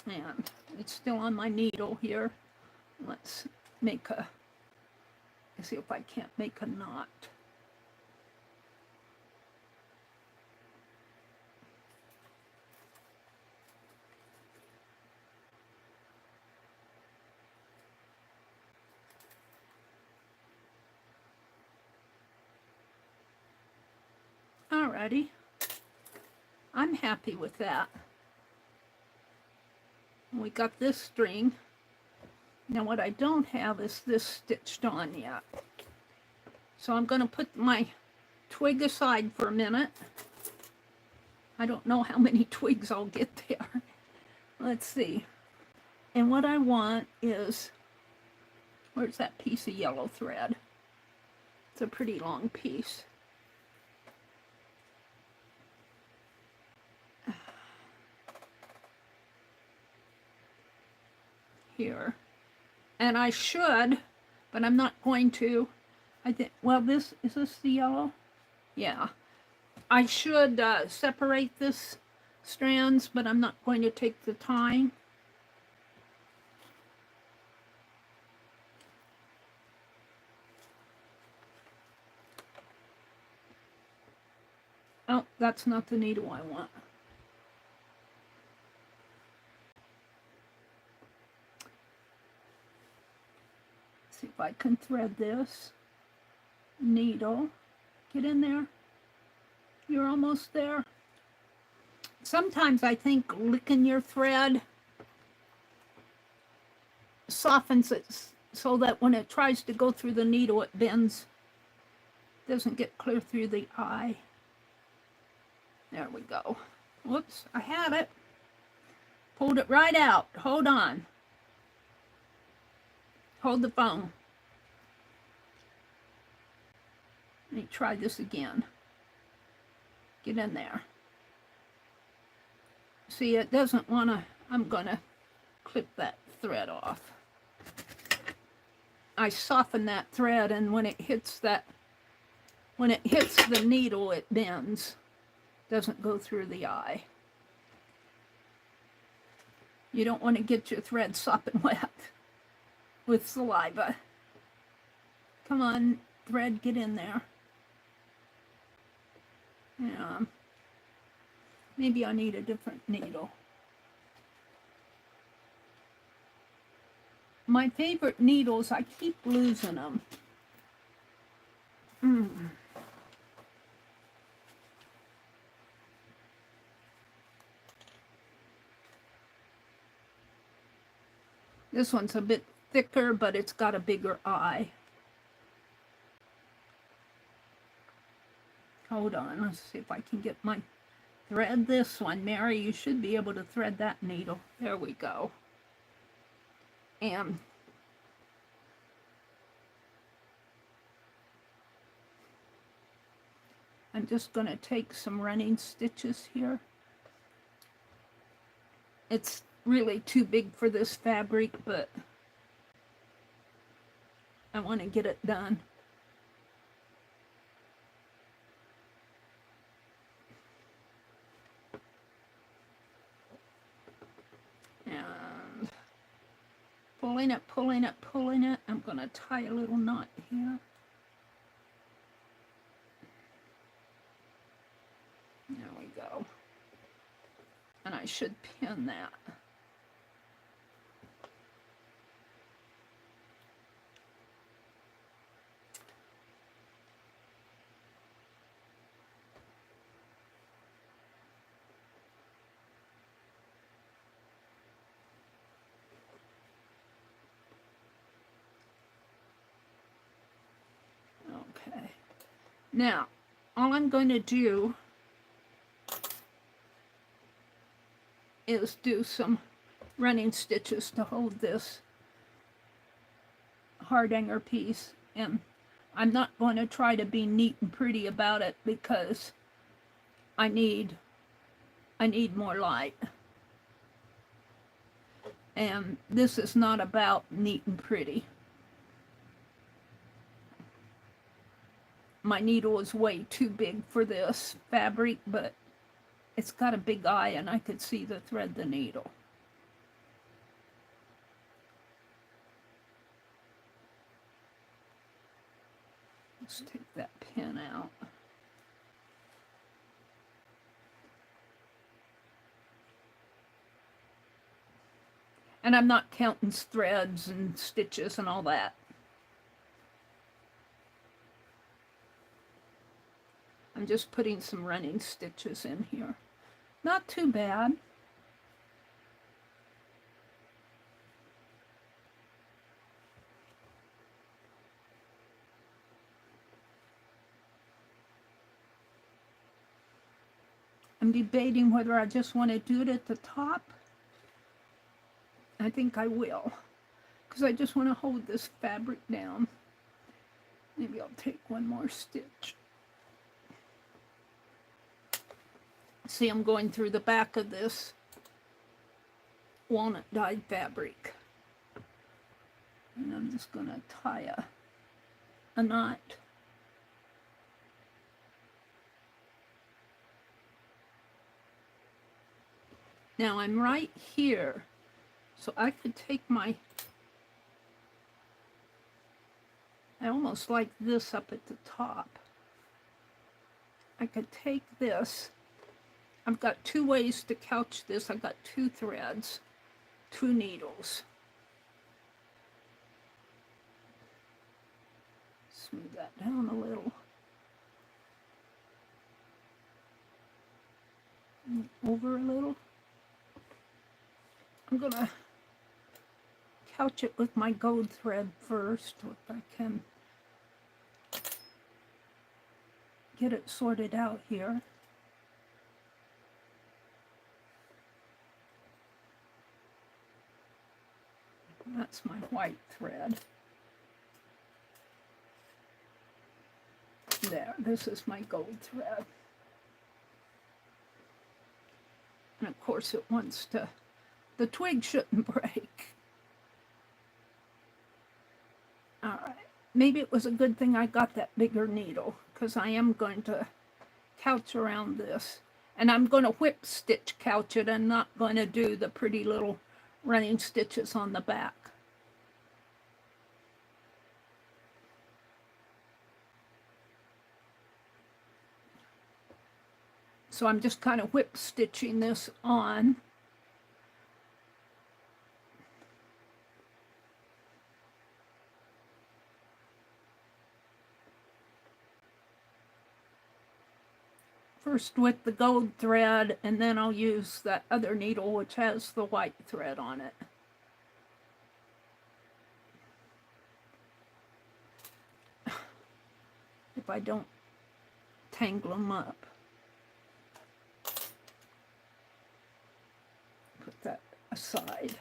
And it's still on my needle here. Let's see if I can't make a knot. Alrighty, I'm happy with that. We got this string. Now what I don't have is this stitched on yet. So I'm going to put my twig aside for a minute. I don't know how many twigs I'll get there. Let's see. And what I want is, where's that piece of yellow thread? It's a pretty long piece. Here. And I should, but I'm not going to. I think, well, is this the yellow? Yeah. I should separate this strands, but I'm not going to take the time. Oh, that's not the needle I want. See if I can thread this needle. Get in there. You're almost there. Sometimes I think licking your thread softens it so that when it tries to go through the needle, it bends. Doesn't get clear through the eye. There we go. Whoops, I had it. Pulled it right out. Hold on. Hold the phone. Let me try this again. Get in there. See, it doesn't want to, I'm going to clip that thread off. I soften that thread, and when it hits the needle, it bends. Doesn't go through the eye. You don't want to get your thread sopping wet with saliva. Come on, thread, get in there. Yeah. Maybe I need a different needle. My favorite needles, I keep losing them. This one's a bit thicker, but it's got a bigger eye. Hold on, let's see if I can get my thread this one. Mary, you should be able to thread that needle. There we go. And I'm just going to take some running stitches here. It's really too big for this fabric, but I want to get it done. And pulling it, pulling it, pulling it. I'm going to tie a little knot here. There we go. And I should pin that. Okay. Now, all I'm going to do is do some running stitches to hold this hardanger piece, and I'm not going to try to be neat and pretty about it because I need more light, and this is not about neat and pretty. My needle is way too big for this fabric, but it's got a big eye and I could see the thread the needle. Let's take that pin out. And I'm not counting threads and stitches and all that. I'm just putting some running stitches in here. Not too bad. I'm debating whether I just want to do it at the top. I think I will, because I just want to hold this fabric down. Maybe I'll take one more stitch. See, I'm going through the back of this walnut dyed fabric. And I'm just going to tie a knot. Now I'm right here, so I could take I almost like this up at the top. I could take this. I've got two ways to couch this. I've got two threads, two needles. Smooth that down a little. Over a little. I'm going to couch it with my gold thread first, if I can get it sorted out here. That's my white thread. There, this is my gold thread. And of course it wants to, the twig shouldn't break. All right, maybe it was a good thing I got that bigger needle, because I am going to couch around this. And I'm going to whip stitch couch it and not going to do the pretty little running stitches on the back. So I'm just kind of whip stitching this on. First with the gold thread, and then I'll use that other needle which has the white thread on it. If I don't tangle them up. Put that aside.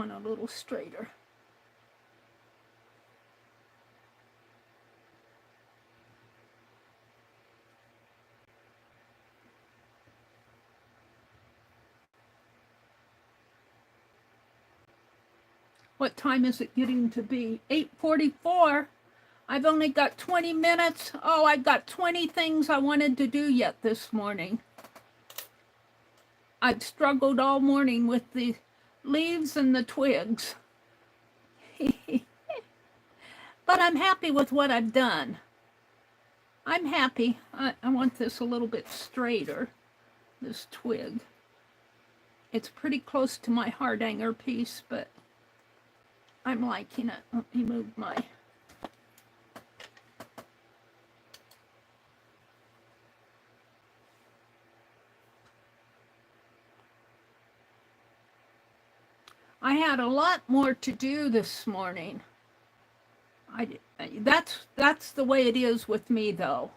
one a little straighter. What time is it getting to be? 8:44. I've only got 20 minutes. Oh, I've got 20 things I wanted to do yet this morning. I've struggled all morning with the leaves and the twigs. But I'm happy with what I've done. I'm happy. I want this a little bit straighter, this twig. It's pretty close to my hardanger piece, but I'm liking it. Let me move my... I had a lot more to do this morning. That's the way it is with me, though.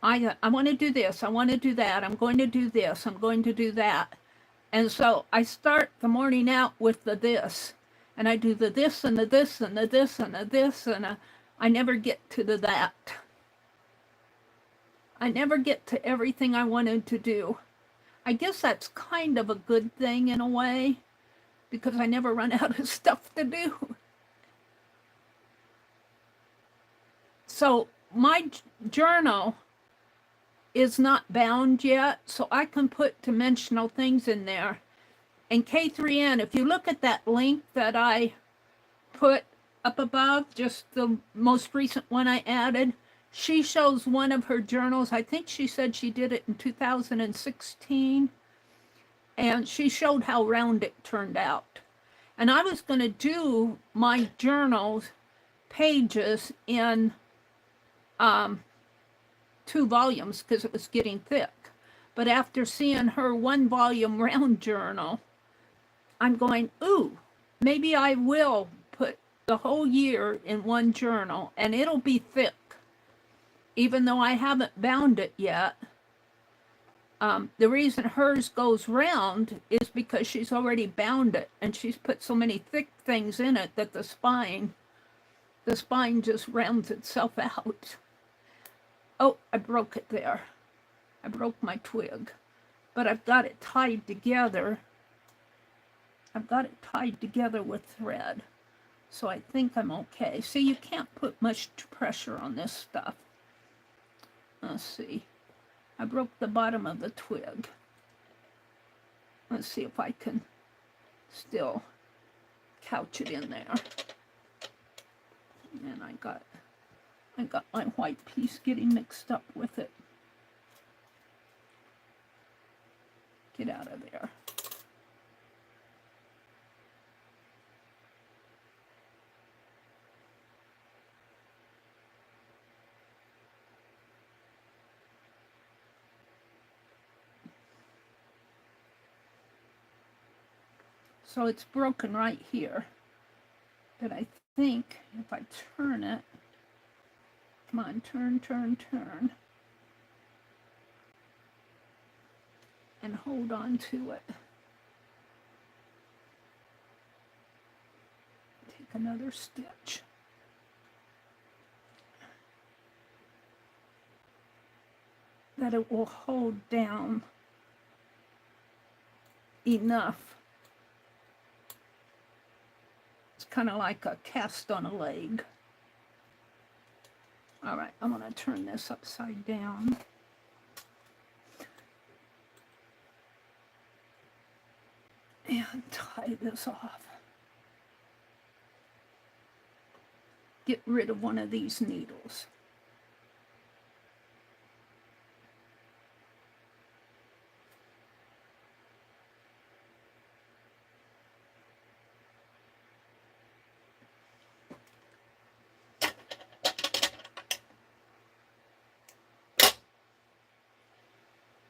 I want to do this. I want to do that. I'm going to do this. I'm going to do that. And so I start the morning out with the this. And I do the this and the this and the this and the this. And I never get to the that. I never get to everything I wanted to do. I guess that's kind of a good thing in a way, because I never run out of stuff to do. So my journal is not bound yet, so I can put dimensional things in there. And K3N, if you look at that link that I put up above, just the most recent one I added, she shows one of her journals. I think she said she did it in 2016. And she showed how round it turned out. And I was going to do my journals pages in 2 volumes because it was getting thick. But after seeing her 1-volume round journal, I'm going, ooh, maybe I will put the whole year in one journal and it'll be thick. Even though I haven't bound it yet. The reason hers goes round is because she's already bound it and she's put so many thick things in it that the spine just rounds itself out. Oh, I broke it there. I broke my twig, but I've got it tied together. I've got it tied together with thread, so I think I'm okay. See, you can't put much pressure on this stuff. Let's see. I broke the bottom of the twig. Let's see if I can still couch it in there. And I got my white piece getting mixed up with it. Get out of there. So it's broken right here. But I think if I turn it, come on, turn, and hold on to it. Take another stitch. That it will hold down enough. Kind of like a cast on a leg. All right, I'm going to turn this upside down. And tie this off. Get rid of one of these needles.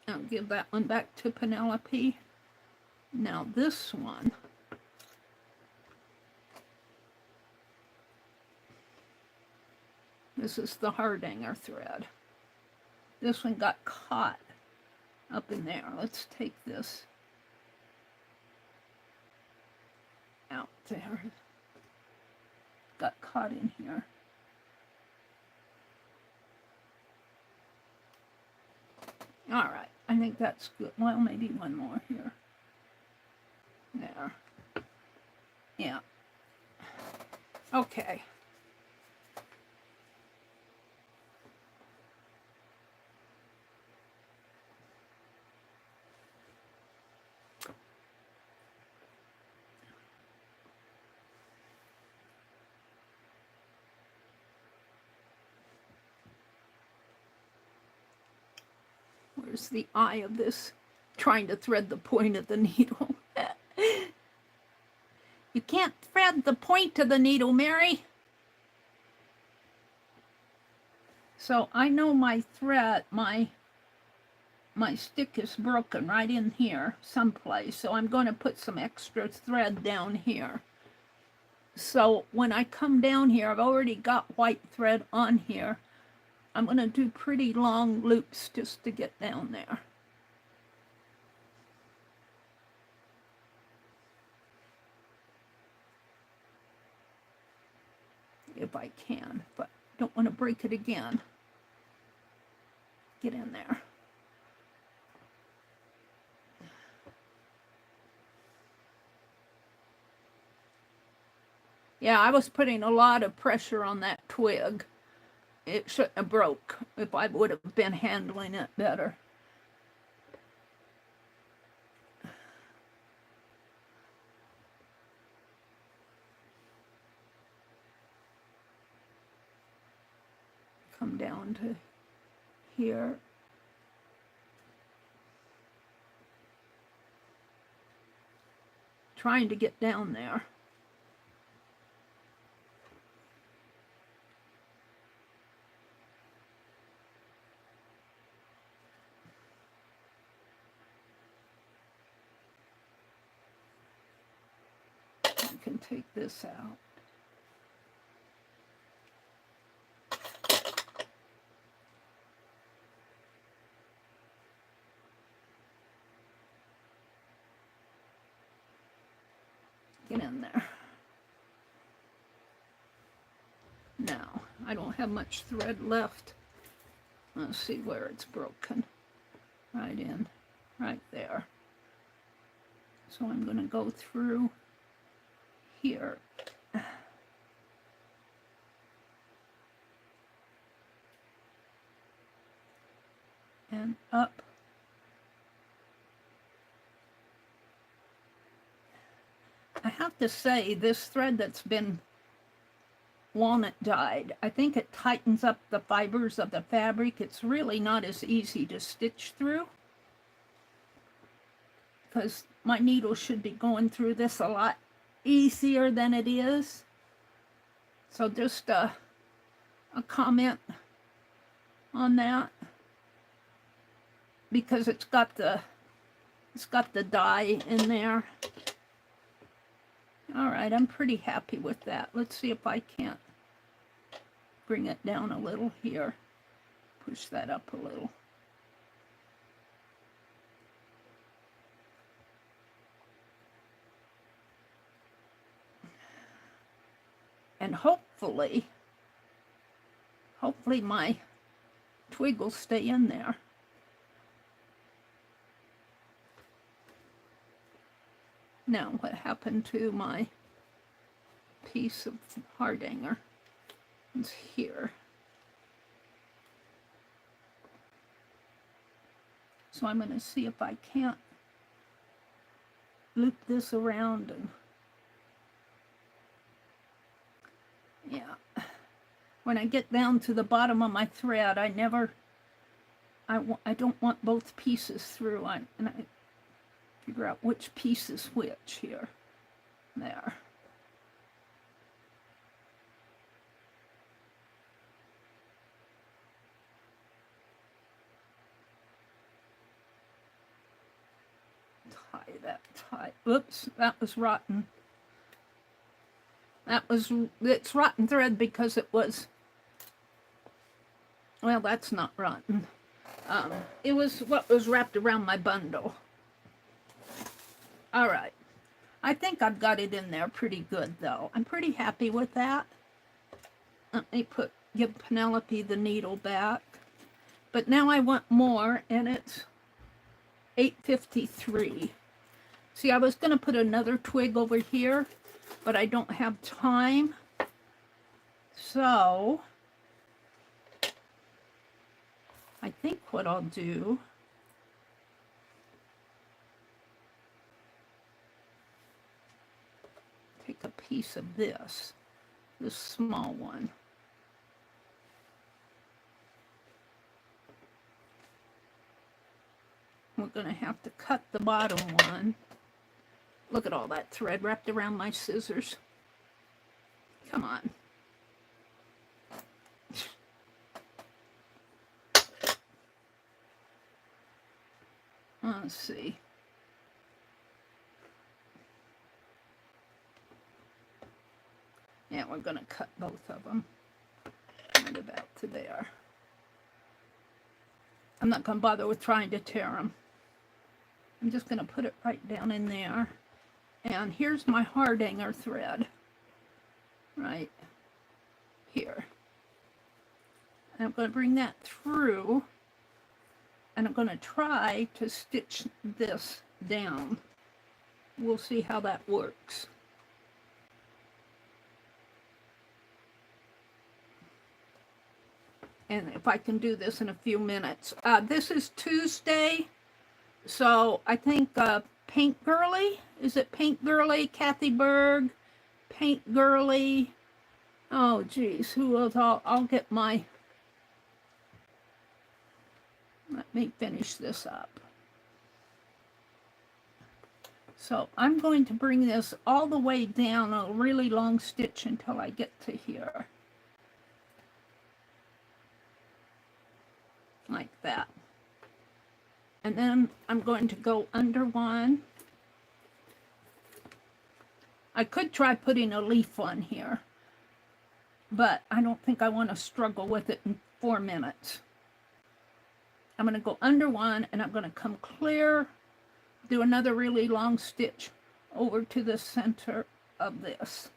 I'll give that one back to Penelope. Now this one, this is the hardanger thread. This one got caught up in there. Let's take this out. out there. Got caught in here. All right, I think that's good. Well, maybe one more here. There. Yeah. Okay. Where's the eye of this? Trying to thread the point of the needle. You can't thread the point of the needle, Mary. So I know my thread, my stick is broken right in here someplace. So I'm going to put some extra thread down here. So when I come down here, I've already got white thread on here. I'm going to do pretty long loops just to get down there. If I can, but don't want to break it again. Get in there. Yeah, I was putting a lot of pressure on that twig. It shouldn't have broke if I would have been handling it better. Come down to here. Trying to get down there. I can take this out. Get in there. Now, I don't have much thread left. Let's see where it's broken. Right in, right there. So I'm going to go through here. And up. I have to say, this thread that's been walnut dyed, I think it tightens up the fibers of the fabric. It's really not as easy to stitch through, because my needle should be going through this a lot easier than it is. So just a comment on that, because it's got the dye in there. All right, I'm pretty happy with that. Let's see if I can't bring it down a little here. Push that up a little. And hopefully my twig will stay in there. Now, what happened to my piece of hardanger? It's here. So I'm going to see if I can't loop this around and yeah. When I get down to the bottom of my thread, I don't want both pieces through. And I figure out which piece is which here. There. Tie that tight. Oops, that was rotten. It's rotten thread because it was, well, that's not rotten. It was what was wrapped around my bundle. All right. I think I've got it in there pretty good, though. I'm pretty happy with that. Let me give Penelope the needle back. But now I want more, and it's 8:53. See, I was going to put another twig over here, but I don't have time. So, I think what I'll do, take a piece of this small one. We're going to have to cut the bottom one. Look at all that thread wrapped around my scissors. Come on. Let's see. Yeah, we're going to cut both of them. Right about to there. I'm not going to bother with trying to tear them. I'm just going to put it right down in there. And here's my hardanger thread. Right here. And I'm going to bring that through. And I'm going to try to stitch this down. We'll see how that works. And if I can do this in a few minutes. This is Tuesday, so I think Paint Girly, is it Paint Girly, Kathy Berg, Paint Girly, oh geez, who else? I'll get my, let me finish this up. So I'm going to bring this all the way down, a really long stitch until I get to here. Like that. And then I'm going to go under one. I could try putting a leaf on here, but I don't think I want to struggle with it in 4 minutes. I'm going to go under one, and I'm going to come clear, do another really long stitch over to the center of this.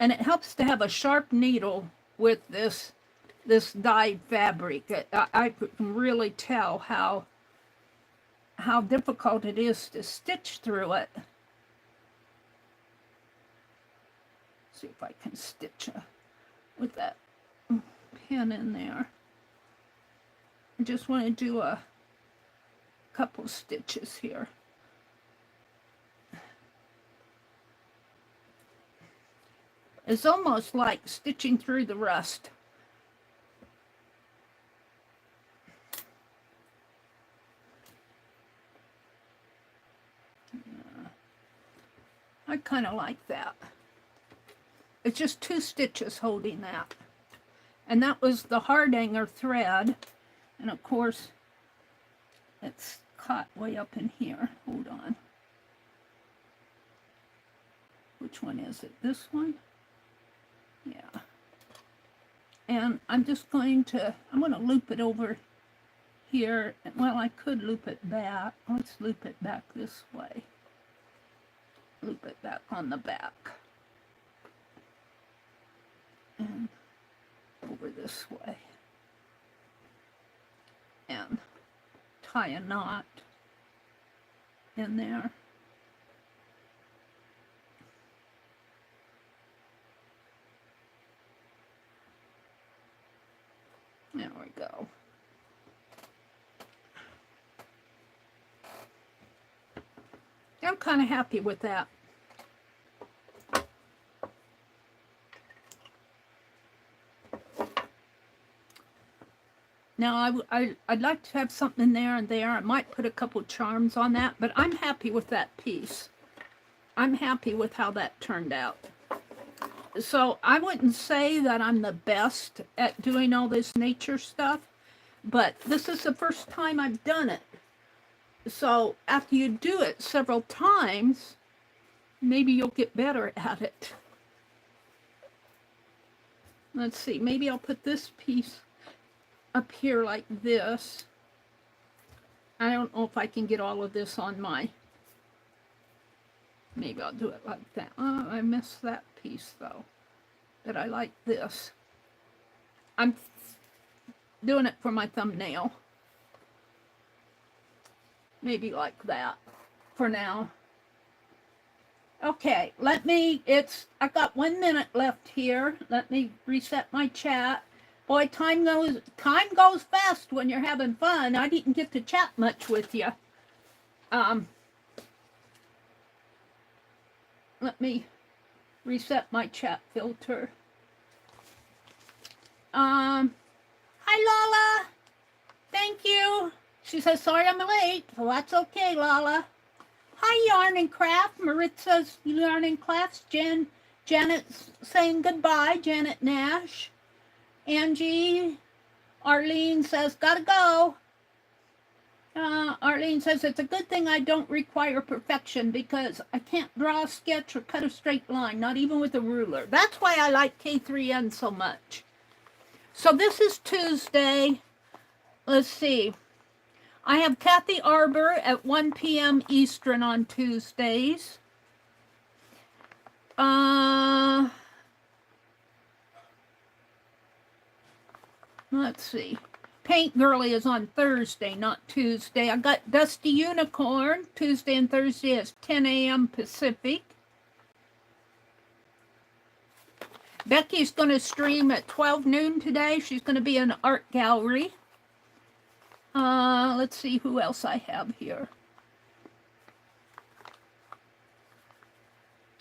And it helps to have a sharp needle with this dyed fabric. I can really tell how difficult it is to stitch through it. See if I can stitch with that pin in there. I just want to do a couple stitches here. It's almost like stitching through the rust. I kind of like that. It's just 2 stitches holding that. And that was the hardanger thread. And of course, it's caught way up in here. Hold on. Which one is it? This one? Yeah. And I'm just going to loop it over here. Well, I could loop it back. Let's loop it back this way. Loop it back on the back. And over this way. And tie a knot in there. There we go. I'm kind of happy with that. Now, I'd like to have something there and there. I might put a couple charms on that, but I'm happy with that piece. I'm happy with how that turned out. So I wouldn't say that I'm the best at doing all this nature stuff, but this is the first time I've done it. So after you do it several times, maybe you'll get better at it. Let's see, maybe I'll put this piece up here like this. I don't know if I can get all of this on my, maybe I'll do it like that. Oh, I missed that piece though, but I like this. I'm doing it for my thumbnail. Maybe like that for now. Okay, I got 1 minute left here. Let me reset my chat. Boy, time goes fast when you're having fun. I didn't get to chat much with you. Let me reset my chat filter. Hi Lala. Thank you. She says, sorry I'm late. Well, that's okay, Lala. Hi, Yarn and Craft. Maritza's Yarn and Crafts. Janet's saying goodbye. Janet Nash. Angie. Arlene says, gotta go. Arlene says, it's a good thing I don't require perfection because I can't draw a sketch or cut a straight line, not even with a ruler. That's why I like K3N so much. So this is Tuesday. Let's see. I have Kathy Arbor at 1 p.m. Eastern on Tuesdays. Let's see. Paint Girly is on Thursday, not Tuesday. I got Dusty Unicorn. Tuesday and Thursday is 10 a.m. Pacific. Becky's going to stream at 12 noon today. She's going to be in an art gallery. Let's see who else I have here.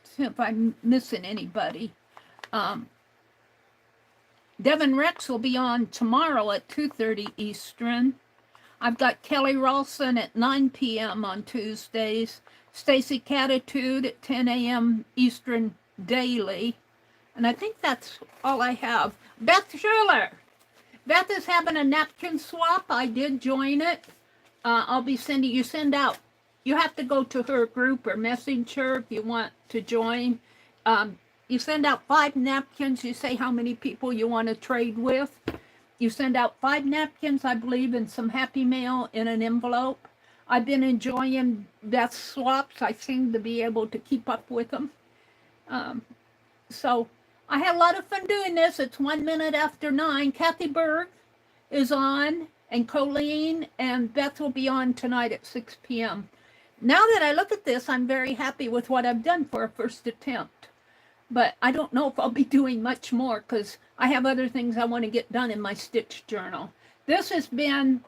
See if I'm missing anybody. Devin Rex will be on tomorrow at 2:30 Eastern. I've got Kelly Ralston at 9 p.m. on Tuesdays. Stacy Catitude at 10 a.m. Eastern daily. And I think that's all I have. Beth Schiller. Beth is having a napkin swap. I did join it. I'll be sending you out. You have to go to her group or message her if you want to join. You send out 5 napkins. You say how many people you want to trade with. You send out 5 napkins, I believe, and some Happy Mail in an envelope. I've been enjoying Beth's swaps. I seem to be able to keep up with them. So I had a lot of fun doing this. It's 1 minute after 9. Kathy Berg is on, and Colleen, and Beth will be on tonight at 6 p.m. Now that I look at this, I'm very happy with what I've done for a first attempt. But I don't know if I'll be doing much more because I have other things I want to get done in my stitch journal. This has been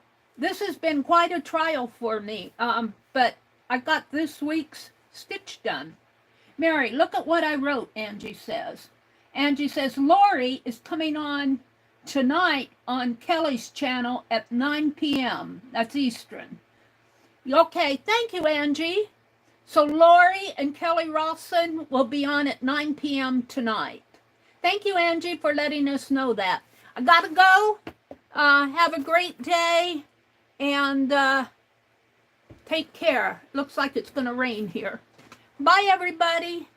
quite a trial for me, but I got this week's stitch done. Mary, look at what I wrote, Angie says. Angie says, Lori is coming on tonight on Kelly's channel at 9 p.m. That's Eastern. Okay, thank you, Angie. So Lori and Kelly Rawson will be on at 9 p.m. tonight. Thank you, Angie, for letting us know that. I gotta go. Have a great day, and take care. Looks like it's gonna rain here. Bye, everybody.